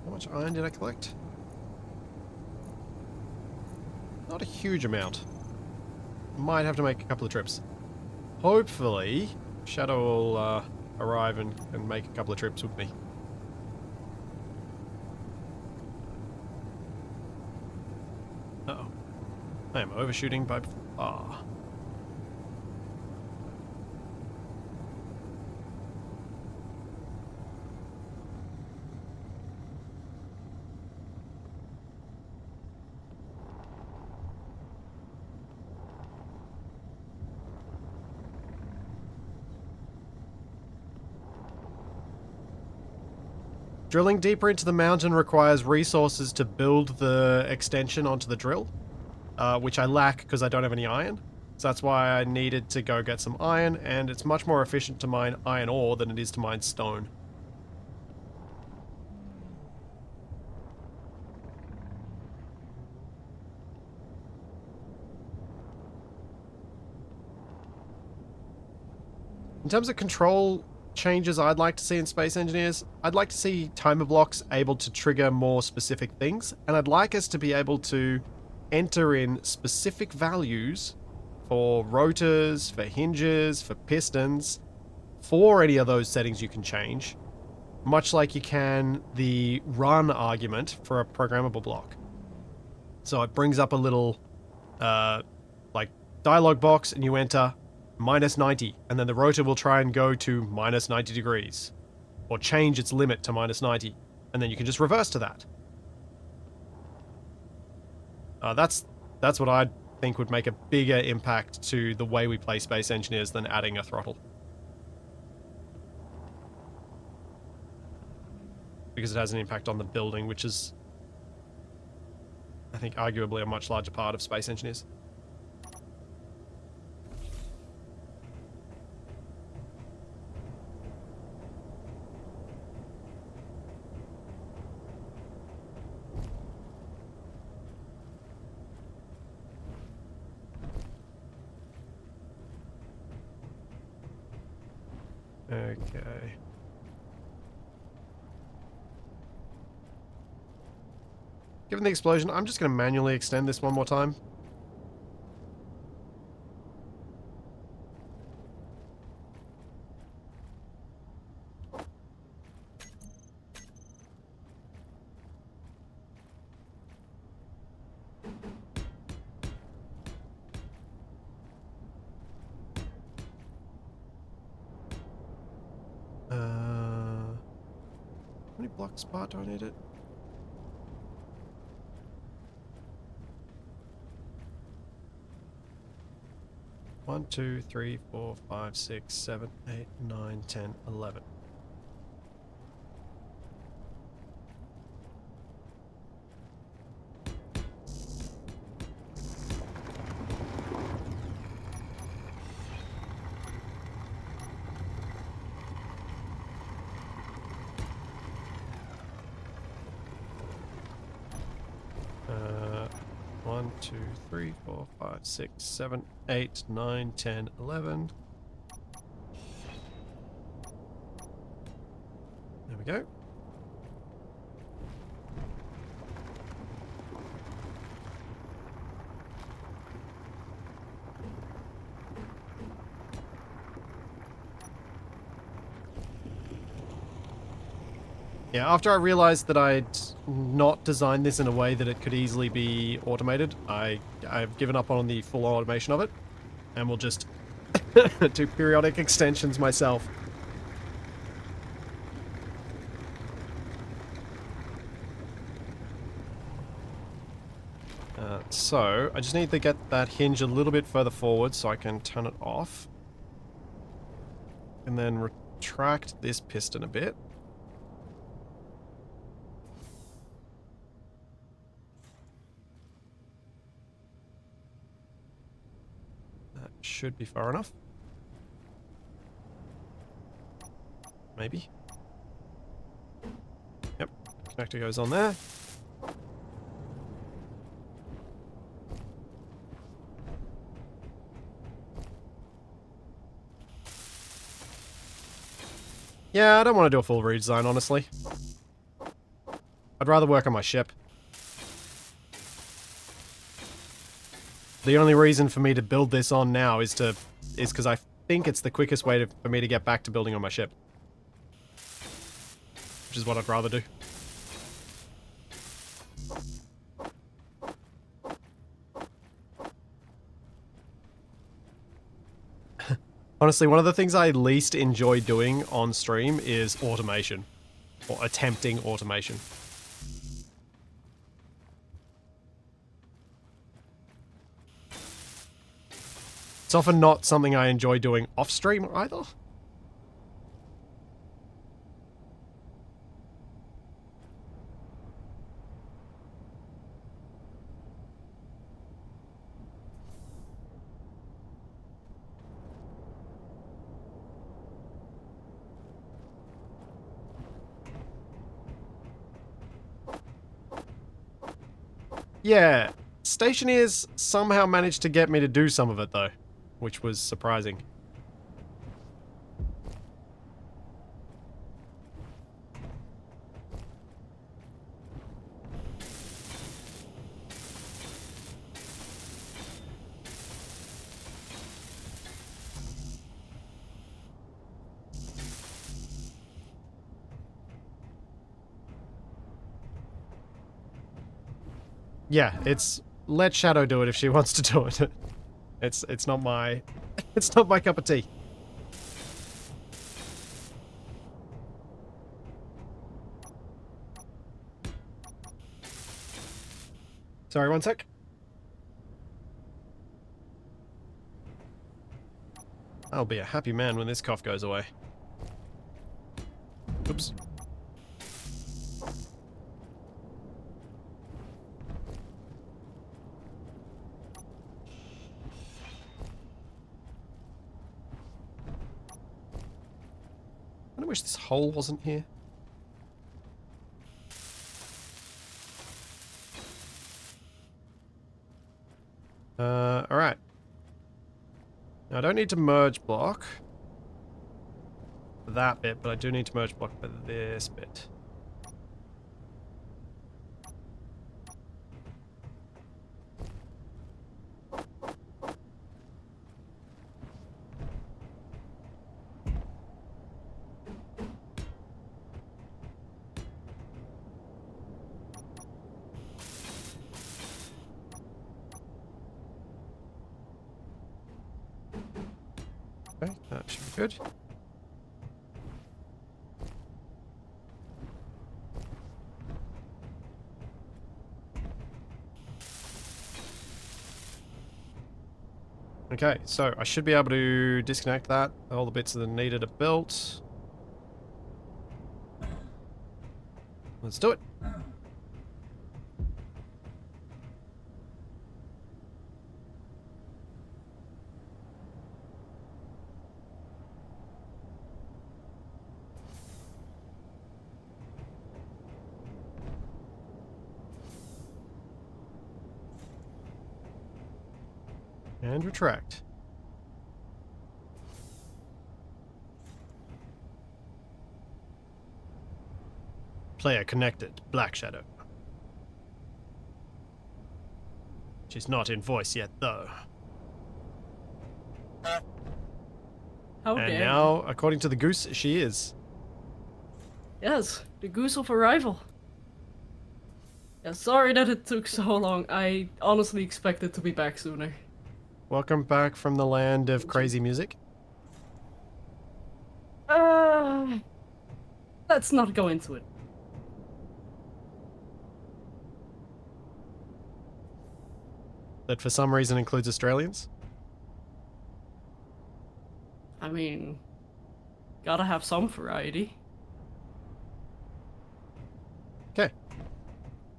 [SPEAKER 1] How much iron did I collect? Not a huge amount. Might have to make a couple of trips. Hopefully, Shadow will arrive and make a couple of trips with me. Uh-oh. I am overshooting by far. Drilling deeper into the mountain requires resources to build the extension onto the drill, which I lack because I don't have any iron. So that's why I needed to go get some iron, and it's much more efficient to mine iron ore than it is to mine stone. In terms of control changes I'd like to see in Space Engineers, I'd like to see timer blocks able to trigger more specific things, and I'd like us to be able to enter in specific values for rotors, for hinges, for pistons, for any of those settings you can change, much like you can the run argument for a programmable block. So it brings up a little like dialog box, and you enter -90, and then the rotor will try and go to -90 degrees, or change its limit to -90, and then you can just reverse to that. That's what I think would make a bigger impact to the way we play Space Engineers than adding a throttle. Because it has an impact on the building, which is, I think, arguably a much larger part of Space Engineers. Okay. Given the explosion, I'm just going to manually extend this one more time. How many blocks apart do I need it? One, 2, 3, 4, 5, 6, 7, 8, 9, 10, 11. One, 2, 3, 4, 5, 6, 7, 8, 9, 10, 11. There we go. Yeah, after I realized that I'd not designed this in a way that it could easily be automated, I've given up on the full automation of it, and will just do periodic extensions myself. So, I just need to get that hinge a little bit further forward so I can turn it off. And then retract this piston a bit. That should be far enough. Maybe. Yep, connector goes on there. Yeah, I don't want to do a full redesign, honestly. I'd rather work on my ship. The only reason for me to build this on now is because I think it's the quickest way for me to get back to building on my ship. Which is what I'd rather do. Honestly, one of the things I least enjoy doing on stream is automation. Or attempting automation. It's often not something I enjoy doing off stream either. Yeah, Stationeers somehow managed to get me to do some of it though, which was surprising. Yeah, it's let Shadow do it if she wants to do it. It's not my it's not my cup of tea. Sorry, one sec. I'll be a happy man when this cough goes away. Oops. I wish this hole wasn't here. Alright. Now I don't need to merge block for that bit, but I do need to merge block for this bit. Okay, that should be good. Okay, so I should be able to disconnect that. All the bits that are needed are built. Let's do it. And retract. Player connected. Black Shadow. She's not in voice yet, though.
[SPEAKER 3] How
[SPEAKER 1] And
[SPEAKER 3] dare
[SPEAKER 1] now, according to the goose, she is.
[SPEAKER 3] Yes, The goose of arrival. Yeah, sorry that it took so long. I honestly expected to be back sooner.
[SPEAKER 1] Welcome back from the land of crazy music.
[SPEAKER 3] Let's not go into it.
[SPEAKER 1] That for some reason includes Australians.
[SPEAKER 3] I mean, gotta have some variety.
[SPEAKER 1] Okay.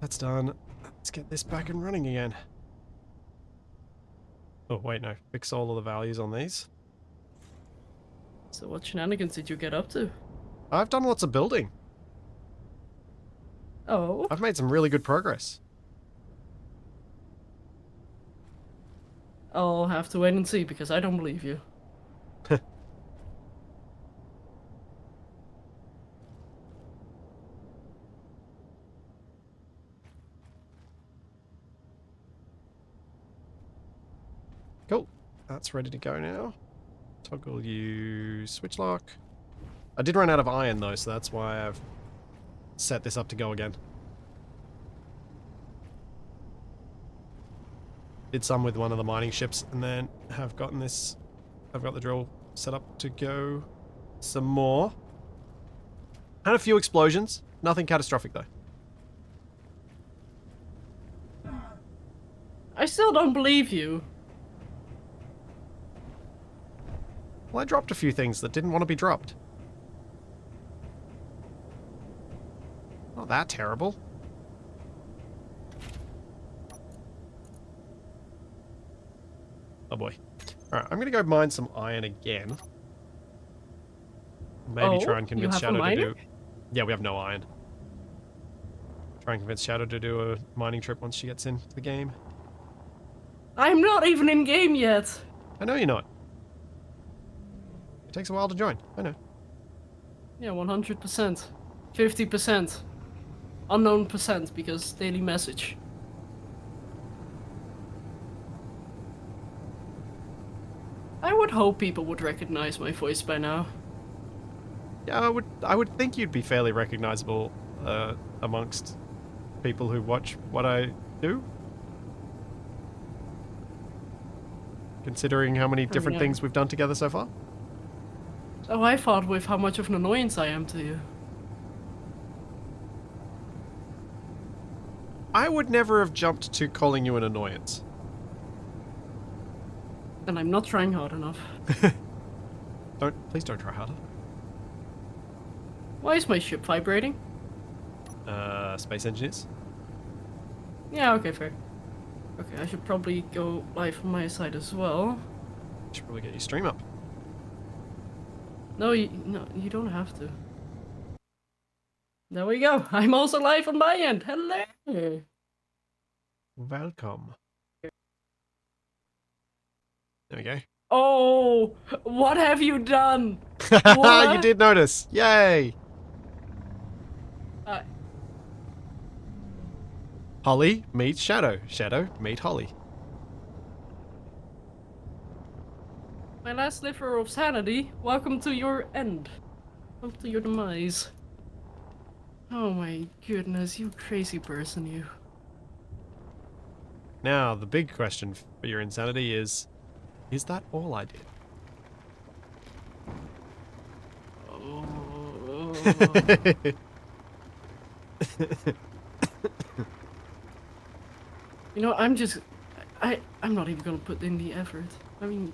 [SPEAKER 1] That's done. Let's get this back and running again. Oh, wait, no. Fix all of the values on these.
[SPEAKER 3] So what shenanigans did you get up to?
[SPEAKER 1] I've done lots of building.
[SPEAKER 3] Oh,
[SPEAKER 1] I've made some really good progress.
[SPEAKER 3] I'll have to wait and see because I don't believe you.
[SPEAKER 1] Cool. That's ready to go now. Toggle you switch lock. I did run out of iron though, so that's why I've set this up to go again. Did some with one of the mining ships and then have gotten this. I've got the drill set up to go some more. Had a few explosions. Nothing catastrophic though.
[SPEAKER 3] I still don't believe you.
[SPEAKER 1] Well, I dropped a few things that didn't want to be dropped. Not that terrible. Oh boy. Alright, I'm gonna go mine some iron again. Maybe try and
[SPEAKER 3] you
[SPEAKER 1] convince
[SPEAKER 3] have a
[SPEAKER 1] Shadow to
[SPEAKER 3] miner?
[SPEAKER 1] do... Yeah, we have no iron. Try and convince Shadow to do a mining trip once she gets into the game.
[SPEAKER 3] I'm not even in game yet.
[SPEAKER 1] I know you're not. It takes a while to join. I know.
[SPEAKER 3] Yeah, 100%. 50%. Unknown percent because daily message. I would hope people would recognize my voice by now.
[SPEAKER 1] Yeah, I would think you'd be fairly recognizable amongst people who watch what I do. Considering how many different
[SPEAKER 3] yeah.
[SPEAKER 1] things we've done together so far.
[SPEAKER 3] Oh, I thought with how much of an annoyance I am to you.
[SPEAKER 1] I would never have jumped to calling you an annoyance.
[SPEAKER 3] And I'm not trying hard enough.
[SPEAKER 1] Please don't try harder.
[SPEAKER 3] Why is my ship vibrating?
[SPEAKER 1] Space engineers.
[SPEAKER 3] Yeah, okay, fair. Okay, I should probably go live on my side as well.
[SPEAKER 1] Should probably get your stream up.
[SPEAKER 3] No, you don't have to. There we go. I'm also live on my end. Hello.
[SPEAKER 1] Welcome. There we go.
[SPEAKER 3] Oh, what have you done?
[SPEAKER 1] You
[SPEAKER 3] What?
[SPEAKER 1] did notice. Yay. Holly meets Shadow. Shadow meet Holly.
[SPEAKER 3] My last sliver of sanity. Welcome to your end. Welcome to your demise. Oh my goodness, you crazy person, you.
[SPEAKER 1] Now, the big question for your insanity is that all I did?
[SPEAKER 3] Oh. You know, I'm not even gonna put in the effort. I mean,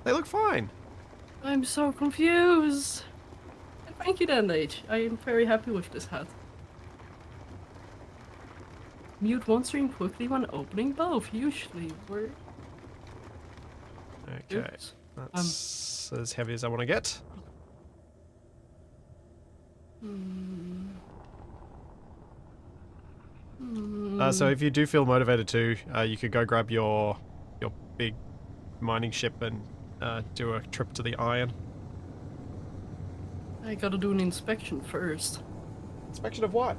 [SPEAKER 1] They look fine.
[SPEAKER 3] I'm so confused. Thank you, Dandage. I am very happy with this hat. Mute one stream quickly when opening both. Usually, we're...
[SPEAKER 1] Okay.
[SPEAKER 3] Oops.
[SPEAKER 1] That's as heavy as I want to get. So if you do feel motivated to, you could go grab your big mining ship and do a trip to the iron.
[SPEAKER 3] I gotta do an inspection first.
[SPEAKER 1] Inspection of what?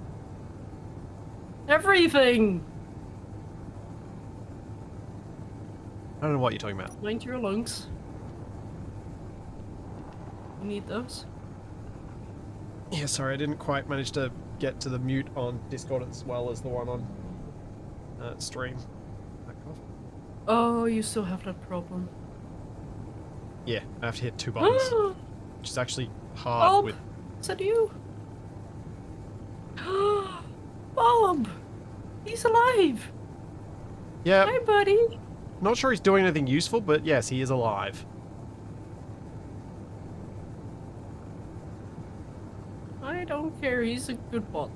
[SPEAKER 3] Everything!
[SPEAKER 1] I don't know what you're talking about.
[SPEAKER 3] Mind your lungs. You need those?
[SPEAKER 1] Yeah, sorry, I didn't quite manage to get to the mute on Discord as well as the one on stream. Back off.
[SPEAKER 3] Oh, you still have that problem.
[SPEAKER 1] Yeah, I have to hit 2 buttons, which is actually hard
[SPEAKER 3] Bob,
[SPEAKER 1] with...
[SPEAKER 3] is that you? Bob! He's alive!
[SPEAKER 1] Yeah,
[SPEAKER 3] Hi, buddy!
[SPEAKER 1] not sure he's doing anything useful, but yes, he is alive.
[SPEAKER 3] I don't care, he's a good bot.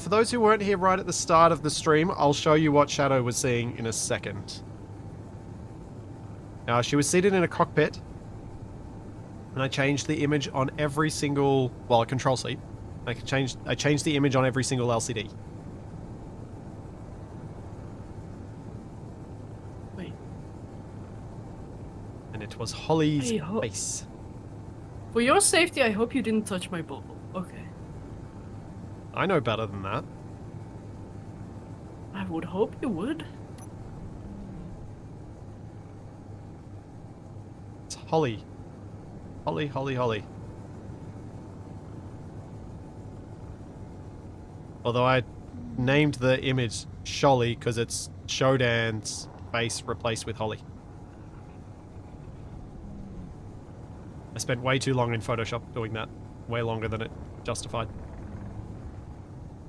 [SPEAKER 1] For those who weren't here right at the start of the stream, I'll show you what Shadow was seeing in a second. Now, she was seated in a cockpit, and I changed the image on every single, well, a control seat. I changed the image on every single LCD.
[SPEAKER 3] Wait.
[SPEAKER 1] And it was Holly's
[SPEAKER 3] Hey,
[SPEAKER 1] face.
[SPEAKER 3] For your safety, I hope you didn't touch my bubble. Okay.
[SPEAKER 1] I know better than that.
[SPEAKER 3] I would hope you would.
[SPEAKER 1] It's Holly. Holly, Holly, Holly. Although I named the image Sholly because it's Shodan's face replaced with Holly. I spent way too long in Photoshop doing that. Way longer than it justified.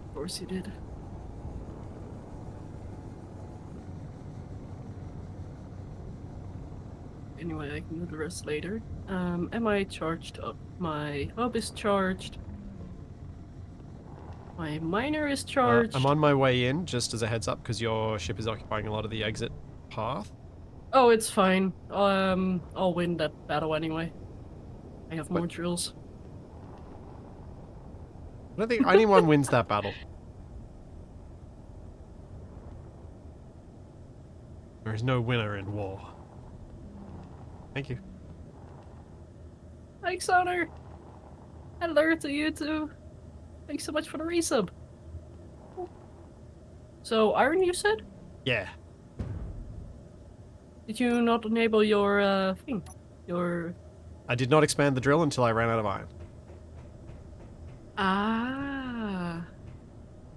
[SPEAKER 3] Of course you did. Anyway, I can do the rest later. Am I charged up? My hub is charged. My miner is charged.
[SPEAKER 1] I'm on my way in, just as a heads up, because your ship is occupying a lot of the exit path.
[SPEAKER 3] Oh, it's fine. I'll win that battle anyway. I have more drills.
[SPEAKER 1] I don't think anyone wins that battle. There is no winner in war. Thank you.
[SPEAKER 3] Thanks, Honor. Hello to you too. Thanks so much for the resub. So, Iron, you said?
[SPEAKER 1] Yeah.
[SPEAKER 3] Did you not enable your thing? Your...
[SPEAKER 1] I did not expand the drill until I ran out of iron.
[SPEAKER 3] Ah.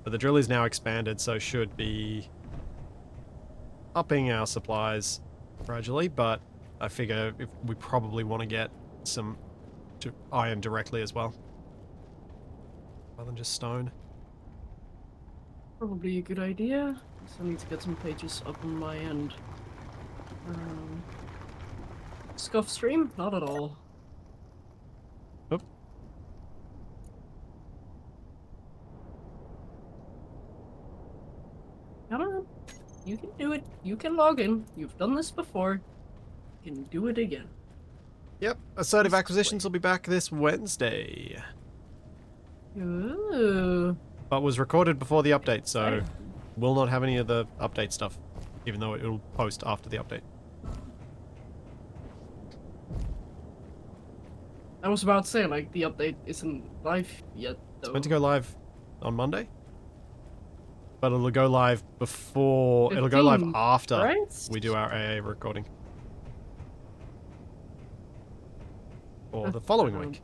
[SPEAKER 1] But the drill is now expanded, so should be upping our supplies gradually, but I figure if we probably want to get some iron directly as well. Rather than just stone.
[SPEAKER 3] Probably a good idea. So I need to get some pages up on my end. Scuff stream? Not at all.
[SPEAKER 1] Oop.
[SPEAKER 3] Come on. You can do it. You can log in. You've done this before. You can do it again.
[SPEAKER 1] Yep, Assertive
[SPEAKER 3] This
[SPEAKER 1] Acquisitions will be back this Wednesday.
[SPEAKER 3] Ooh.
[SPEAKER 1] But was recorded before the update, so
[SPEAKER 3] Exciting.
[SPEAKER 1] will not have any of the update stuff. Even though it'll post after the update.
[SPEAKER 3] I was about to say, like, the update isn't live yet, though.
[SPEAKER 1] It's meant to go live on Monday. But it'll go live before... It'll go live
[SPEAKER 3] 15,
[SPEAKER 1] after
[SPEAKER 3] right?
[SPEAKER 1] we do our AA recording. Or the following week.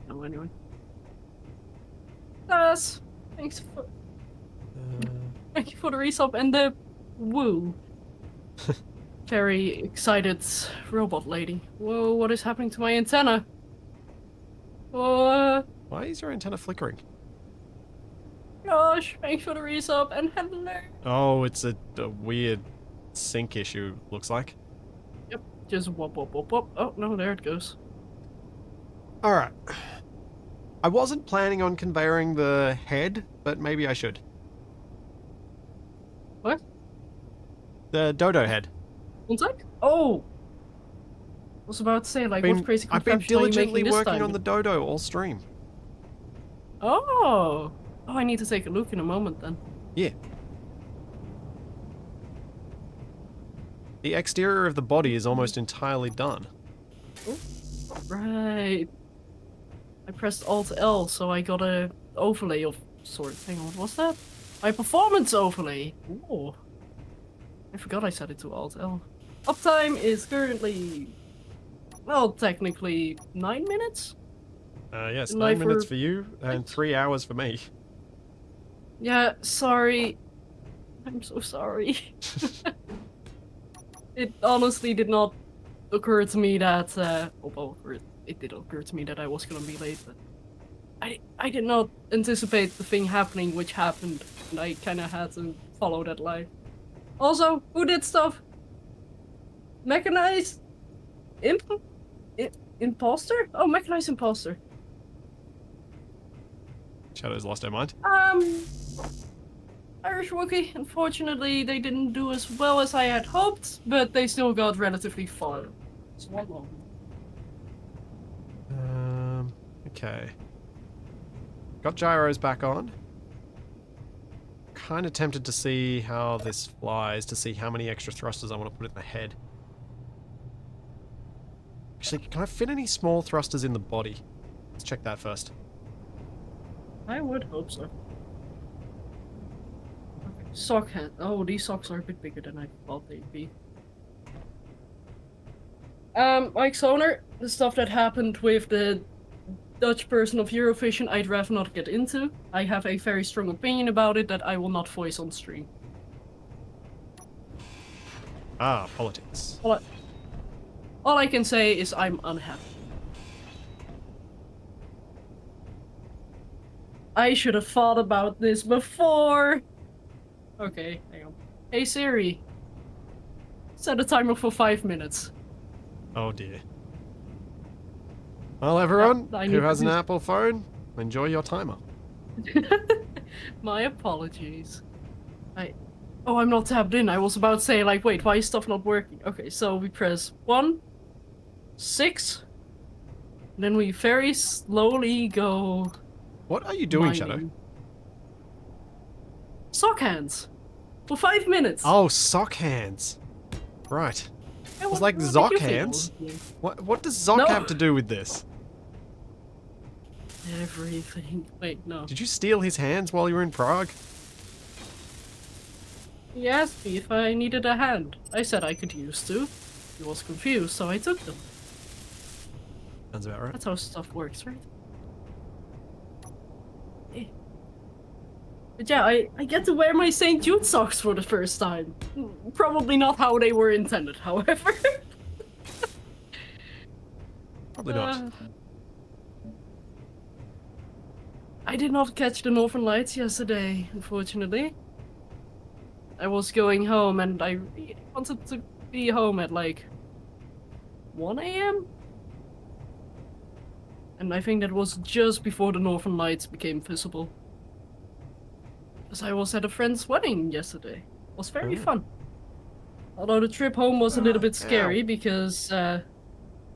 [SPEAKER 3] No, anyway. Yes! Thanks for... Thank you for the resub and the woo. Very excited robot lady. Whoa, what is happening to my antenna? Whoa,
[SPEAKER 1] Why is your antenna flickering?
[SPEAKER 3] gosh, thanks for the resub and hello.
[SPEAKER 1] Oh, it's a weird sync issue, looks like.
[SPEAKER 3] Yep, just whoop whoop whoop whoop. Oh, no, there it goes.
[SPEAKER 1] Alright. I wasn't planning on conveying the head, but maybe I should.
[SPEAKER 3] What?
[SPEAKER 1] The dodo head.
[SPEAKER 3] One sec? Oh! I was about to say, like, what crazy
[SPEAKER 1] I've been
[SPEAKER 3] contraption are you
[SPEAKER 1] diligently
[SPEAKER 3] making this
[SPEAKER 1] working
[SPEAKER 3] time?
[SPEAKER 1] on the dodo all stream.
[SPEAKER 3] Oh! Oh, I need to take a look in a moment then.
[SPEAKER 1] Yeah. The exterior of the body is almost entirely done.
[SPEAKER 3] Oh, right. I pressed Alt-L, so I got a overlay of sort. Hang on, what was that? My performance overlay! Ooh. I forgot I set it to Alt-L. Uptime is currently... well, technically 9 minutes?
[SPEAKER 1] Yes,
[SPEAKER 3] And
[SPEAKER 1] 9 minutes
[SPEAKER 3] for...
[SPEAKER 1] for you and 3 hours for me.
[SPEAKER 3] Yeah, sorry. I'm so sorry. It honestly did not occur to me that, although it did occur to me that I was gonna be late, but I did not anticipate the thing happening which happened, and I kinda had to follow that line. Also, who did stuff? Mechanized? Imposter? Oh, Mechanized Imposter.
[SPEAKER 1] Shadow's lost her mind.
[SPEAKER 3] Irish Wookie, unfortunately, they didn't do as well as I had hoped, but they still got relatively far. So one moment.
[SPEAKER 1] Okay. Got gyros back on. Kind of tempted to see how this flies, to see how many extra thrusters I want to put in the head. Actually, can I fit any small thrusters in the body? Let's check that first.
[SPEAKER 3] I would hope so. Okay. Sock hand. Oh, these socks are a bit bigger than I thought they'd be. Mike's owner, the stuff that happened with the Dutch person of Eurovision, I'd rather not get into. I have a very strong opinion about it that I will not voice on stream.
[SPEAKER 1] Ah, politics.
[SPEAKER 3] All I can say is I'm unhappy. I should have thought about this before. Okay, hang on. Hey Siri. Set a timer for 5 minutes.
[SPEAKER 1] Oh dear. Well, everyone
[SPEAKER 3] I
[SPEAKER 1] who
[SPEAKER 3] need
[SPEAKER 1] has
[SPEAKER 3] to
[SPEAKER 1] an
[SPEAKER 3] do-
[SPEAKER 1] Apple phone, enjoy your timer.
[SPEAKER 3] My apologies. Oh, I'm not tapped in. I was about to say, like, wait, why is stuff not working? Okay, so we press 1, 6, then we very slowly go...
[SPEAKER 1] What are you doing, Shadow?
[SPEAKER 3] mining. Sock hands! For 5 minutes!
[SPEAKER 1] Oh, sock hands. Right.
[SPEAKER 3] Hey,
[SPEAKER 1] It's like
[SPEAKER 3] what did
[SPEAKER 1] Zoc
[SPEAKER 3] you think I
[SPEAKER 1] hands.
[SPEAKER 3] was doing?
[SPEAKER 1] What does Zoc
[SPEAKER 3] No.
[SPEAKER 1] have to do with this?
[SPEAKER 3] Everything. Wait, no.
[SPEAKER 1] Did you steal his hands while you were in Prague?
[SPEAKER 3] He asked me if I needed a hand. I said I could use two. He was confused, so I took them.
[SPEAKER 1] Sounds about right.
[SPEAKER 3] That's how stuff works, right? Eh. But yeah, I get to wear my St. Jude socks for the first time. Probably not how they were intended, however.
[SPEAKER 1] Probably not.
[SPEAKER 3] I did not catch the Northern Lights yesterday, unfortunately. I was going home and I really wanted to be home at like 1 AM? And I think that was just before the Northern Lights became visible. Because I was at a friend's wedding yesterday. It was very fun. Although the trip home was a little bit scary because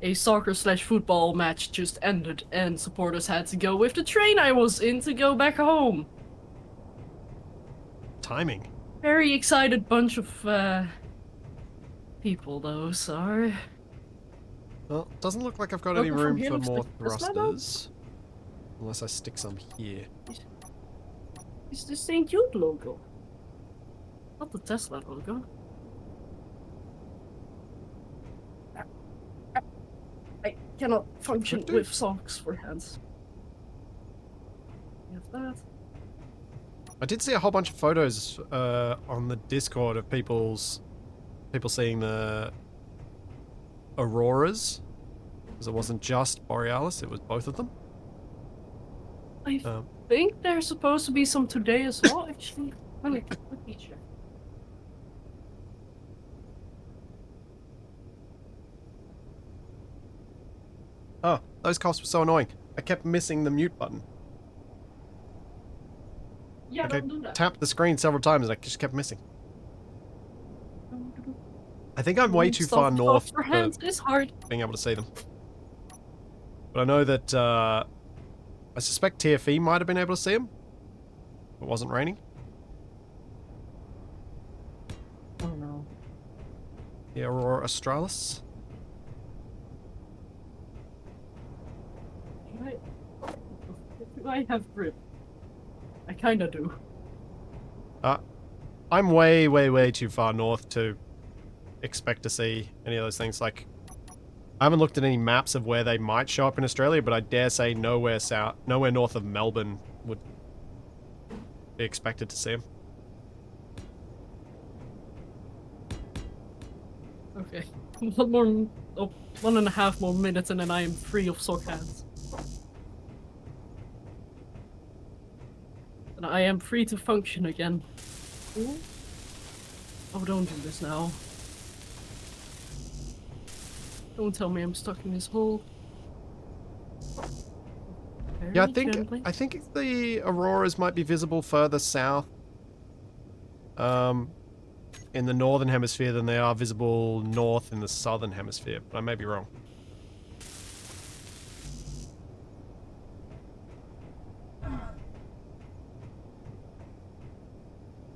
[SPEAKER 3] a soccer/football match just ended and supporters had to go with the train I was in to go back home.
[SPEAKER 1] Timing.
[SPEAKER 3] Very excited bunch of people though, so...
[SPEAKER 1] Well, doesn't look like I've got
[SPEAKER 3] Welcome
[SPEAKER 1] any
[SPEAKER 3] from
[SPEAKER 1] room
[SPEAKER 3] here
[SPEAKER 1] for
[SPEAKER 3] looks
[SPEAKER 1] more
[SPEAKER 3] like Tesla, though.
[SPEAKER 1] thrusters. Unless I stick some here.
[SPEAKER 3] It's the St. Jude logo. Not the Tesla logo. I cannot function
[SPEAKER 1] Could do.
[SPEAKER 3] with socks for hands. We have that.
[SPEAKER 1] I did see a whole bunch of photos on the Discord of people seeing the auroras. Because it wasn't just Borealis, it was both of them.
[SPEAKER 3] I think there's supposed to be some today as well, actually. Let me check.
[SPEAKER 1] Oh, those costs were so annoying. I kept missing the mute button.
[SPEAKER 3] Yeah,
[SPEAKER 1] Like I
[SPEAKER 3] don't do that.
[SPEAKER 1] tapped the screen several times and I just kept missing. I think I'm way too
[SPEAKER 3] Stuff
[SPEAKER 1] far north
[SPEAKER 3] for
[SPEAKER 1] for
[SPEAKER 3] hands is hard.
[SPEAKER 1] being able to see them. But I know that I suspect TFE might have been able to see them. It wasn't raining.
[SPEAKER 3] Oh no.
[SPEAKER 1] The Aurora Australis.
[SPEAKER 3] Do I have grip? I kinda do.
[SPEAKER 1] I'm way, way, way too far north to expect to see any of those things. Like, I haven't looked at any maps of where they might show up in Australia, but I dare say nowhere north of Melbourne would be expected to see them.
[SPEAKER 3] Okay. 1.5 more minutes and then I am free of sock hands. And I am free to function again. Ooh. Oh, don't do this now. Don't tell me I'm stuck in this hole.
[SPEAKER 1] Yeah,
[SPEAKER 3] Very gently.
[SPEAKER 1] I think the auroras might be visible further south, in the northern hemisphere than they are visible north in the southern hemisphere. But I may be wrong.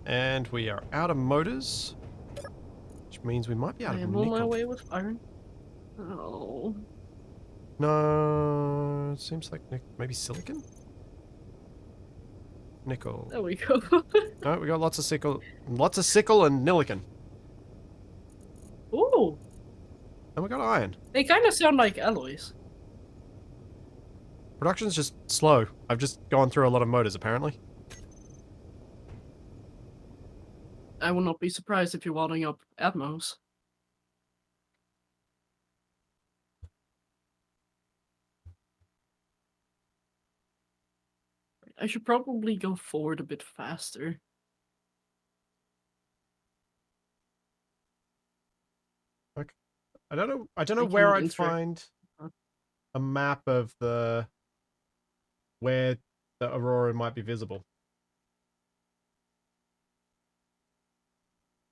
[SPEAKER 1] And we are out of motors, which means we might be out
[SPEAKER 3] I
[SPEAKER 1] of
[SPEAKER 3] am on
[SPEAKER 1] nickel.
[SPEAKER 3] my way with iron. Oh.
[SPEAKER 1] No, it seems like maybe silicon? Nickel.
[SPEAKER 3] There we go.
[SPEAKER 1] No, we got lots of sickle and nilican.
[SPEAKER 3] Ooh.
[SPEAKER 1] And we got iron.
[SPEAKER 3] They kind of sound like alloys.
[SPEAKER 1] Production's just slow. I've just gone through a lot of motors, apparently.
[SPEAKER 3] I will not be surprised if you're wadding up Atmos. I should probably go forward a bit faster.
[SPEAKER 1] I don't know
[SPEAKER 3] I
[SPEAKER 1] where
[SPEAKER 3] cannot
[SPEAKER 1] I'd
[SPEAKER 3] interact.
[SPEAKER 1] find a map of where the aurora might be visible.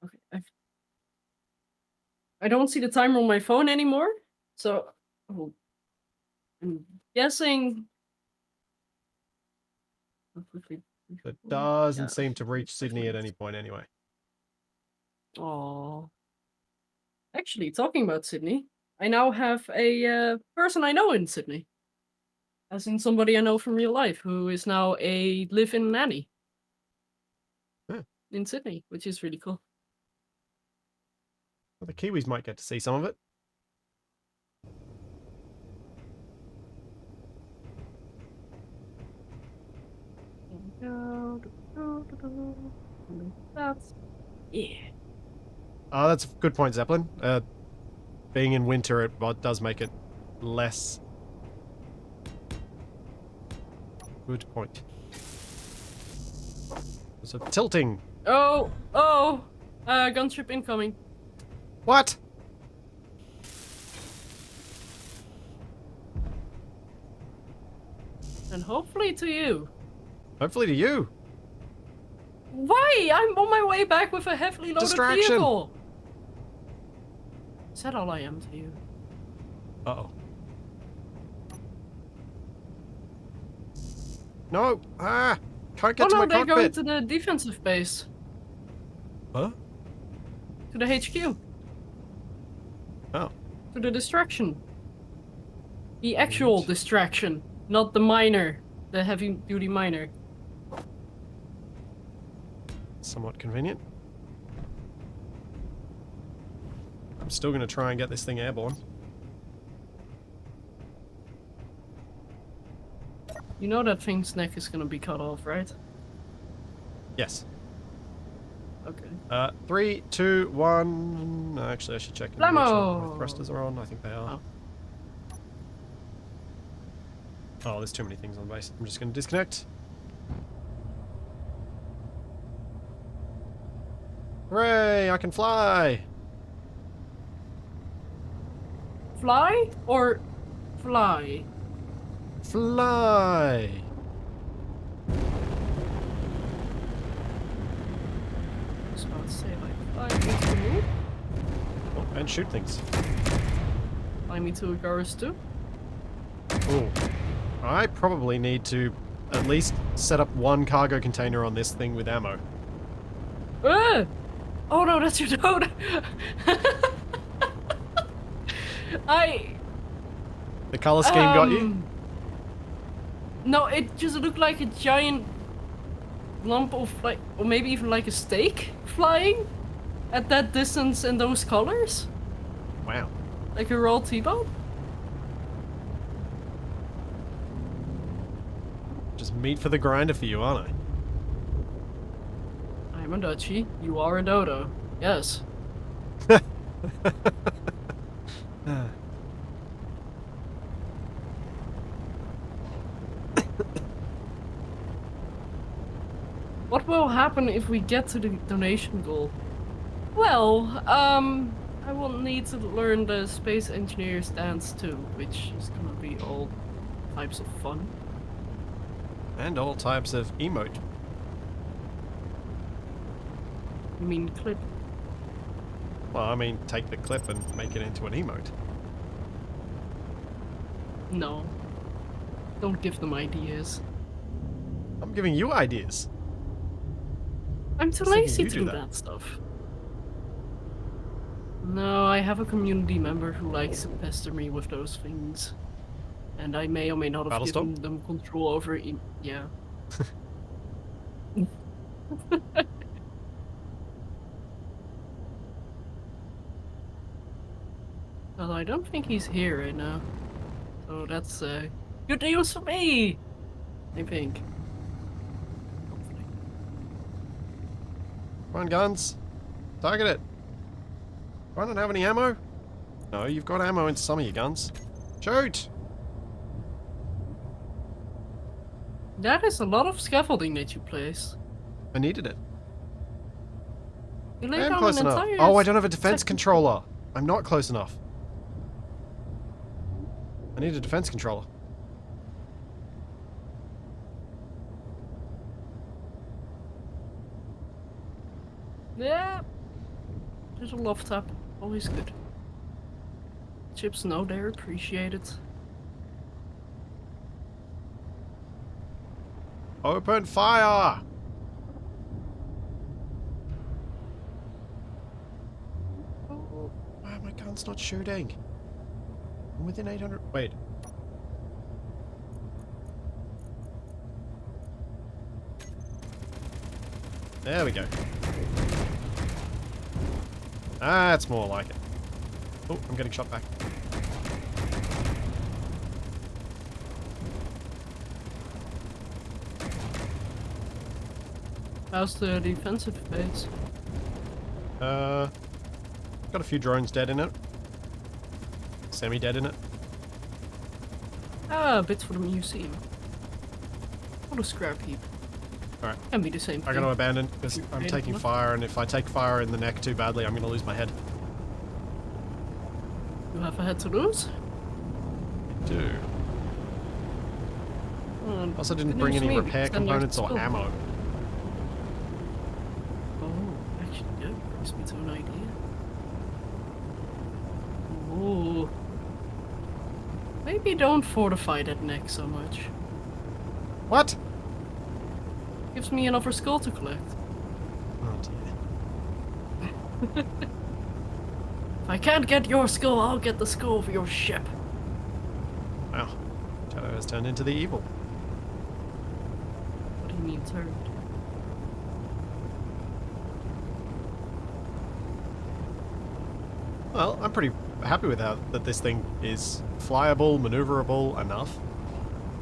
[SPEAKER 3] Okay. I don't see the timer on my phone anymore, so I'm guessing.
[SPEAKER 1] It doesn't
[SPEAKER 3] Yeah.
[SPEAKER 1] seem to reach Sydney at any point anyway.
[SPEAKER 3] Oh. Actually, talking about Sydney, I now have a person I know in Sydney. As in somebody I know from real life, who is now a live-in nanny.
[SPEAKER 1] Huh.
[SPEAKER 3] In Sydney, which is really cool.
[SPEAKER 1] Well, the Kiwis might get to see some of it.
[SPEAKER 3] That's... Yeah.
[SPEAKER 1] Oh, that's a good point, Zeppelin. Being in winter, it does make it less. Good point. So tilting.
[SPEAKER 3] Oh! Gunship incoming.
[SPEAKER 1] What?
[SPEAKER 3] And hopefully to you.
[SPEAKER 1] Hopefully to you.
[SPEAKER 3] Why? I'm on my way back with a heavily loaded
[SPEAKER 1] Distraction.
[SPEAKER 3] vehicle. Is that all I am to you?
[SPEAKER 1] Uh-oh. No! Ah! Can't get
[SPEAKER 3] Oh
[SPEAKER 1] to
[SPEAKER 3] no,
[SPEAKER 1] my
[SPEAKER 3] they're going
[SPEAKER 1] cockpit.
[SPEAKER 3] to the defensive base.
[SPEAKER 1] Huh?
[SPEAKER 3] To the HQ.
[SPEAKER 1] Oh.
[SPEAKER 3] To the distraction. The actual
[SPEAKER 1] Right.
[SPEAKER 3] distraction, not the miner. The heavy duty miner.
[SPEAKER 1] Somewhat convenient. I'm still going to try and get this thing airborne.
[SPEAKER 3] You know that thing's neck is gonna be cut off, right?
[SPEAKER 1] Yes.
[SPEAKER 3] Okay.
[SPEAKER 1] 3, 2, 1. No, actually, I should check and make sure my
[SPEAKER 3] Blammo!
[SPEAKER 1] thrusters are on. I think they are. Oh, there's too many things on base. I'm just going to disconnect. Hooray! I can fly!
[SPEAKER 3] Fly or fly?
[SPEAKER 1] Fly!
[SPEAKER 3] I was about to say like fly me to move.
[SPEAKER 1] Oh, and shoot things.
[SPEAKER 3] Fly me to Agaris too.
[SPEAKER 1] Ooh. I probably need to at least set up one cargo container on this thing with ammo.
[SPEAKER 3] Ah! Oh no, that's your node.
[SPEAKER 1] The color scheme got you?
[SPEAKER 3] No, it just looked like a giant lump of like, or maybe even like a steak flying at that distance and those colors.
[SPEAKER 1] Wow.
[SPEAKER 3] Like a raw T-bone.
[SPEAKER 1] just meat for the grinder for you, aren't
[SPEAKER 3] I'm a Dutchie. You are a dodo. Yes.
[SPEAKER 1] I?
[SPEAKER 3] What will happen if we get to the donation goal? Well, I will need to learn the space engineer's dance too, which is gonna be all types of fun.
[SPEAKER 1] And all types of emote.
[SPEAKER 3] You mean clip?
[SPEAKER 1] Well, I mean, take the clip and make it into an emote.
[SPEAKER 3] No. Don't give them ideas.
[SPEAKER 1] I'm giving you ideas.
[SPEAKER 3] I'm too
[SPEAKER 1] I was thinking
[SPEAKER 3] lazy
[SPEAKER 1] you
[SPEAKER 3] to
[SPEAKER 1] do
[SPEAKER 3] do
[SPEAKER 1] that.
[SPEAKER 3] that stuff. No, I have a community member who likes to pester me with those things. And I may or may not have
[SPEAKER 1] Battlestorm?
[SPEAKER 3] given them control over yeah. Well, I don't think he's here right now. So that's good news for me! I think. Hopefully.
[SPEAKER 1] Come on, guns. Target it. Do I not have any ammo? No, you've got ammo in some of your guns. Shoot!
[SPEAKER 3] That is a lot of scaffolding that you place.
[SPEAKER 1] I needed it.
[SPEAKER 3] You
[SPEAKER 1] I
[SPEAKER 3] laid
[SPEAKER 1] am
[SPEAKER 3] down
[SPEAKER 1] close
[SPEAKER 3] an
[SPEAKER 1] enough.
[SPEAKER 3] entire
[SPEAKER 1] Oh, I don't have a defense
[SPEAKER 3] section.
[SPEAKER 1] controller. I'm not close enough. I need a defense controller.
[SPEAKER 3] Yeah. There's a love tap. Always good. Chips know they're appreciated.
[SPEAKER 1] Open fire! Oh, why are my guns not shooting? I'm within 800. Wait. There we go. That's more like it. Oh, I'm getting shot back.
[SPEAKER 3] How's the defensive phase?
[SPEAKER 1] Got a few drones dead in it. Semi-dead in it.
[SPEAKER 3] Ah, bits for the museum. What a scrap heap.
[SPEAKER 1] Alright.
[SPEAKER 3] Can be the same
[SPEAKER 1] I'm
[SPEAKER 3] thing.
[SPEAKER 1] going to abandon because
[SPEAKER 3] You
[SPEAKER 1] I'm
[SPEAKER 3] made
[SPEAKER 1] taking
[SPEAKER 3] enough?
[SPEAKER 1] fire, and if I take fire in the neck too badly, I'm going to lose my head.
[SPEAKER 3] You have a head to lose?
[SPEAKER 1] I do.
[SPEAKER 3] Oh,
[SPEAKER 1] Also didn't
[SPEAKER 3] good
[SPEAKER 1] bring
[SPEAKER 3] news
[SPEAKER 1] any
[SPEAKER 3] for me,
[SPEAKER 1] repair
[SPEAKER 3] because then there's
[SPEAKER 1] components or
[SPEAKER 3] still-
[SPEAKER 1] ammo.
[SPEAKER 3] Oh, actually, that brings me to an idea. Ooh. Maybe don't fortify that neck so much.
[SPEAKER 1] What?
[SPEAKER 3] Gives me another skull to collect.
[SPEAKER 1] Oh dear.
[SPEAKER 3] If I can't get your skull, I'll get the skull of your ship.
[SPEAKER 1] Wow. Shadow has turned into the evil.
[SPEAKER 3] What do you mean turned?
[SPEAKER 1] Well, I'm pretty happy with how that this thing is flyable, maneuverable enough.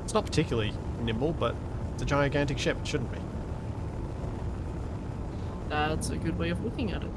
[SPEAKER 1] It's not particularly nimble, but it's a gigantic ship. It shouldn't be.
[SPEAKER 3] That's a good way of looking at it.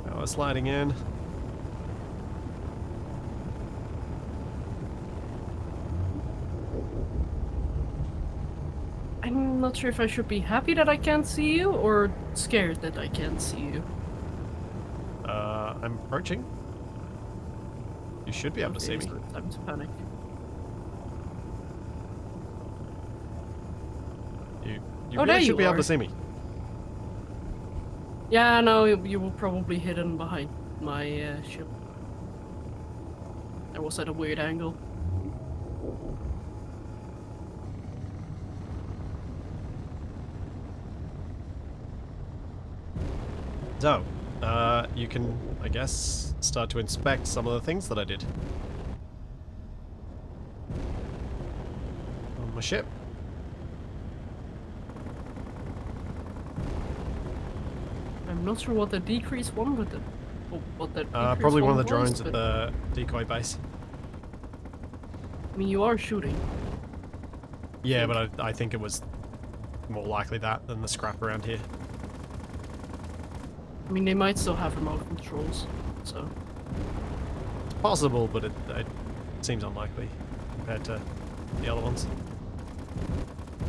[SPEAKER 1] Power sliding in.
[SPEAKER 3] I'm not sure if I should be happy that I can't see you or scared that I can't see you.
[SPEAKER 1] I'm approaching. You should be able to see
[SPEAKER 3] Okay,
[SPEAKER 1] me.
[SPEAKER 3] so it's time to panic.
[SPEAKER 1] You
[SPEAKER 3] Oh, there
[SPEAKER 1] really should
[SPEAKER 3] you
[SPEAKER 1] be able
[SPEAKER 3] are.
[SPEAKER 1] to see me.
[SPEAKER 3] Yeah, no, you were probably hidden behind my ship. I was at a weird angle.
[SPEAKER 1] So, you can, I guess, start to inspect some of the things that I did. On my ship.
[SPEAKER 3] I'm not sure what the decrease one would do. Or what the decrease
[SPEAKER 1] Probably one of the
[SPEAKER 3] was,
[SPEAKER 1] drones at
[SPEAKER 3] but,
[SPEAKER 1] the decoy base.
[SPEAKER 3] I mean, you are shooting.
[SPEAKER 1] Yeah, but I think it was more likely that than the scrap around here.
[SPEAKER 3] I mean, they might still have remote controls, so.
[SPEAKER 1] It's possible, but it seems unlikely compared to the other ones.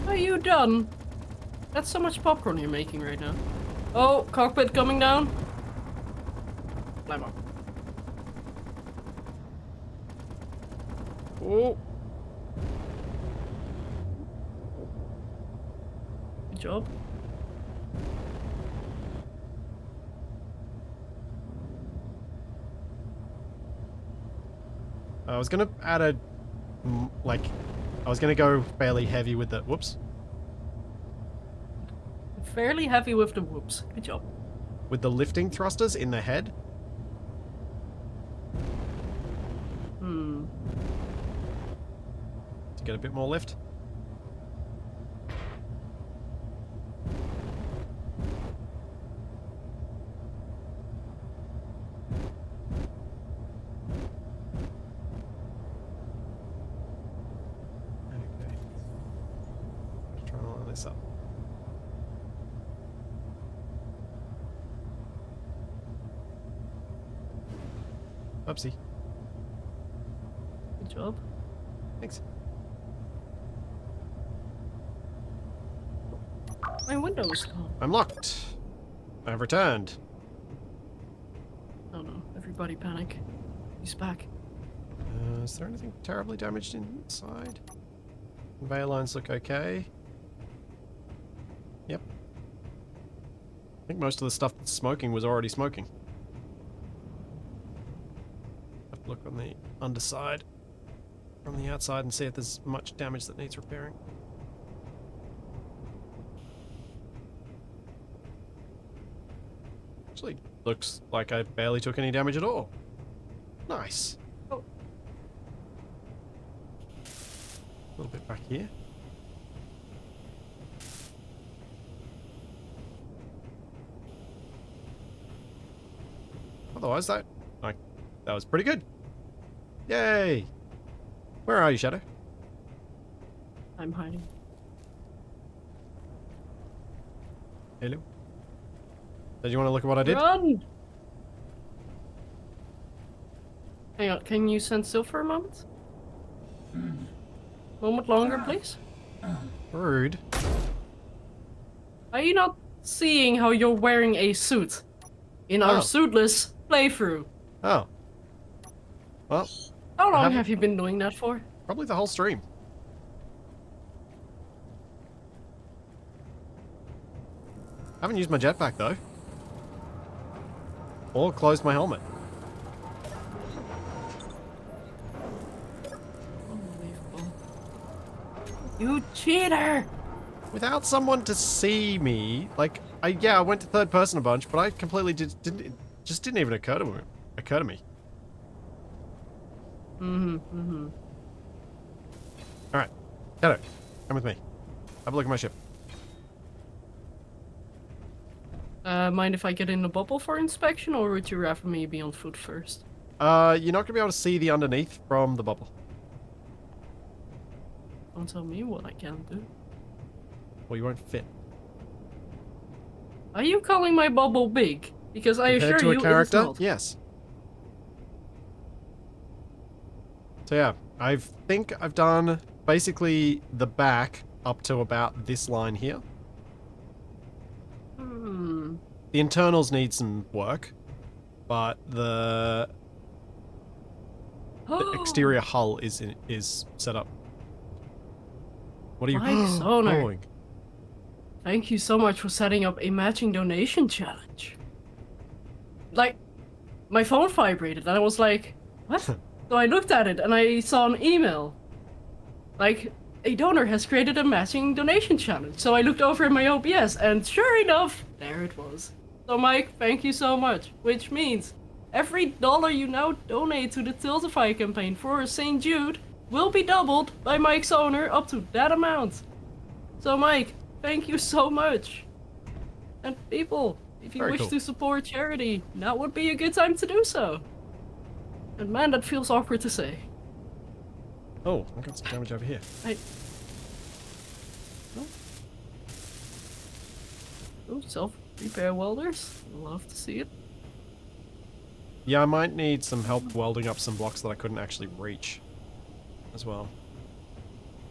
[SPEAKER 3] Are you done? That's so much popcorn you're making right now. Oh, cockpit coming down. Climb up.
[SPEAKER 1] Oh!
[SPEAKER 3] Good job.
[SPEAKER 1] I was gonna add a, I was gonna go fairly heavy with the, whoops,
[SPEAKER 3] Fairly heavy with the whoops. Good job.
[SPEAKER 1] with the lifting thrusters in the head.
[SPEAKER 3] Hmm.
[SPEAKER 1] To get a bit more lift. Okay. Just trying to line this up. Oopsie.
[SPEAKER 3] Good job.
[SPEAKER 1] Thanks.
[SPEAKER 3] My window's gone.
[SPEAKER 1] I'm locked. I've returned.
[SPEAKER 3] Oh no, everybody panic. He's back.
[SPEAKER 1] Is there anything terribly damaged inside? Conveyor lines look okay. Yep. I think most of the stuff that's smoking was already smoking. Have to look on the underside from the outside and see if there's much damage that needs repairing. Actually, looks like I barely took any damage at all. Nice.
[SPEAKER 3] Oh.
[SPEAKER 1] A little bit back here. Otherwise, that was pretty good. Yay! Where are you, Shadow?
[SPEAKER 3] I'm hiding.
[SPEAKER 1] Hello. Did you want to look at what I did?
[SPEAKER 3] Run! Hang on, can you stand still for a moment? Moment longer, please.
[SPEAKER 1] Rude.
[SPEAKER 3] Are you not seeing how you're wearing a suit in our
[SPEAKER 1] Oh.
[SPEAKER 3] suitless playthrough?
[SPEAKER 1] Oh. Well,
[SPEAKER 3] How long
[SPEAKER 1] Have-
[SPEAKER 3] have you been doing that for?
[SPEAKER 1] probably the whole stream. I haven't used my jetpack though. Or closed my helmet.
[SPEAKER 3] Unbelievable. You cheater!
[SPEAKER 1] Without someone to see me, like, I went to third person a bunch, but I completely it just didn't even occur to me. Alright. Shadow, come with me. Have a look at my ship.
[SPEAKER 3] Mind if I get in the bubble for inspection, or would you rather me be on foot first?
[SPEAKER 1] You're not gonna be able to see the underneath from the bubble.
[SPEAKER 3] Don't tell me what I can do.
[SPEAKER 1] Well, you won't fit.
[SPEAKER 3] Are you calling my bubble big? Because I
[SPEAKER 1] Compared
[SPEAKER 3] assure
[SPEAKER 1] to
[SPEAKER 3] you
[SPEAKER 1] a
[SPEAKER 3] it is
[SPEAKER 1] character,
[SPEAKER 3] not.
[SPEAKER 1] yes. So yeah, I think I've done basically the back up to about this line here.
[SPEAKER 3] Hmm.
[SPEAKER 1] The internals need some work, but the exterior hull is set up. What are you
[SPEAKER 3] Mike Sonar.
[SPEAKER 1] doing?
[SPEAKER 3] Thank you so much for setting up a matching donation challenge. Like, my phone vibrated and I was like, what? So I looked at it and I saw an email. Like, a donor has created a matching donation challenge. So I looked over in my OBS and sure enough, there it was. So Mike, thank you so much. Which means every dollar you now donate to the Tiltify campaign for St. Jude will be doubled by Mike's owner up to that amount. So Mike, thank you so much. And people, if you
[SPEAKER 1] Very
[SPEAKER 3] wish
[SPEAKER 1] cool.
[SPEAKER 3] to support charity, now would be a good time to do so. And man, that feels awkward to say.
[SPEAKER 1] Oh, I got some damage over here.
[SPEAKER 3] Oh, self-repair welders. Love to see it.
[SPEAKER 1] Yeah, I might need some help welding up some blocks that I couldn't actually reach as well.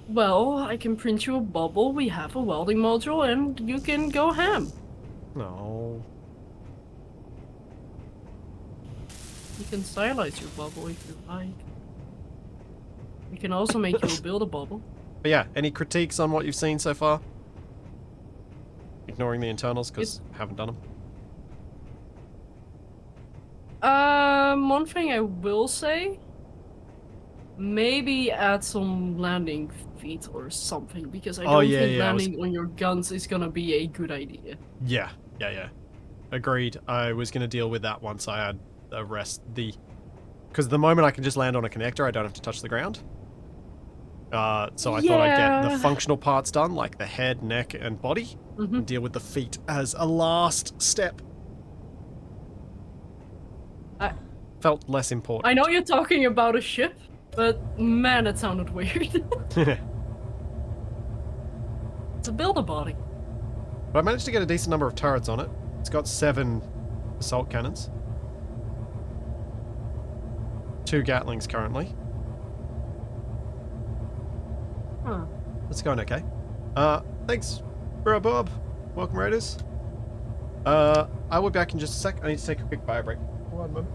[SPEAKER 3] Well, I can print you a bubble, we have a welding module, and you can go ham.
[SPEAKER 1] No.
[SPEAKER 3] You can stylize your bubble if you like. We can also make you build a bubble.
[SPEAKER 1] But yeah, any critiques on what you've seen so far? Ignoring the internals, because I haven't done them.
[SPEAKER 3] One thing I will say, maybe add some landing feet or something, because I don't think landing on your guns is gonna be a good idea.
[SPEAKER 1] Yeah. Agreed. I was going to deal with that once I had because the moment I can just land on a connector, I don't have to touch the ground. So I thought I'd get the functional parts done, like the head, neck, and body, and deal with the feet as a last step. Felt less important.
[SPEAKER 3] I know you're talking about a ship, but man, it sounded weird. It's a builder body.
[SPEAKER 1] But I managed to get a decent number of turrets on it. It's got 7 assault cannons. 2 Gatlings currently.
[SPEAKER 3] Huh.
[SPEAKER 1] It's going okay. Thanks, bro Bob. Welcome, Raiders. I will be back in just a sec. I need to take a quick bio break. 1 moment.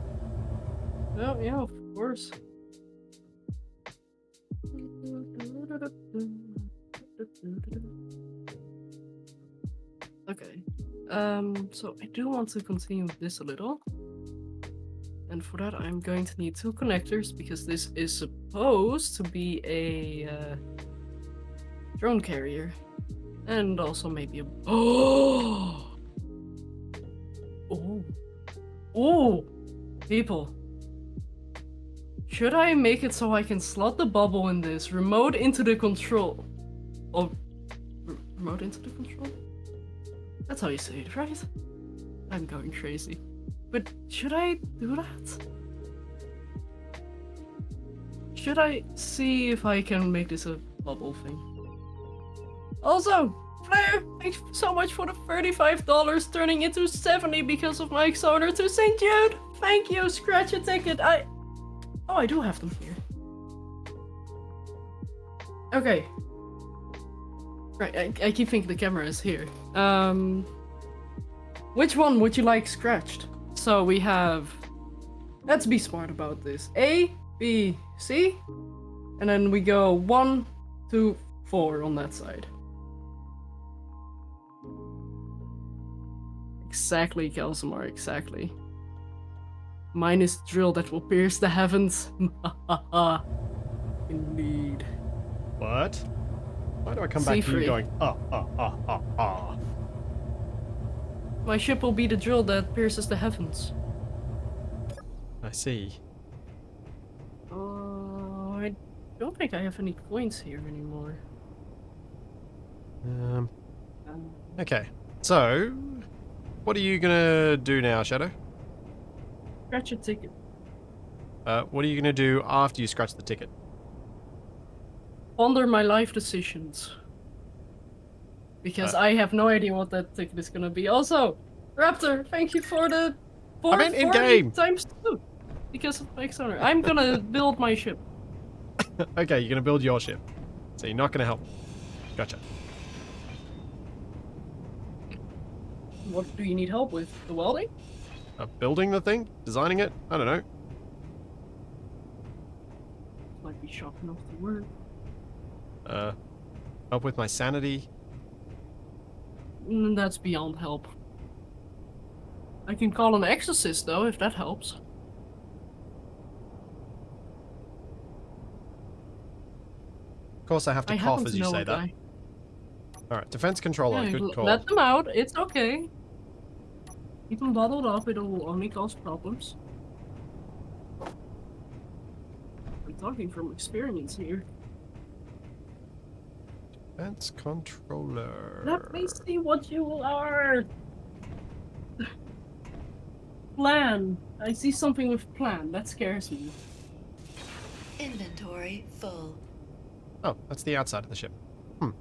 [SPEAKER 3] Oh, yeah, of course. Okay. So I do want to continue with this a little. And for that, I'm going to need 2 connectors, because this is supposed to be a drone carrier. And also maybe a... Oh! Oh! People. Should I make it so I can slot the bubble in this, remote into the control? Oh, remote into the control? That's how you say it, right? I'm going crazy. But should I do that? Should I see if I can make this a bubble thing? Also, Flair, thanks so much for the $35 turning into 70 because of Mike's owner to St. Jude. Thank you, scratch a ticket. Oh, I do have them here. Okay. Right, I keep thinking the camera is here. Which one would you like scratched? So we have... Let's be smart about this. A, B, C. And then we go 1, 2, 4 on that side. Exactly, Kelsamar, exactly. Mine is the drill that will pierce the heavens. Indeed.
[SPEAKER 1] What? Why do I come back to you going,
[SPEAKER 3] My ship will be the drill that pierces the heavens.
[SPEAKER 1] I see.
[SPEAKER 3] I don't think I have any coins here anymore.
[SPEAKER 1] Okay. So, what are you gonna do now, Shadow?
[SPEAKER 3] Scratch a ticket.
[SPEAKER 1] What are you gonna do after you scratch the ticket?
[SPEAKER 3] Ponder my life decisions. Because I have no idea what that ticket is gonna be. Also, Raptor, thank you for the 440
[SPEAKER 1] in-game
[SPEAKER 3] times 2. Because of Mike's owner. I'm gonna build my ship.
[SPEAKER 1] Okay, you're gonna build your ship. So you're not gonna help. Gotcha.
[SPEAKER 3] What do you need help with? The welding?
[SPEAKER 1] Building the thing? Designing it? I don't know.
[SPEAKER 3] Might be sharp enough to work.
[SPEAKER 1] Help with my sanity.
[SPEAKER 3] That's beyond help. I can call an exorcist though, if that helps.
[SPEAKER 1] Of course I have to cough as you say that.
[SPEAKER 3] Guy.
[SPEAKER 1] Alright, defense controller,
[SPEAKER 3] Yeah,
[SPEAKER 1] good call.
[SPEAKER 3] let them out, it's okay. Keep them bottled up, it'll only cause problems. I'm talking from experience here.
[SPEAKER 1] Defense controller.
[SPEAKER 3] Let me see what you are! Plan! I see something with plan, that scares me.
[SPEAKER 2] Inventory full.
[SPEAKER 1] Oh, that's the outside of the ship. That's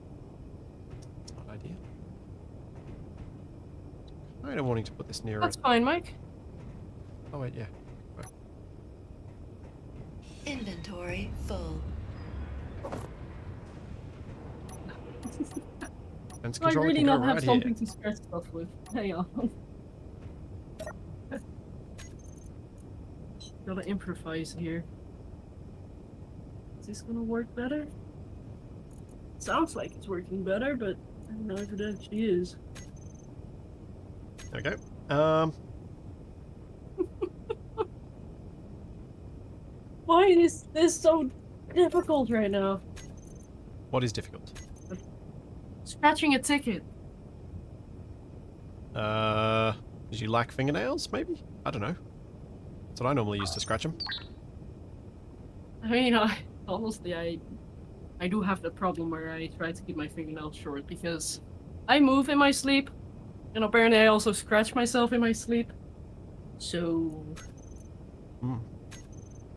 [SPEAKER 1] not ideal. Kind of wanting to put this near.
[SPEAKER 3] That's fine, Mike.
[SPEAKER 1] Oh wait, yeah. Right.
[SPEAKER 2] Inventory full.
[SPEAKER 1] Defense
[SPEAKER 3] I
[SPEAKER 1] controller
[SPEAKER 3] really
[SPEAKER 1] can go
[SPEAKER 3] not have
[SPEAKER 1] right
[SPEAKER 3] something
[SPEAKER 1] here.
[SPEAKER 3] to scratch stuff with. Hang on. Gotta improvise here. Is this gonna work better? Sounds like it's working better, but I don't know if it actually is.
[SPEAKER 1] There we go.
[SPEAKER 3] Why is this so difficult right now?
[SPEAKER 1] What is difficult?
[SPEAKER 3] Scratching a ticket.
[SPEAKER 1] Did you lack fingernails, maybe? I don't know. That's what I normally use to scratch them.
[SPEAKER 3] I mean, honestly, I do have the problem where I try to keep my fingernails short because I move in my sleep, and apparently I also scratch myself in my sleep. So
[SPEAKER 1] Hmm.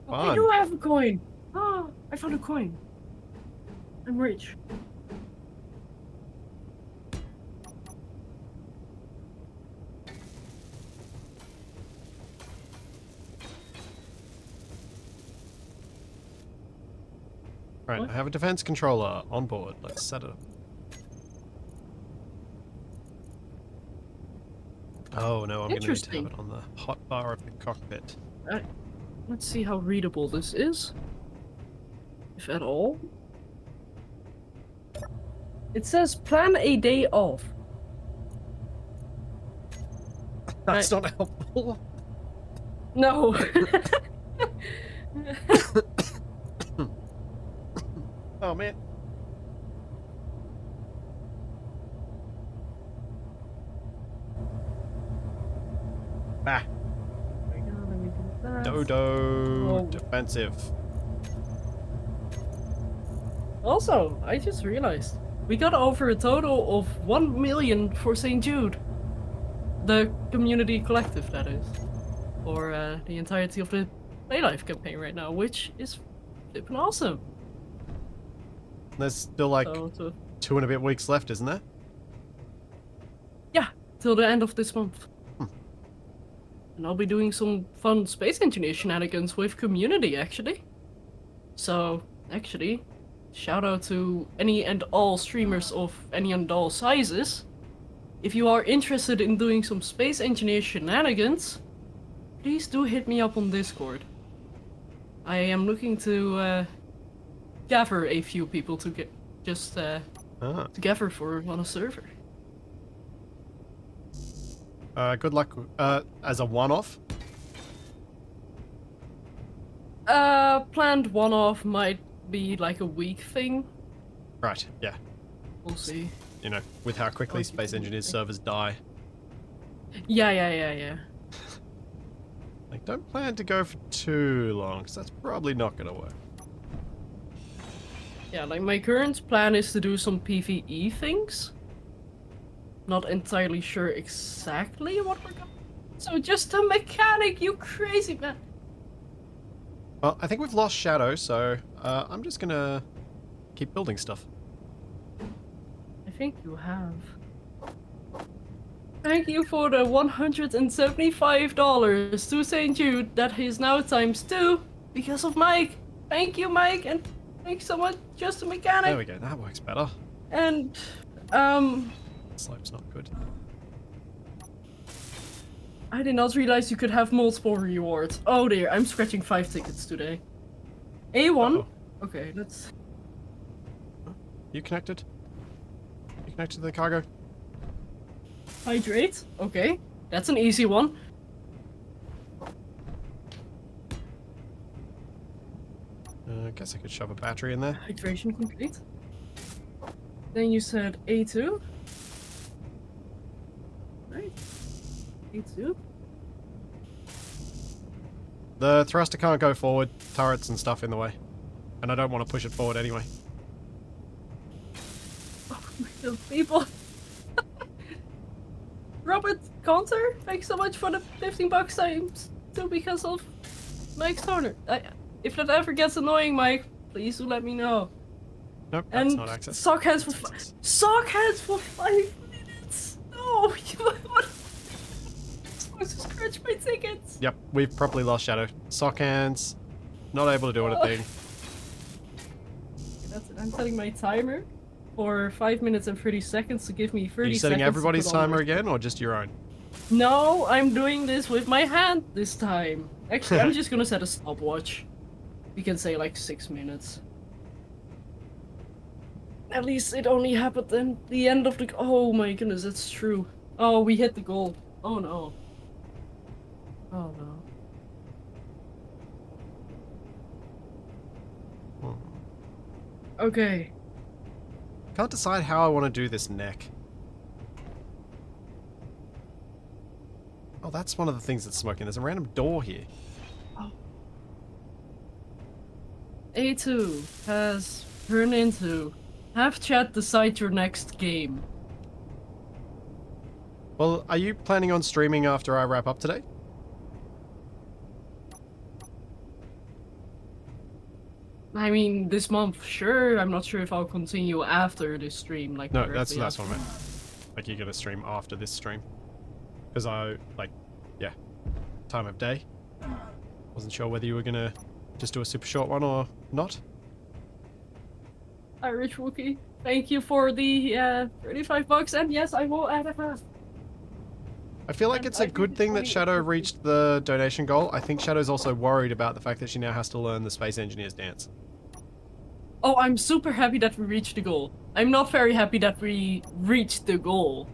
[SPEAKER 3] oh, I do have a coin. Ah, I found a coin. I'm rich.
[SPEAKER 1] Right,
[SPEAKER 3] What?
[SPEAKER 1] I have a defense controller on board. Let's set it up. Oh no, I'm going to need to have
[SPEAKER 3] Interesting.
[SPEAKER 1] it on the hot bar of the cockpit.
[SPEAKER 3] Let's see how readable this is. If at all. It says plan a day off.
[SPEAKER 1] That's not helpful.
[SPEAKER 3] No.
[SPEAKER 1] Oh man. Ah,
[SPEAKER 3] Let me do that.
[SPEAKER 1] Dodo
[SPEAKER 3] Oh.
[SPEAKER 1] defensive.
[SPEAKER 3] Also, I just realized we got over a total of 1 million for St. Jude. The community collective, that is. Or the entirety of the Playlife campaign right now, which is flippin' awesome.
[SPEAKER 1] There's still like
[SPEAKER 3] So
[SPEAKER 1] 2 and a bit weeks left, isn't there?
[SPEAKER 3] yeah, till the end of this month. And I'll be doing some fun space engineer shenanigans with community, actually. So, actually, shout out to any and all streamers of any and all sizes. If you are interested in doing some space engineer shenanigans, please do hit me up on Discord. I am looking to gather a few people to get just
[SPEAKER 1] Ah.
[SPEAKER 3] together for on a server.
[SPEAKER 1] Good luck as a one-off.
[SPEAKER 3] Planned one-off might be like a week thing.
[SPEAKER 1] Right, yeah.
[SPEAKER 3] We'll see.
[SPEAKER 1] You know, with how quickly
[SPEAKER 3] Okay.
[SPEAKER 1] Space Engineers servers die.
[SPEAKER 3] Yeah.
[SPEAKER 1] Like, don't plan to go for too long, because that's probably not going to work.
[SPEAKER 3] Yeah, like my current plan is to do some PvE things. Not entirely sure exactly what we're going. So just a mechanic, you crazy man.
[SPEAKER 1] Well, I think we've lost Shadow, so I'm just going to keep building stuff.
[SPEAKER 3] I think you have. Thank you for the $175 to St. Jude. That is now ×2 because of Mike. Thank you, Mike, and thanks so much, Just a Mechanic.
[SPEAKER 1] There we go, that works better.
[SPEAKER 3] And
[SPEAKER 1] Slope's not good.
[SPEAKER 3] I did not realize you could have multiple rewards. Oh dear, I'm scratching 5 tickets today. A1.
[SPEAKER 1] Uh-oh.
[SPEAKER 3] Okay, let's.
[SPEAKER 1] You connected? You connected to the cargo?
[SPEAKER 3] Hydrate. Okay, that's an easy one.
[SPEAKER 1] I guess I could shove a battery in there.
[SPEAKER 3] Hydration complete. Then you said A2. Right. Me too.
[SPEAKER 1] The thruster can't go forward, turrets and stuff in the way. And I don't want to push it forward anyway.
[SPEAKER 3] Oh my god, people. Robert Conter, thanks so much for the 15 bucks times two because of Mike's Corner. If that ever gets annoying, Mike, please do let me know.
[SPEAKER 1] Nope, that's
[SPEAKER 3] And
[SPEAKER 1] not access.
[SPEAKER 3] Sockheads for
[SPEAKER 1] That's access.
[SPEAKER 3] Sockheads for 5 minutes. No, what? I'm supposed to scratch my tickets.
[SPEAKER 1] Yep, we've properly lost Shadow. Sock hands, not able to do anything.
[SPEAKER 3] That's it. I'm setting my timer for 5 minutes and 30 seconds to give me 30
[SPEAKER 1] Are you
[SPEAKER 3] seconds.
[SPEAKER 1] setting
[SPEAKER 3] to
[SPEAKER 1] everybody's
[SPEAKER 3] put on
[SPEAKER 1] timer
[SPEAKER 3] my-
[SPEAKER 1] again, or just your own?
[SPEAKER 3] No, I'm doing this with my hand this time. Actually, I'm just gonna set a stopwatch. We can say like 6 minutes. At least it only happened in the end of the. Oh my goodness, that's true. Oh, we hit the goal. Oh no. Oh no. Okay.
[SPEAKER 1] Can't decide how I want to do this neck. Oh, that's one of the things that's smoking. There's a random door here.
[SPEAKER 3] A2 has turned into have chat decide your next game.
[SPEAKER 1] Well, are you planning on streaming after I wrap up today?
[SPEAKER 3] I mean, this month, sure. I'm not sure if I'll continue after this stream. Like
[SPEAKER 1] No, that's
[SPEAKER 3] directly
[SPEAKER 1] what I meant. Like you're gonna stream after this stream. Because yeah, time of day. Wasn't sure whether you were gonna just do a super short one or not.
[SPEAKER 3] Irish Wookie, thank you for the 35 bucks, and yes, I will add a half.
[SPEAKER 1] I feel like
[SPEAKER 3] And
[SPEAKER 1] it's
[SPEAKER 3] I
[SPEAKER 1] a
[SPEAKER 3] think
[SPEAKER 1] good
[SPEAKER 3] it's
[SPEAKER 1] thing that
[SPEAKER 3] funny-
[SPEAKER 1] Shadow reached the donation goal. I think Shadow's also worried about the fact that she now has to learn the Space Engineer's dance.
[SPEAKER 3] Oh, I'm super happy that we reached the goal. I'm not very happy that we reached the goal.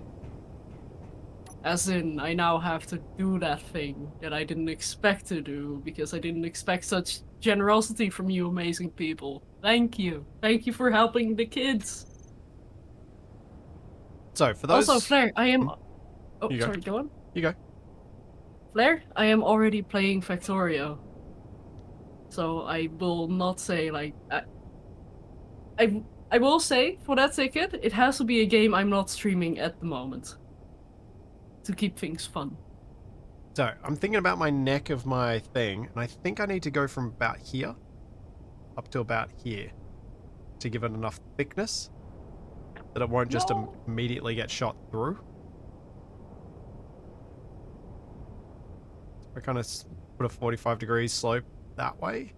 [SPEAKER 3] As in, I now have to do that thing that I didn't expect to do, because I didn't expect such generosity from you amazing people. Thank you. Thank you for helping the kids.
[SPEAKER 1] So, for those...
[SPEAKER 3] Also, Flair, I am...
[SPEAKER 1] Hmm?
[SPEAKER 3] Oh,
[SPEAKER 1] You go.
[SPEAKER 3] sorry, go on.
[SPEAKER 1] You go.
[SPEAKER 3] Flair, I am already playing Factorio. So I will not say, like... I will say, for that ticket, it has to be a game I'm not streaming at the moment. To keep things fun.
[SPEAKER 1] So, I'm thinking about my neck of my thing, and I think I need to go from about here up to about here to give it enough thickness that it won't just
[SPEAKER 3] No.
[SPEAKER 1] immediately get shot through. I kind of put a 45 degrees slope that way.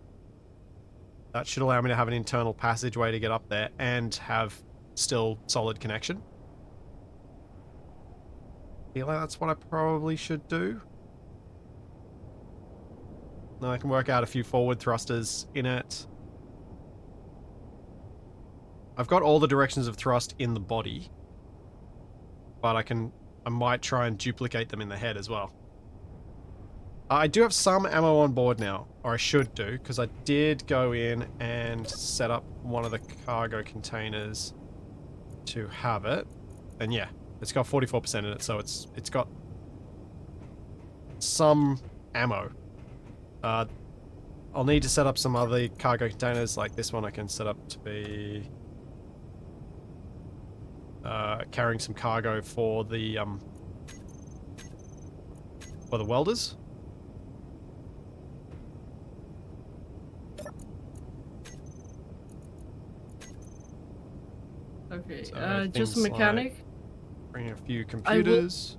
[SPEAKER 1] That should allow me to have an internal passageway to get up there and have still solid connection. Feel like that's what I probably should do. Now I can work out a few forward thrusters in it. I've got all the directions of thrust in the body, but I might try and duplicate them in the head as well. I do have some ammo on board now, or I should do, because I did go in and set up one of the cargo containers to have it. And yeah, it's got 44% in it, so it's got some ammo. I'll need to set up some other cargo containers, like this one I can set up to be carrying some cargo for the welders.
[SPEAKER 3] Okay,
[SPEAKER 1] So
[SPEAKER 3] just a
[SPEAKER 1] things
[SPEAKER 3] mechanic.
[SPEAKER 1] Bring in a few computers.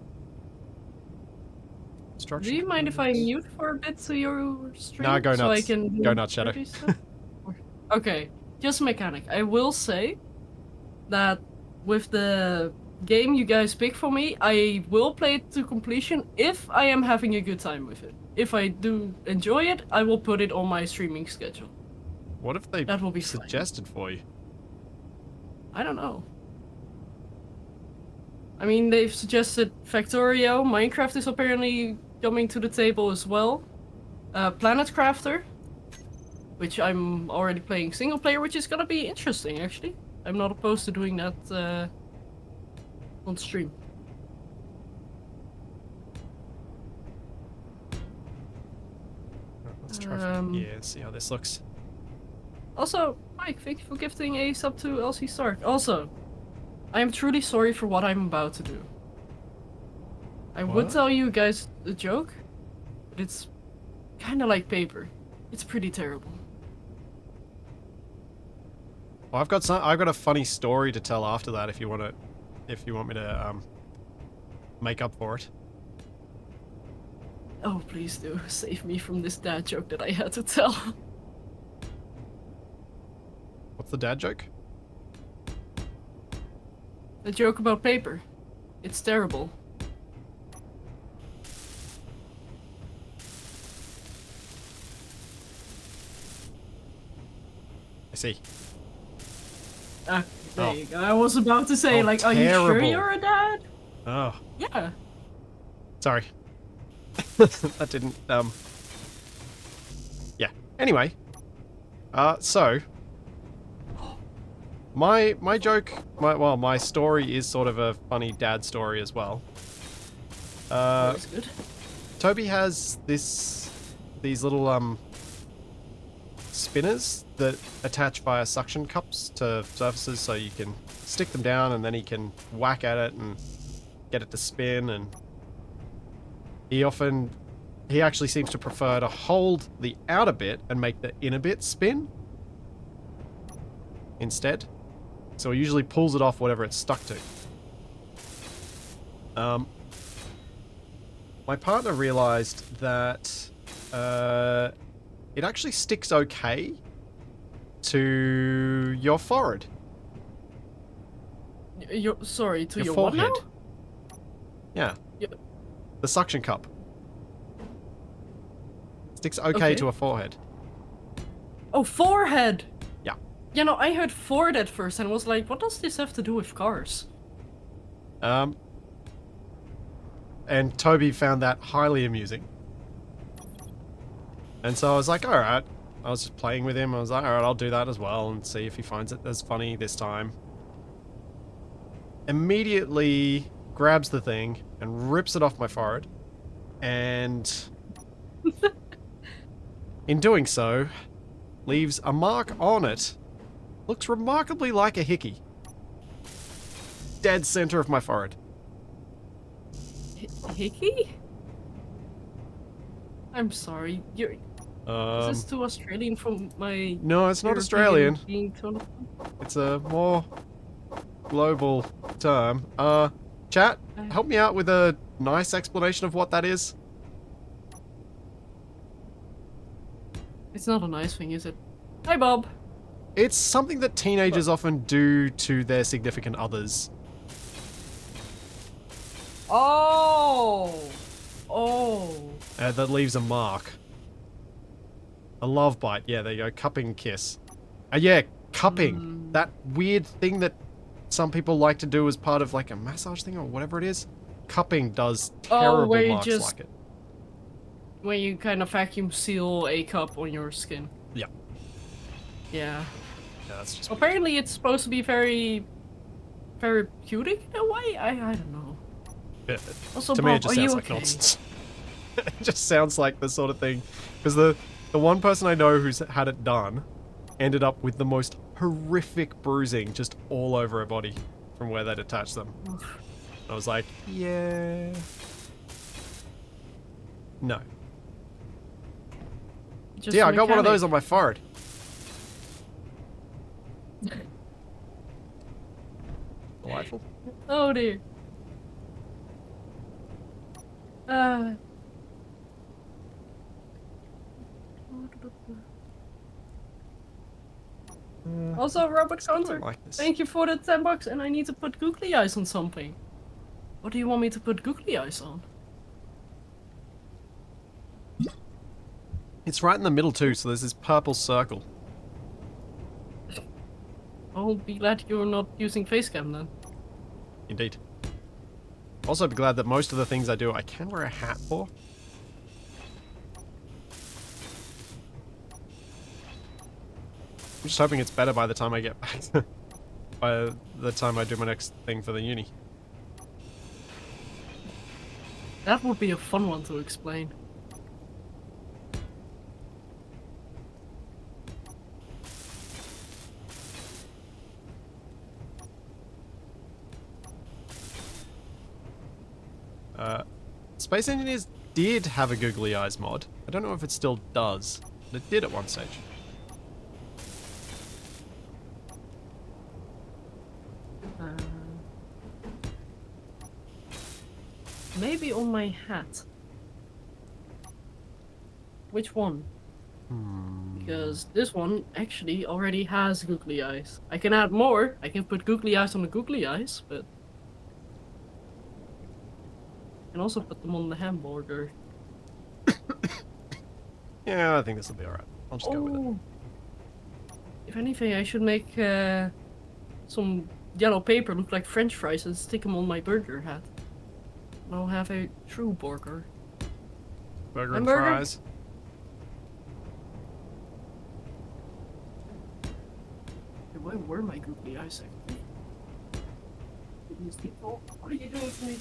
[SPEAKER 3] Do you mind if I mute for a bit to your stream?
[SPEAKER 1] Nah, go
[SPEAKER 3] so I
[SPEAKER 1] nuts.
[SPEAKER 3] can
[SPEAKER 1] Go nuts, Shadow.
[SPEAKER 3] dirty stuff? Okay, just a mechanic. I will say that with the game you guys pick for me, I will play it to completion if I am having a good time with it. If I do enjoy it, I will put it on my streaming schedule.
[SPEAKER 1] What if they
[SPEAKER 3] That will be fine.
[SPEAKER 1] suggested for you?
[SPEAKER 3] I don't know. I mean, they've suggested Factorio. Minecraft is apparently coming to the table as well. Planet Crafter, which I'm already playing single player, which is gonna be interesting actually. I'm not opposed to doing that on stream.
[SPEAKER 1] Let's try from here, see how this looks.
[SPEAKER 3] Also, Mike, thank you for gifting a sub to Elsie Stark. Also, I am truly sorry for what I'm about to do. I would
[SPEAKER 1] What?
[SPEAKER 3] tell you guys a joke, but it's kind of like paper. It's pretty terrible.
[SPEAKER 1] Well, I've got a funny story to tell after that if you want me to make up for it.
[SPEAKER 3] Oh, please do. Save me from this dad joke that I had to tell.
[SPEAKER 1] What's the dad joke?
[SPEAKER 3] A joke about paper. It's terrible.
[SPEAKER 1] I see.
[SPEAKER 3] Ah, there
[SPEAKER 1] Oh.
[SPEAKER 3] you go. I was about to say,
[SPEAKER 1] Oh,
[SPEAKER 3] like, are you sure
[SPEAKER 1] terrible.
[SPEAKER 3] you're a dad?
[SPEAKER 1] Oh,
[SPEAKER 3] Yeah.
[SPEAKER 1] sorry. That didn't, yeah. Anyway. So. My joke, my story is sort of a funny dad story as well.
[SPEAKER 3] That's good.
[SPEAKER 1] Toby has these little, spinners that attach via suction cups to surfaces so you can stick them down and then he can whack at it and get it to spin, and he actually seems to prefer to hold the outer bit and make the inner bit spin instead. So he usually pulls it off whatever it's stuck to. My partner realized that it actually sticks okay to your forehead.
[SPEAKER 3] Sorry, to your
[SPEAKER 1] forehead.
[SPEAKER 3] what now?
[SPEAKER 1] Yeah.
[SPEAKER 3] Yeah.
[SPEAKER 1] The suction cup. Sticks okay
[SPEAKER 3] Okay.
[SPEAKER 1] to a forehead.
[SPEAKER 3] Oh, forehead!
[SPEAKER 1] Yeah.
[SPEAKER 3] You know, I heard Ford at first and was like, what does this have to do with cars?
[SPEAKER 1] And Toby found that highly amusing. And so I was like, alright. I was just playing with him. I was like, alright, I'll do that as well and see if he finds it as funny this time. Immediately grabs the thing and rips it off my forehead. And in doing so, leaves a mark on it. Looks remarkably like a hickey. Dead center of my forehead.
[SPEAKER 3] Hickey? I'm sorry. Is this too Australian from my...
[SPEAKER 1] No, it's not
[SPEAKER 3] European
[SPEAKER 1] Australian.
[SPEAKER 3] being tone-
[SPEAKER 1] It's a more global term. Chat, help me out with a nice explanation of what that is.
[SPEAKER 3] It's not a nice thing, is it? Hi, Bob.
[SPEAKER 1] It's something that teenagers often do to their significant others.
[SPEAKER 3] Oh! Oh.
[SPEAKER 1] That leaves a mark. A love bite. Yeah, there you go. Cupping kiss. Yeah, cupping. That weird thing that some people like to do as part of like a massage thing or whatever it is. Cupping does terrible
[SPEAKER 3] where you
[SPEAKER 1] marks
[SPEAKER 3] just-
[SPEAKER 1] like it.
[SPEAKER 3] When you kind of vacuum seal a cup on your skin.
[SPEAKER 1] Yeah.
[SPEAKER 3] Yeah.
[SPEAKER 1] Yeah, that's just...
[SPEAKER 3] Apparently it's supposed to be very... therapeutic in a way? I don't know. Also,
[SPEAKER 1] To
[SPEAKER 3] Bob,
[SPEAKER 1] me, it just
[SPEAKER 3] are you
[SPEAKER 1] sounds like
[SPEAKER 3] okay?
[SPEAKER 1] nonsense. It just sounds like the sort of thing. Because the one person I know who's had it done ended up with the most horrific bruising just all over her body from where they'd attached them. I was like, yeah. No.
[SPEAKER 3] Just
[SPEAKER 1] Yeah, I got one of
[SPEAKER 3] mechanic.
[SPEAKER 1] those on my forehead. Delightful.
[SPEAKER 3] Oh dear. Also, Robert
[SPEAKER 1] I
[SPEAKER 3] Counter,
[SPEAKER 1] don't like this.
[SPEAKER 3] thank you for the 10 bucks, and I need to put googly eyes on something. What do you want me to put googly eyes on?
[SPEAKER 1] It's right in the middle too, so there's this purple circle.
[SPEAKER 3] I'll be glad you're not using facecam then.
[SPEAKER 1] Indeed. Also be glad that most of the things I do I can wear a hat for. I'm just hoping it's better by the time I get back. By the time I do my next thing for the uni.
[SPEAKER 3] That would be a fun one to explain.
[SPEAKER 1] Space Engineers did have a googly eyes mod. I don't know if it still does, but it did at one stage.
[SPEAKER 3] Maybe on my hat. Which one? Because this one actually already has googly eyes. I can add more. I can put googly eyes on the googly eyes, but I can also put them on the hamburger.
[SPEAKER 1] Yeah, I think this will be alright. I'll just go with it.
[SPEAKER 3] If anything, I should make some yellow paper look like French fries and stick them on my burger hat. And I'll have a true burger.
[SPEAKER 1] Burger and
[SPEAKER 3] Hamburger?
[SPEAKER 1] fries.
[SPEAKER 3] Where were my googly eyes actually? These people, what are you doing to me?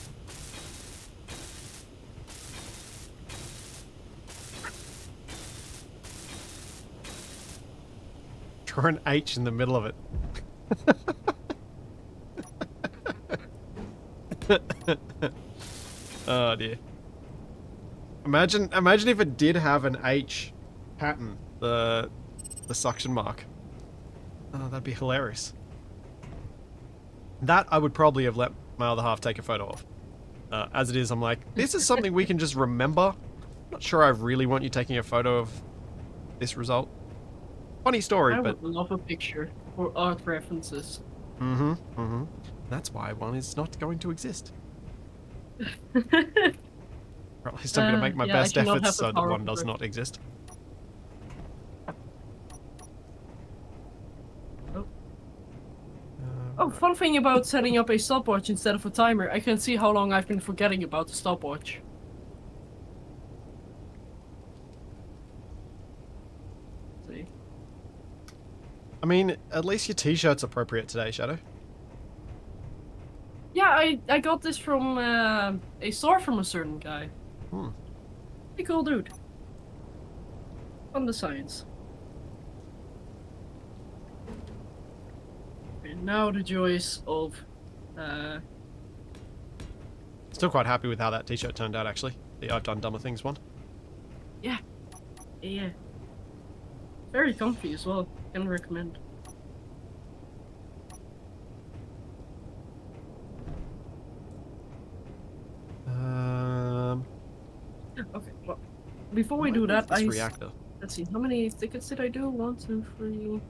[SPEAKER 1] Draw an H in the middle of it. Oh dear. Imagine if it did have an H pattern, the suction mark. Oh, that'd be hilarious. That I would probably have let my other half take a photo of. As it is, I'm like, this is something we can just remember. Not sure I really want you taking a photo of this result. Funny story,
[SPEAKER 3] I
[SPEAKER 1] but...
[SPEAKER 3] would love a picture for art references.
[SPEAKER 1] That's why one is not going to exist. Or at least I'm going to make my
[SPEAKER 3] yeah, I
[SPEAKER 1] best
[SPEAKER 3] do not
[SPEAKER 1] efforts
[SPEAKER 3] have
[SPEAKER 1] so
[SPEAKER 3] the
[SPEAKER 1] that
[SPEAKER 3] power
[SPEAKER 1] one
[SPEAKER 3] of
[SPEAKER 1] does
[SPEAKER 3] work.
[SPEAKER 1] not exist.
[SPEAKER 3] Oh, fun thing about setting up a stopwatch instead of a timer, I can see how long I've been forgetting about the stopwatch. See?
[SPEAKER 1] I mean, at least your t-shirt's appropriate today, Shadow.
[SPEAKER 3] Yeah, I got this from a store from a certain guy.
[SPEAKER 1] Hmm.
[SPEAKER 3] Pretty cool dude. On the science. And now the joys of
[SPEAKER 1] Still quite happy with how that t-shirt turned out, actually. The I've Done Dumber Things one.
[SPEAKER 3] yeah. Very comfy as well. Can recommend. Okay, well, before we do that,
[SPEAKER 1] This reactor.
[SPEAKER 3] let's see, how many tickets did I do? 1, 2, 3,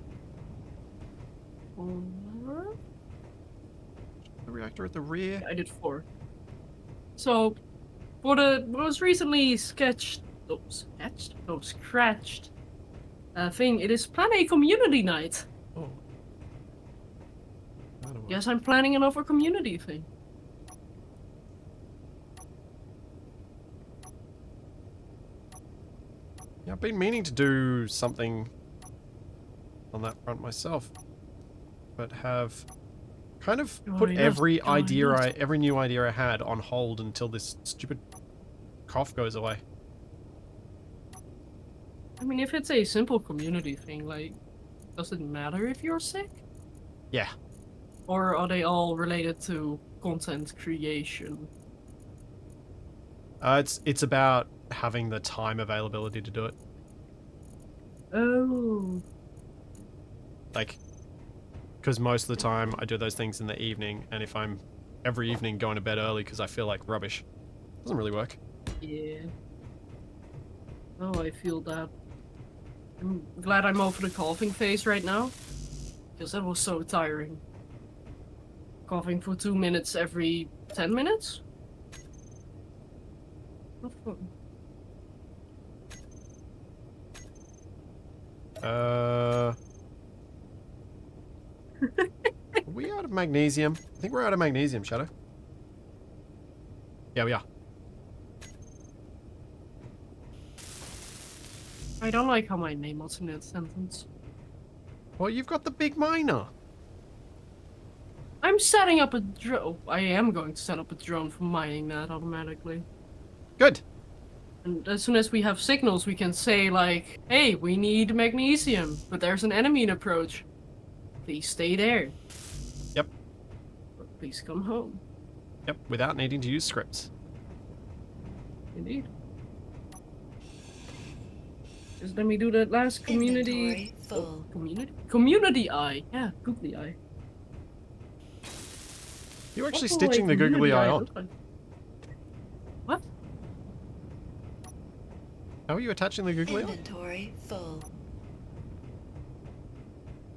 [SPEAKER 3] 4.
[SPEAKER 1] The reactor at the rear.
[SPEAKER 3] I did 4. So, for the most recently scratched thing, it is plan a community night.
[SPEAKER 1] Oh. That'll work.
[SPEAKER 3] Yes, I'm planning another community thing.
[SPEAKER 1] Yeah, I've been meaning to do something on that front myself, but have kind of put every new idea I had on hold until this stupid cough goes away.
[SPEAKER 3] I mean, if it's a simple community thing, like, does it matter if you're sick?
[SPEAKER 1] Yeah.
[SPEAKER 3] Or are they all related to content creation?
[SPEAKER 1] It's about having the time availability to do it.
[SPEAKER 3] Oh.
[SPEAKER 1] Like, because most of the time I do those things in the evening, and if I'm every evening going to bed early because I feel like rubbish, it doesn't really work.
[SPEAKER 3] Yeah. Oh, I feel that. I'm glad I'm over the coughing phase right now. Because that was so tiring. Coughing for 2 minutes every 10 minutes? Not fun.
[SPEAKER 1] Are we out of magnesium? I think we're out of magnesium, Shadow. Yeah, we are.
[SPEAKER 3] I don't like how my name was in that sentence.
[SPEAKER 1] Well, you've got the big miner.
[SPEAKER 3] I'm setting up a drone. I am going to set up a drone for mining that automatically.
[SPEAKER 1] Good.
[SPEAKER 3] And as soon as we have signals, we can say like, hey, we need magnesium, but there's an enemy in approach. Please stay there.
[SPEAKER 1] Yep.
[SPEAKER 3] Or please come home.
[SPEAKER 1] Yep, without needing to use scripts.
[SPEAKER 3] Indeed. Just let me do that last community.
[SPEAKER 2] Inventory full.
[SPEAKER 3] Community eye. Yeah, googly eye.
[SPEAKER 1] You're actually
[SPEAKER 3] What will a
[SPEAKER 1] stitching the googly
[SPEAKER 3] community
[SPEAKER 1] eye on.
[SPEAKER 3] look like? What?
[SPEAKER 1] How are you attaching the googly eye?
[SPEAKER 2] Inventory full.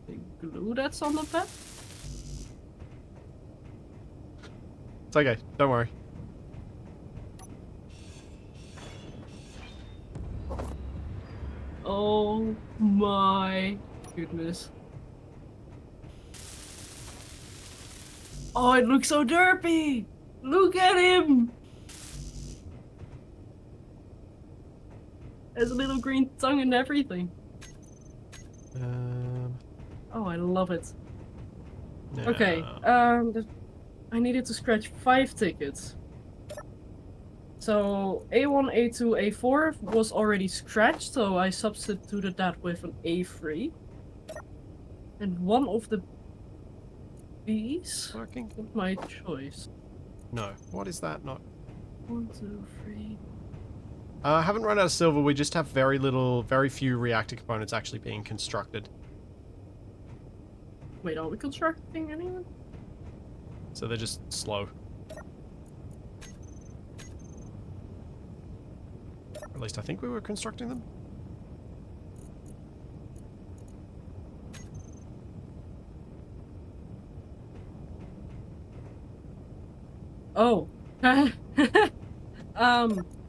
[SPEAKER 3] The glue that's on the pet?
[SPEAKER 1] It's okay, don't worry.
[SPEAKER 3] Oh my goodness. Oh, it looks so derpy! Look at him! Has a little green tongue and everything. Oh, I love it.
[SPEAKER 1] No.
[SPEAKER 3] Okay, I needed to scratch 5 tickets. So A1, A2, A4 was already scratched, so I substituted that with an A3. And one of the B's
[SPEAKER 1] Working?
[SPEAKER 3] was my choice.
[SPEAKER 1] No. What is that? Not.
[SPEAKER 3] 1, 2, 3.
[SPEAKER 1] I haven't run out of silver. We just have very few reactor components actually being constructed.
[SPEAKER 3] Wait, are we constructing anyone?
[SPEAKER 1] So they're just slow. At least I think we were constructing them.
[SPEAKER 3] Oh.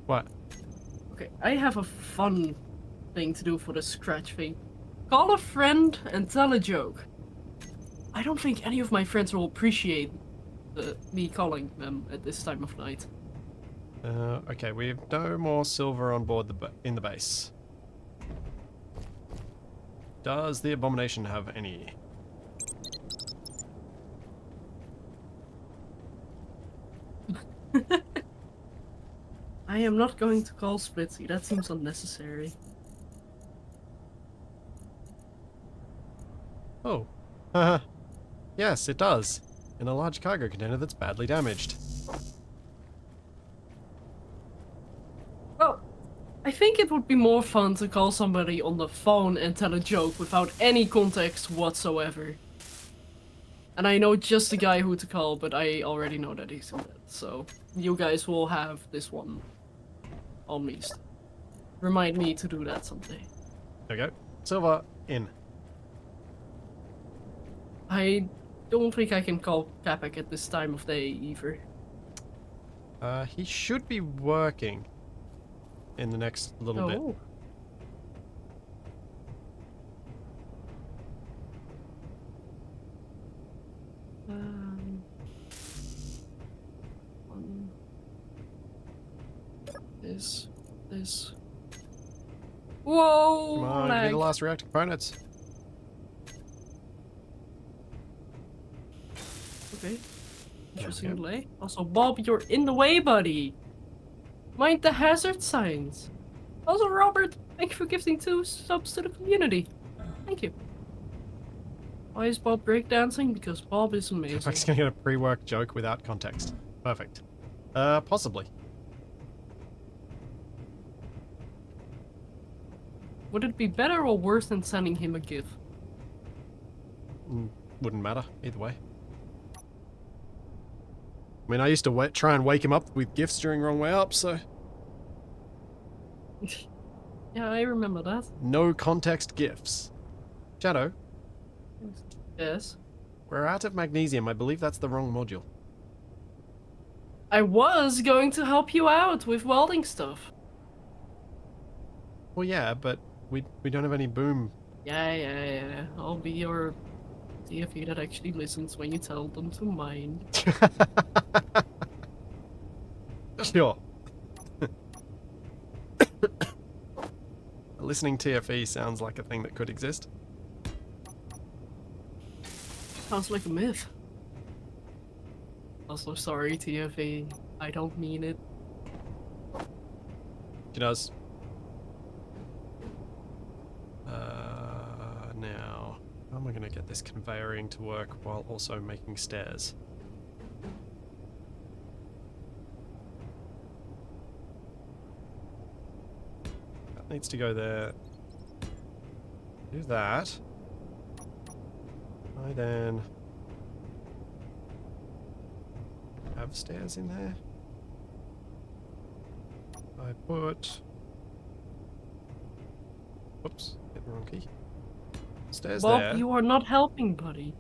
[SPEAKER 1] What?
[SPEAKER 3] Okay, I have a fun thing to do for the scratch thing. Call a friend and tell a joke. I don't think any of my friends will appreciate me calling them at this time of night.
[SPEAKER 1] Okay, we have no more silver on board in the base. Does the abomination have any?
[SPEAKER 3] I am not going to call Splitsy, that seems unnecessary.
[SPEAKER 1] Oh. Yes, it does. In a large cargo container that's badly damaged.
[SPEAKER 3] Well, I think it would be more fun to call somebody on the phone and tell a joke without any context whatsoever. And I know just the guy who to call, but I already know that he's in bed, so you guys will have this one on me. Remind me to do that someday.
[SPEAKER 1] There we go. Silver in.
[SPEAKER 3] I don't think I can call Capac at this time of day either.
[SPEAKER 1] He should be working in the next little bit.
[SPEAKER 3] Oh. This. Whoa!
[SPEAKER 1] Come on, give me the last reactor components.
[SPEAKER 3] Okay. Interesting
[SPEAKER 1] go.
[SPEAKER 3] delay. Also, Bob, you're in the way, buddy. Mind the hazard signs. Also, Robert, thank you for gifting 2 subs to the community. Thank you. Why is Bob breakdancing? Because Bob is amazing.
[SPEAKER 1] Mike's gonna get a pre-work joke without context. Perfect. Possibly.
[SPEAKER 3] Would it be better or worse than sending him a GIF?
[SPEAKER 1] Wouldn't matter, either way. I mean, I used to try and wake him up with gifts during Wrong Way Up, so...
[SPEAKER 3] Yeah, I remember that.
[SPEAKER 1] No context gifts. Shadow,
[SPEAKER 3] Yes.
[SPEAKER 1] we're out of magnesium. I believe that's the wrong module.
[SPEAKER 3] I was going to help you out with welding stuff.
[SPEAKER 1] Well, yeah, but we don't have any boom.
[SPEAKER 3] Yeah. I'll be your DFE that actually listens when you tell them to mine.
[SPEAKER 1] Sure. A listening TFE sounds like a thing that could exist.
[SPEAKER 3] Sounds like a myth. Also, sorry, TFE. I don't mean it.
[SPEAKER 1] She does. Now, how am I going to get this conveyoring to work while also making stairs? needs to go there. Do that. I then have stairs in there. I put... Whoops, hit the wrong key. Stairs
[SPEAKER 3] Bob,
[SPEAKER 1] there.
[SPEAKER 3] you are not helping, buddy.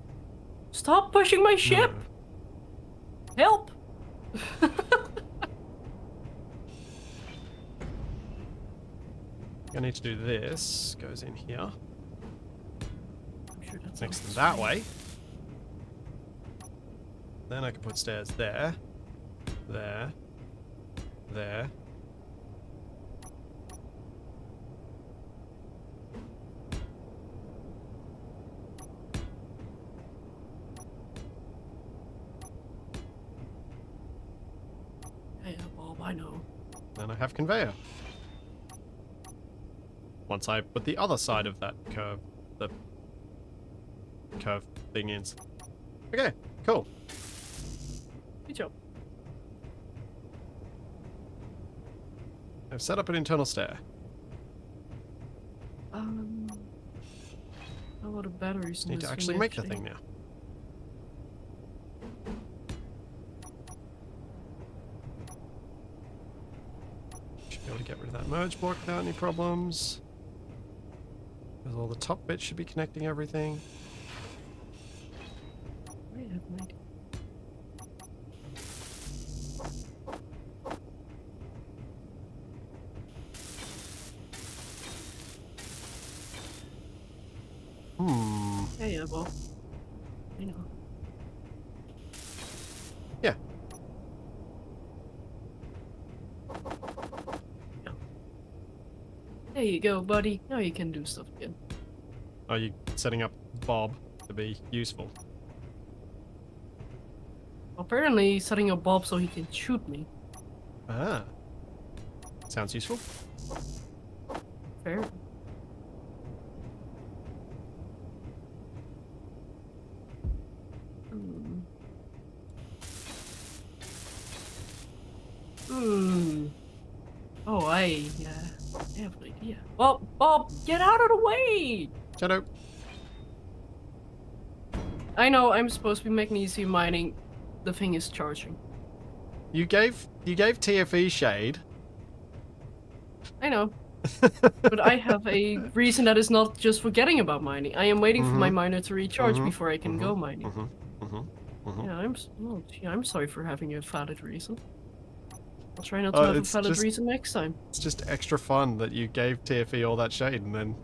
[SPEAKER 3] Stop pushing my ship!
[SPEAKER 1] No.
[SPEAKER 3] Help!
[SPEAKER 1] I need to do this. Goes in here.
[SPEAKER 3] I'm sure that's
[SPEAKER 1] Next
[SPEAKER 3] on the
[SPEAKER 1] that
[SPEAKER 3] screen.
[SPEAKER 1] way. Then I can put stairs there. There. There.
[SPEAKER 3] Yeah, Bob, I know.
[SPEAKER 1] Then I have conveyor. Once I put the other side of that curve, the curve thing in. Okay, cool.
[SPEAKER 3] Good job.
[SPEAKER 1] I've set up an internal stair.
[SPEAKER 3] A lot of batteries in
[SPEAKER 1] Need
[SPEAKER 3] this
[SPEAKER 1] to actually make the thing now. Should be able to get rid of that merge block without any problems. Because all the top bits should be connecting everything.
[SPEAKER 3] I have no idea. Yeah, Bob. I know.
[SPEAKER 1] Yeah.
[SPEAKER 3] Yeah. There you go, buddy. Now you can do stuff again.
[SPEAKER 1] Are you setting up Bob to be useful?
[SPEAKER 3] Apparently, setting up Bob so he can shoot me.
[SPEAKER 1] Ah. Sounds useful.
[SPEAKER 3] Fair. Oh, I have an idea. Well, Bob, get out of the way!
[SPEAKER 1] Shadow.
[SPEAKER 3] I know I'm supposed to be making easy mining. The thing is charging.
[SPEAKER 1] You gave TFE shade.
[SPEAKER 3] I know. But I have a reason that is not just forgetting about mining. I am waiting for my miner to recharge before I can go mining. Yeah, I'm sorry for having a valid reason. I'll try not to have a valid reason next time.
[SPEAKER 1] It's just extra fun that you gave TFE all that shade and then...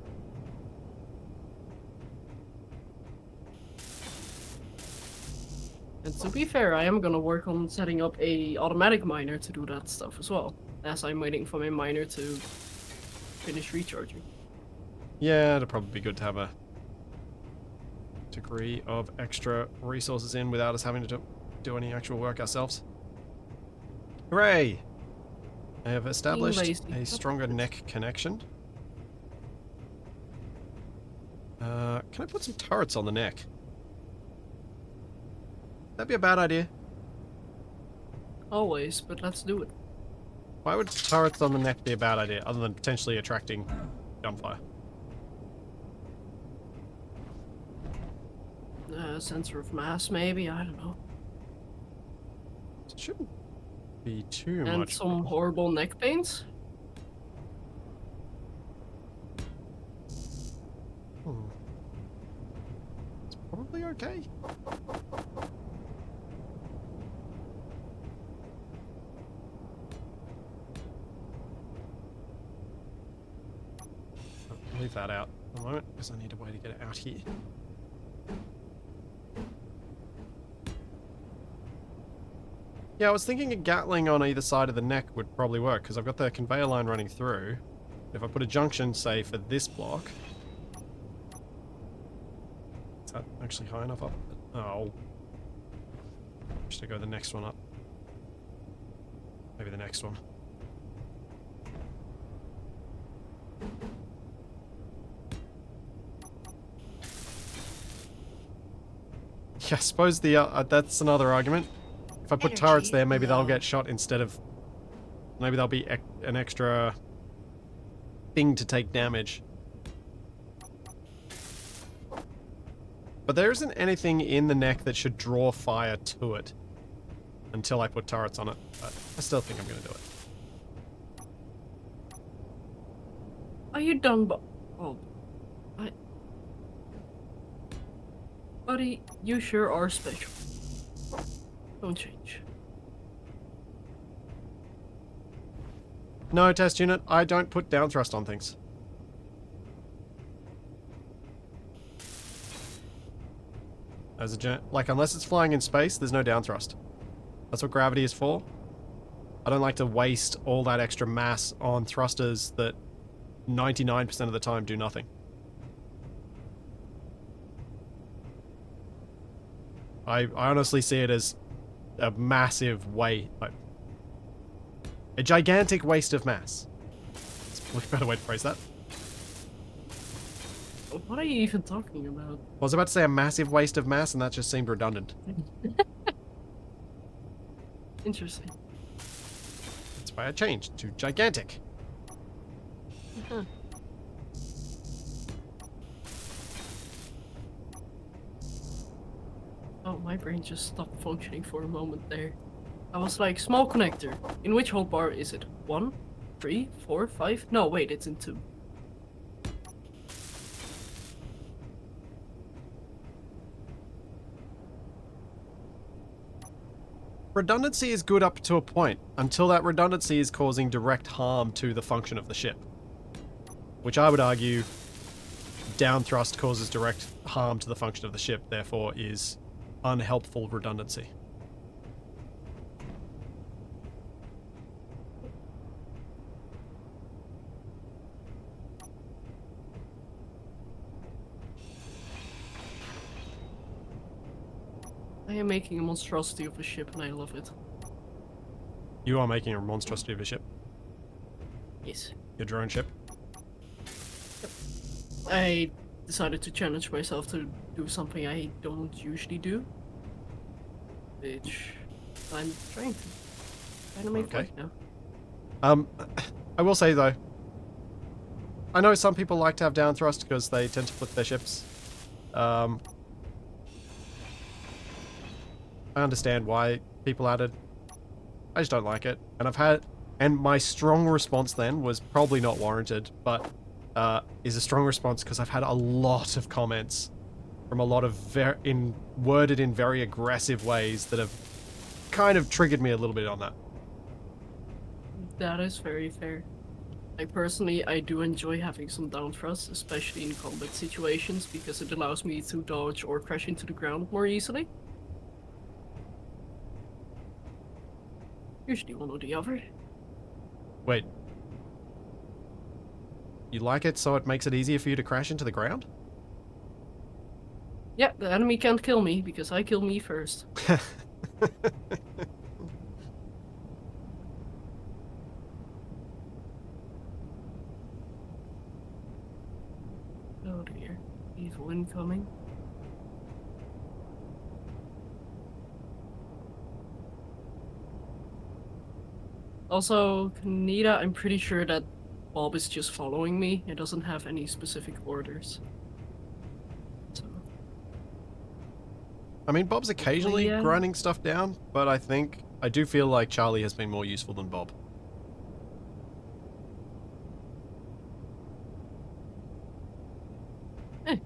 [SPEAKER 3] And to be fair, I am gonna work on setting up a automatic miner to do that stuff as well, as I'm waiting for my miner to finish recharging.
[SPEAKER 1] Yeah, it'd probably be good to have a degree of extra resources in without us having to do any actual work ourselves. Hooray! I have established a stronger neck connection. Can I put some turrets on the neck? That'd be a bad idea.
[SPEAKER 3] Always, but let's do it.
[SPEAKER 1] Why would turrets on the neck be a bad idea, other than potentially attracting gunfire?
[SPEAKER 3] Sensor of mass, maybe? I don't know.
[SPEAKER 1] It shouldn't be too
[SPEAKER 3] And
[SPEAKER 1] much.
[SPEAKER 3] some horrible neck pains?
[SPEAKER 1] It's probably okay. I'll leave that out for the moment because I need a way to get it out here. Yeah, I was thinking a Gatling on either side of the neck would probably work, because I've got the conveyor line running through. If I put a junction, say, for this block... Is that actually high enough up? Oh. Should I go the next one up? Maybe the next one. Yeah, I suppose that's another argument. If I put turrets there, maybe they'll get shot instead of... Maybe they'll be an extra thing to take damage. But there isn't anything in the neck that should draw fire to it until I put turrets on it. But I still think I'm going to do it.
[SPEAKER 3] Are you done, oh. Buddy, you sure are special. Don't change.
[SPEAKER 1] No, test unit, I don't put down thrust on things. As a like, unless it's flying in space, there's no down thrust. That's what gravity is for. I don't like to waste all that extra mass on thrusters that 99% of the time do nothing. I honestly see it as a massive a gigantic waste of mass. That's probably a better way to phrase that.
[SPEAKER 3] What are you even talking about?
[SPEAKER 1] I was about to say a massive waste of mass, and that just seemed redundant.
[SPEAKER 3] Interesting.
[SPEAKER 1] That's why I changed to gigantic.
[SPEAKER 3] Huh. Oh, my brain just stopped functioning for a moment there. I was like, small connector. In which whole bar is it? 1, 3, 4, 5? No, wait, it's in 2.
[SPEAKER 1] Redundancy is good up to a point, until that redundancy is causing direct harm to the function of the ship. Which I would argue, down thrust causes direct harm to the function of the ship, therefore is unhelpful redundancy.
[SPEAKER 3] I am making a monstrosity of a ship and I love it.
[SPEAKER 1] You are making a monstrosity of a ship.
[SPEAKER 3] Yes.
[SPEAKER 1] Your drone ship.
[SPEAKER 3] I decided to challenge myself to do something I don't usually do. Which I'm trying to kind of make
[SPEAKER 1] Okay.
[SPEAKER 3] work now.
[SPEAKER 1] I will say though, I know some people like to have down thrust because they tend to flip their ships. I understand why people added. I just don't like it. And my strong response then was probably not warranted, but is a strong response because I've had a lot of comments from a lot of worded in very aggressive ways that have kind of triggered me a little bit on that.
[SPEAKER 3] That is very fair. I do enjoy having some down thrust, especially in combat situations, because it allows me to dodge or crash into the ground more easily. Usually one or the other.
[SPEAKER 1] Wait. You like it so it makes it easier for you to crash into the ground?
[SPEAKER 3] Yeah, the enemy can't kill me because I kill me first. Oh dear. Evil incoming. Also, Kaneda, I'm pretty sure that Bob is just following me. It doesn't have any specific orders. So.
[SPEAKER 1] I mean, Bob's occasionally
[SPEAKER 3] Yeah.
[SPEAKER 1] grinding stuff down, but I do feel like Charlie has been more useful than Bob.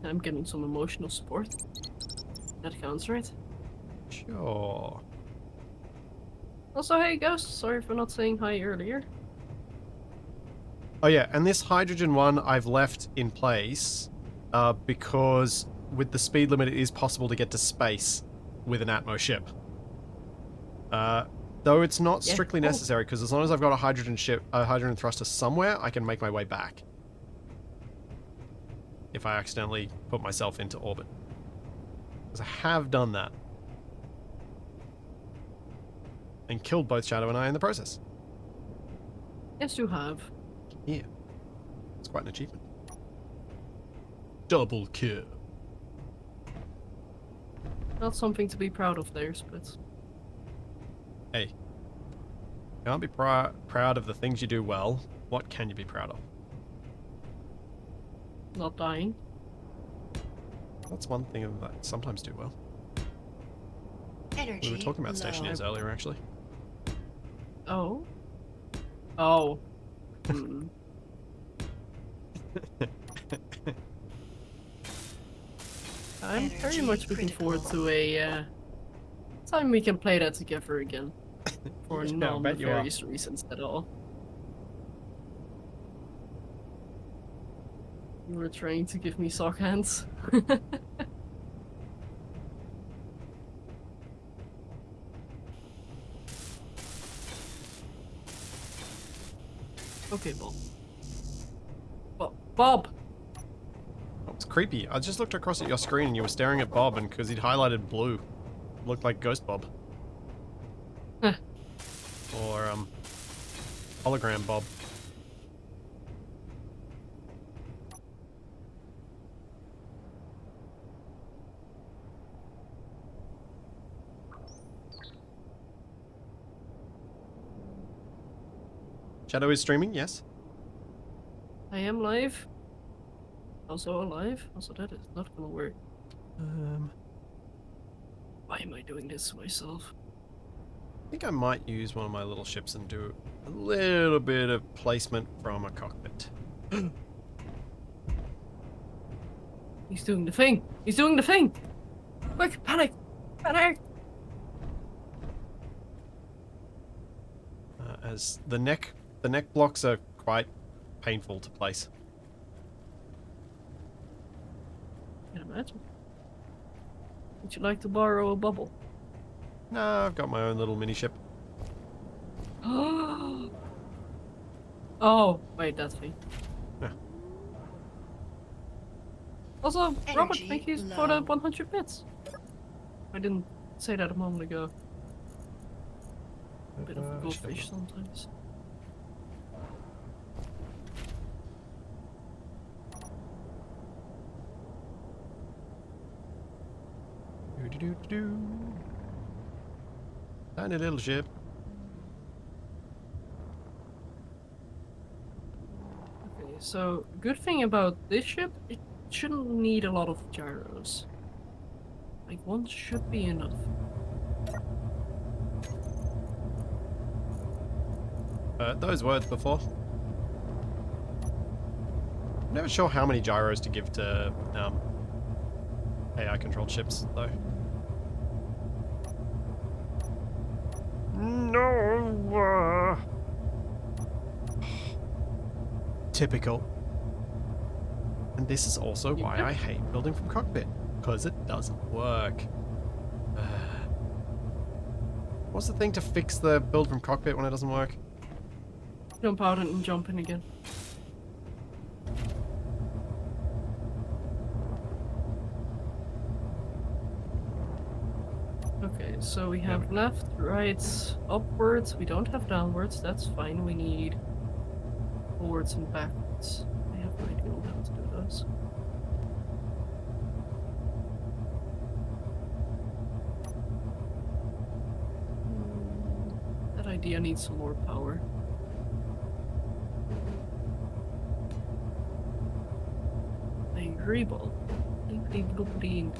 [SPEAKER 3] I'm getting some emotional support. That counts, right?
[SPEAKER 1] Sure.
[SPEAKER 3] Also, hey Ghost, sorry for not saying hi earlier.
[SPEAKER 1] Oh yeah, and this hydrogen one I've left in place because with the speed limit it is possible to get to space with an Atmo ship. Though it's not
[SPEAKER 3] Yeah.
[SPEAKER 1] strictly necessary, because as long as I've got a hydrogen thruster somewhere, I can make my way back. If I accidentally put myself into orbit. Because I have done that. And killed both Shadow and I in the process.
[SPEAKER 3] Yes, you have.
[SPEAKER 1] Yeah. It's quite an achievement. Double kill.
[SPEAKER 3] Not something to be proud of theirs, but...
[SPEAKER 1] Hey. Can't be proud of the things you do well. What can you be proud of?
[SPEAKER 3] not dying.
[SPEAKER 1] That's one thing that I sometimes do well.
[SPEAKER 2] Energy
[SPEAKER 1] We were talking about
[SPEAKER 2] low.
[SPEAKER 1] stationeers earlier, actually.
[SPEAKER 3] Oh. Oh. Hmm. I'm very
[SPEAKER 2] Energy
[SPEAKER 3] much looking forward
[SPEAKER 2] critical.
[SPEAKER 3] to a time we can play that together again. For
[SPEAKER 1] Yeah, I bet you are.
[SPEAKER 3] non-nefarious reasons at all. You were trying to give me sock hands. Okay, Bob. Bob!
[SPEAKER 1] That was creepy. I just looked across at your screen and you were staring at Bob, and because he'd highlighted blue, looked like Ghost Bob.
[SPEAKER 3] Huh.
[SPEAKER 1] Or, hologram Bob. Shadow is streaming, yes.
[SPEAKER 3] I am live. Also alive. Also, that is not gonna work. Why am I doing this to myself?
[SPEAKER 1] I think I might use one of my little ships and do a little bit of placement from a cockpit.
[SPEAKER 3] He's doing the thing! He's doing the thing! Quick, panic! Panic!
[SPEAKER 1] As the neck blocks are quite painful to place.
[SPEAKER 3] Can imagine. Would you like to borrow a bubble?
[SPEAKER 1] No, I've got my own little mini ship.
[SPEAKER 3] Oh, wait, that's me.
[SPEAKER 1] Yeah.
[SPEAKER 3] Also, Robert,
[SPEAKER 2] Energy
[SPEAKER 3] thank you for the
[SPEAKER 2] low.
[SPEAKER 3] 100 bits. I didn't say that a moment ago. A bit of a goldfish sometimes.
[SPEAKER 1] Do-do-do-do-do. Tiny little ship.
[SPEAKER 3] Okay, so good thing about this ship, it shouldn't need a lot of gyros. Like one should be enough.
[SPEAKER 1] Heard those words before. I'm never sure how many gyros to give to AI controlled ships, though. No. Typical. And this is also why I hate building from cockpit, because it doesn't work. What's the thing to fix the build from cockpit when it doesn't work?
[SPEAKER 3] Jump out and jump in again. Okay, so we have left, right, upwards. We don't have downwards. That's fine. We need forwards and backwards. I have no idea how to do those. That idea needs some more power. I agree, Ball. Indeed.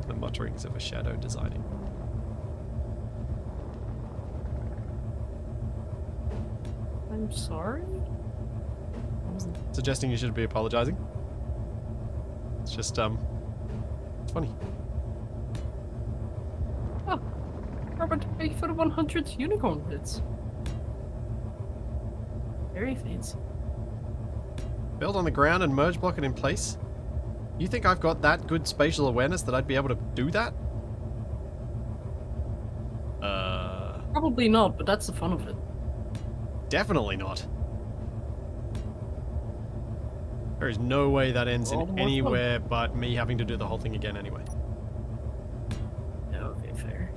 [SPEAKER 1] The mutterings of a shadow designing.
[SPEAKER 3] I'm sorry?
[SPEAKER 1] I wasn't suggesting you should be apologizing. It's just, it's funny.
[SPEAKER 3] Oh, Robert, thank you for the 100 unicorn bits. Very fancy.
[SPEAKER 1] Build on the ground and merge block it in place? You think I've got that good spatial awareness that I'd be able to do that?
[SPEAKER 3] Probably not, but that's the fun of it.
[SPEAKER 1] Definitely not. There is no way that ends
[SPEAKER 3] All the
[SPEAKER 1] in
[SPEAKER 3] more fun.
[SPEAKER 1] anywhere but me having to do the whole thing again anyway.
[SPEAKER 3] Yeah, okay, fair.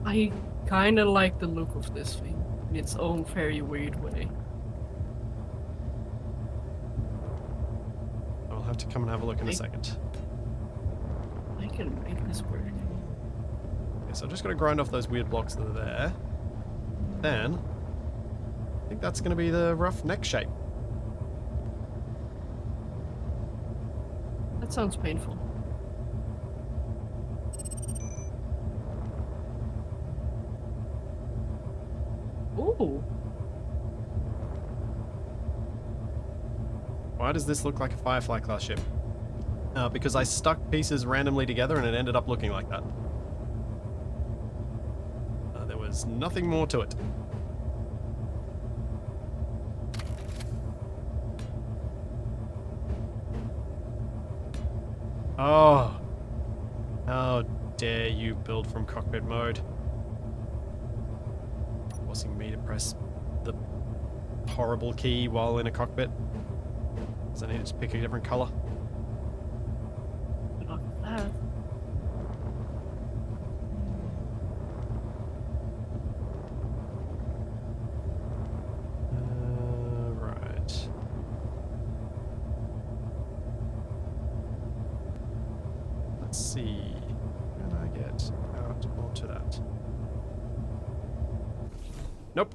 [SPEAKER 3] I kinda like the look of this thing in its own very weird way.
[SPEAKER 1] have to come and have a look in a
[SPEAKER 3] Okay.
[SPEAKER 1] second.
[SPEAKER 3] I can make this work.
[SPEAKER 1] Okay, so I'm just going to grind off those weird blocks that are there. Then, I think that's going to be the rough neck shape.
[SPEAKER 3] That sounds painful. Ooh.
[SPEAKER 1] Why does this look like a Firefly class ship? Because I stuck pieces randomly together and it ended up looking like that. There was nothing more to it. Oh. How dare you build from cockpit mode? Forcing me to press the horrible key while in a cockpit. So I needed to pick a different color.
[SPEAKER 3] Not that.
[SPEAKER 1] Right. Let's see. Can I get out onto that? Nope.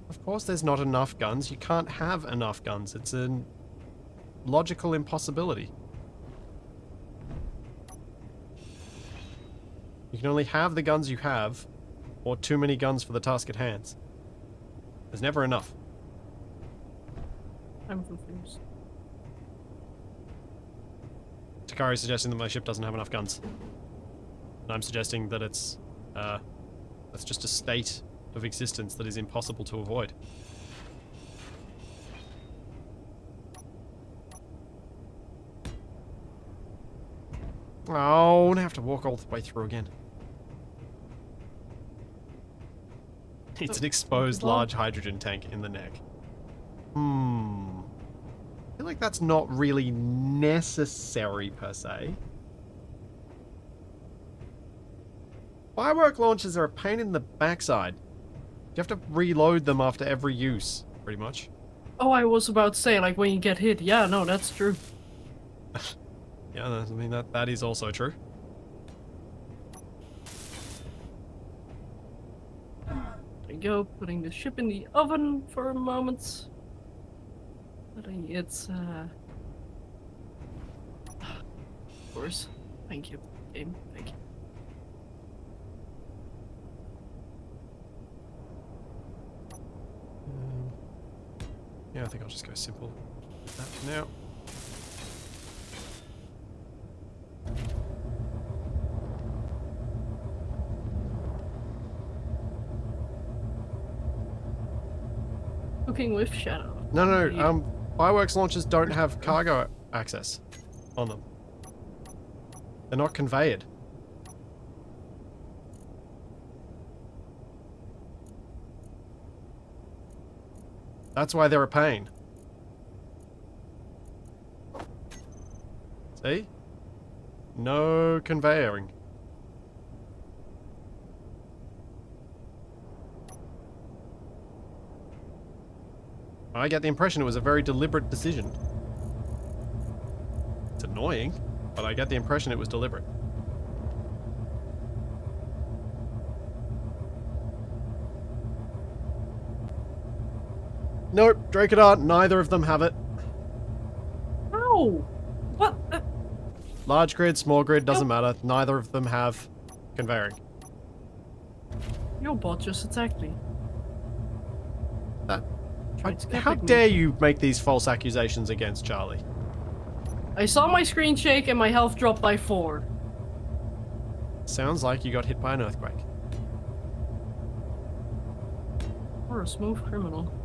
[SPEAKER 1] Of course there's not enough guns. You can't have enough guns. It's a logical impossibility. You can only have the guns you have, or too many guns for the task at hand. There's never enough.
[SPEAKER 3] I'm confused.
[SPEAKER 1] Takari's suggesting that my ship doesn't have enough guns. And I'm suggesting that it's, that's just a state of existence that is impossible to avoid. Oh, and I have to walk all the way through again. It's an exposed large hydrogen tank in the neck. I feel like that's not really necessary per se. Firework launchers are a pain in the backside. You have to reload them after every use, pretty much.
[SPEAKER 3] Oh, I was about to say, like, when you get hit. Yeah, no, that's true.
[SPEAKER 1] Yeah, I mean, that is also true.
[SPEAKER 3] There you go, putting the ship in the oven for a moment. Letting it, Of course. Thank you, game. Thank you.
[SPEAKER 1] Yeah, I think I'll just go simple. That for now.
[SPEAKER 3] Cooking with Shadow.
[SPEAKER 1] No,
[SPEAKER 3] Indeed.
[SPEAKER 1] fireworks launchers don't have cargo access on them. They're not conveyed. That's why they're a pain. See? No conveying. I get the impression it was a very deliberate decision. It's annoying, but I get the impression it was deliberate. Nope, Drakenart, neither of them have it.
[SPEAKER 3] Ow! What?
[SPEAKER 1] Large grid, small grid, doesn't matter. Neither of them have conveying.
[SPEAKER 3] Your bot just attacked me.
[SPEAKER 1] That,
[SPEAKER 3] Tried to
[SPEAKER 1] how
[SPEAKER 3] epic me.
[SPEAKER 1] dare you make these false accusations against Charlie?
[SPEAKER 3] I saw my screen shake and my health dropped by 4.
[SPEAKER 1] Sounds like you got hit by an earthquake.
[SPEAKER 3] Or a smooth criminal.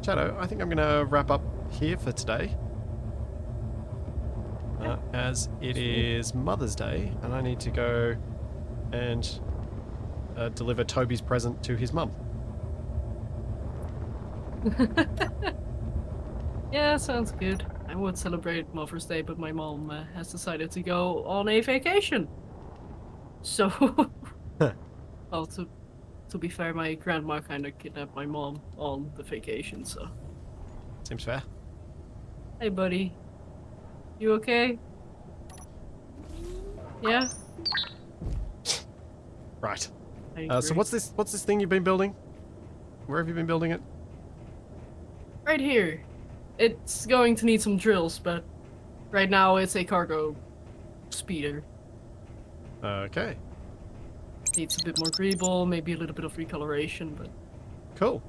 [SPEAKER 1] Shadow, I think I'm going to wrap up here for today. As it is Mother's Day, and I need to go and deliver Toby's present to his mum.
[SPEAKER 3] Yeah, sounds good. I would celebrate Mother's Day, but my mom has decided to go on a vacation. So, well, to be fair, my grandma kind of kidnapped my mom on the vacation, so.
[SPEAKER 1] Seems fair.
[SPEAKER 3] Hey, buddy. You okay? Yeah?
[SPEAKER 1] Right.
[SPEAKER 3] I
[SPEAKER 1] So
[SPEAKER 3] agree.
[SPEAKER 1] what's this thing you've been building? Where have you been building it?
[SPEAKER 3] Right here. It's going to need some drills, but right now it's a cargo speeder.
[SPEAKER 1] Okay.
[SPEAKER 3] Needs a bit more greeble, maybe a little bit of recoloration, but
[SPEAKER 1] Cool.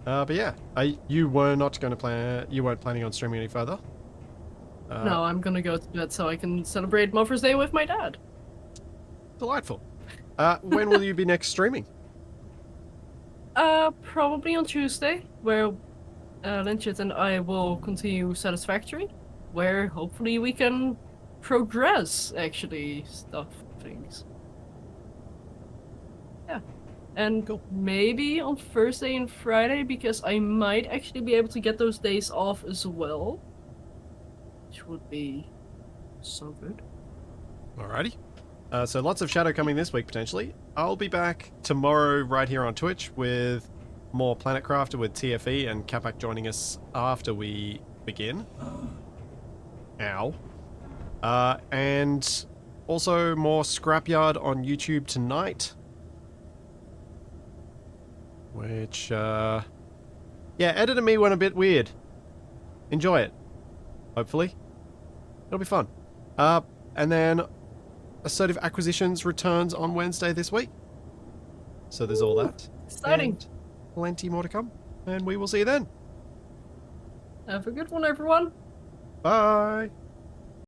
[SPEAKER 1] But yeah, you were not going to plan. You weren't planning on streaming any further.
[SPEAKER 3] no, I'm gonna go to bed so I can celebrate Mother's Day with my dad.
[SPEAKER 1] Delightful. When will you be next streaming?
[SPEAKER 3] Probably on Tuesday, where Lynchett and I will continue Satisfactory, where hopefully we can progress, actually, things. Yeah. And
[SPEAKER 1] Cool.
[SPEAKER 3] maybe on Thursday and Friday, because I might actually be able to get those days off as well. Which would be so good.
[SPEAKER 1] Alrighty. So lots of Shadow coming this week, potentially. I'll be back tomorrow right here on Twitch with more Planet Crafter with TFE and Capac joining us after we begin. Ow. And also more Scrapyard on YouTube tonight. Which, yeah, Edit and me went a bit weird. Enjoy it. Hopefully. It'll be fun. And then Assertive Acquisitions returns on Wednesday this week. So there's all that.
[SPEAKER 3] Exciting.
[SPEAKER 1] And plenty more to come. And we will see you then.
[SPEAKER 3] Have a good one, everyone.
[SPEAKER 1] Bye.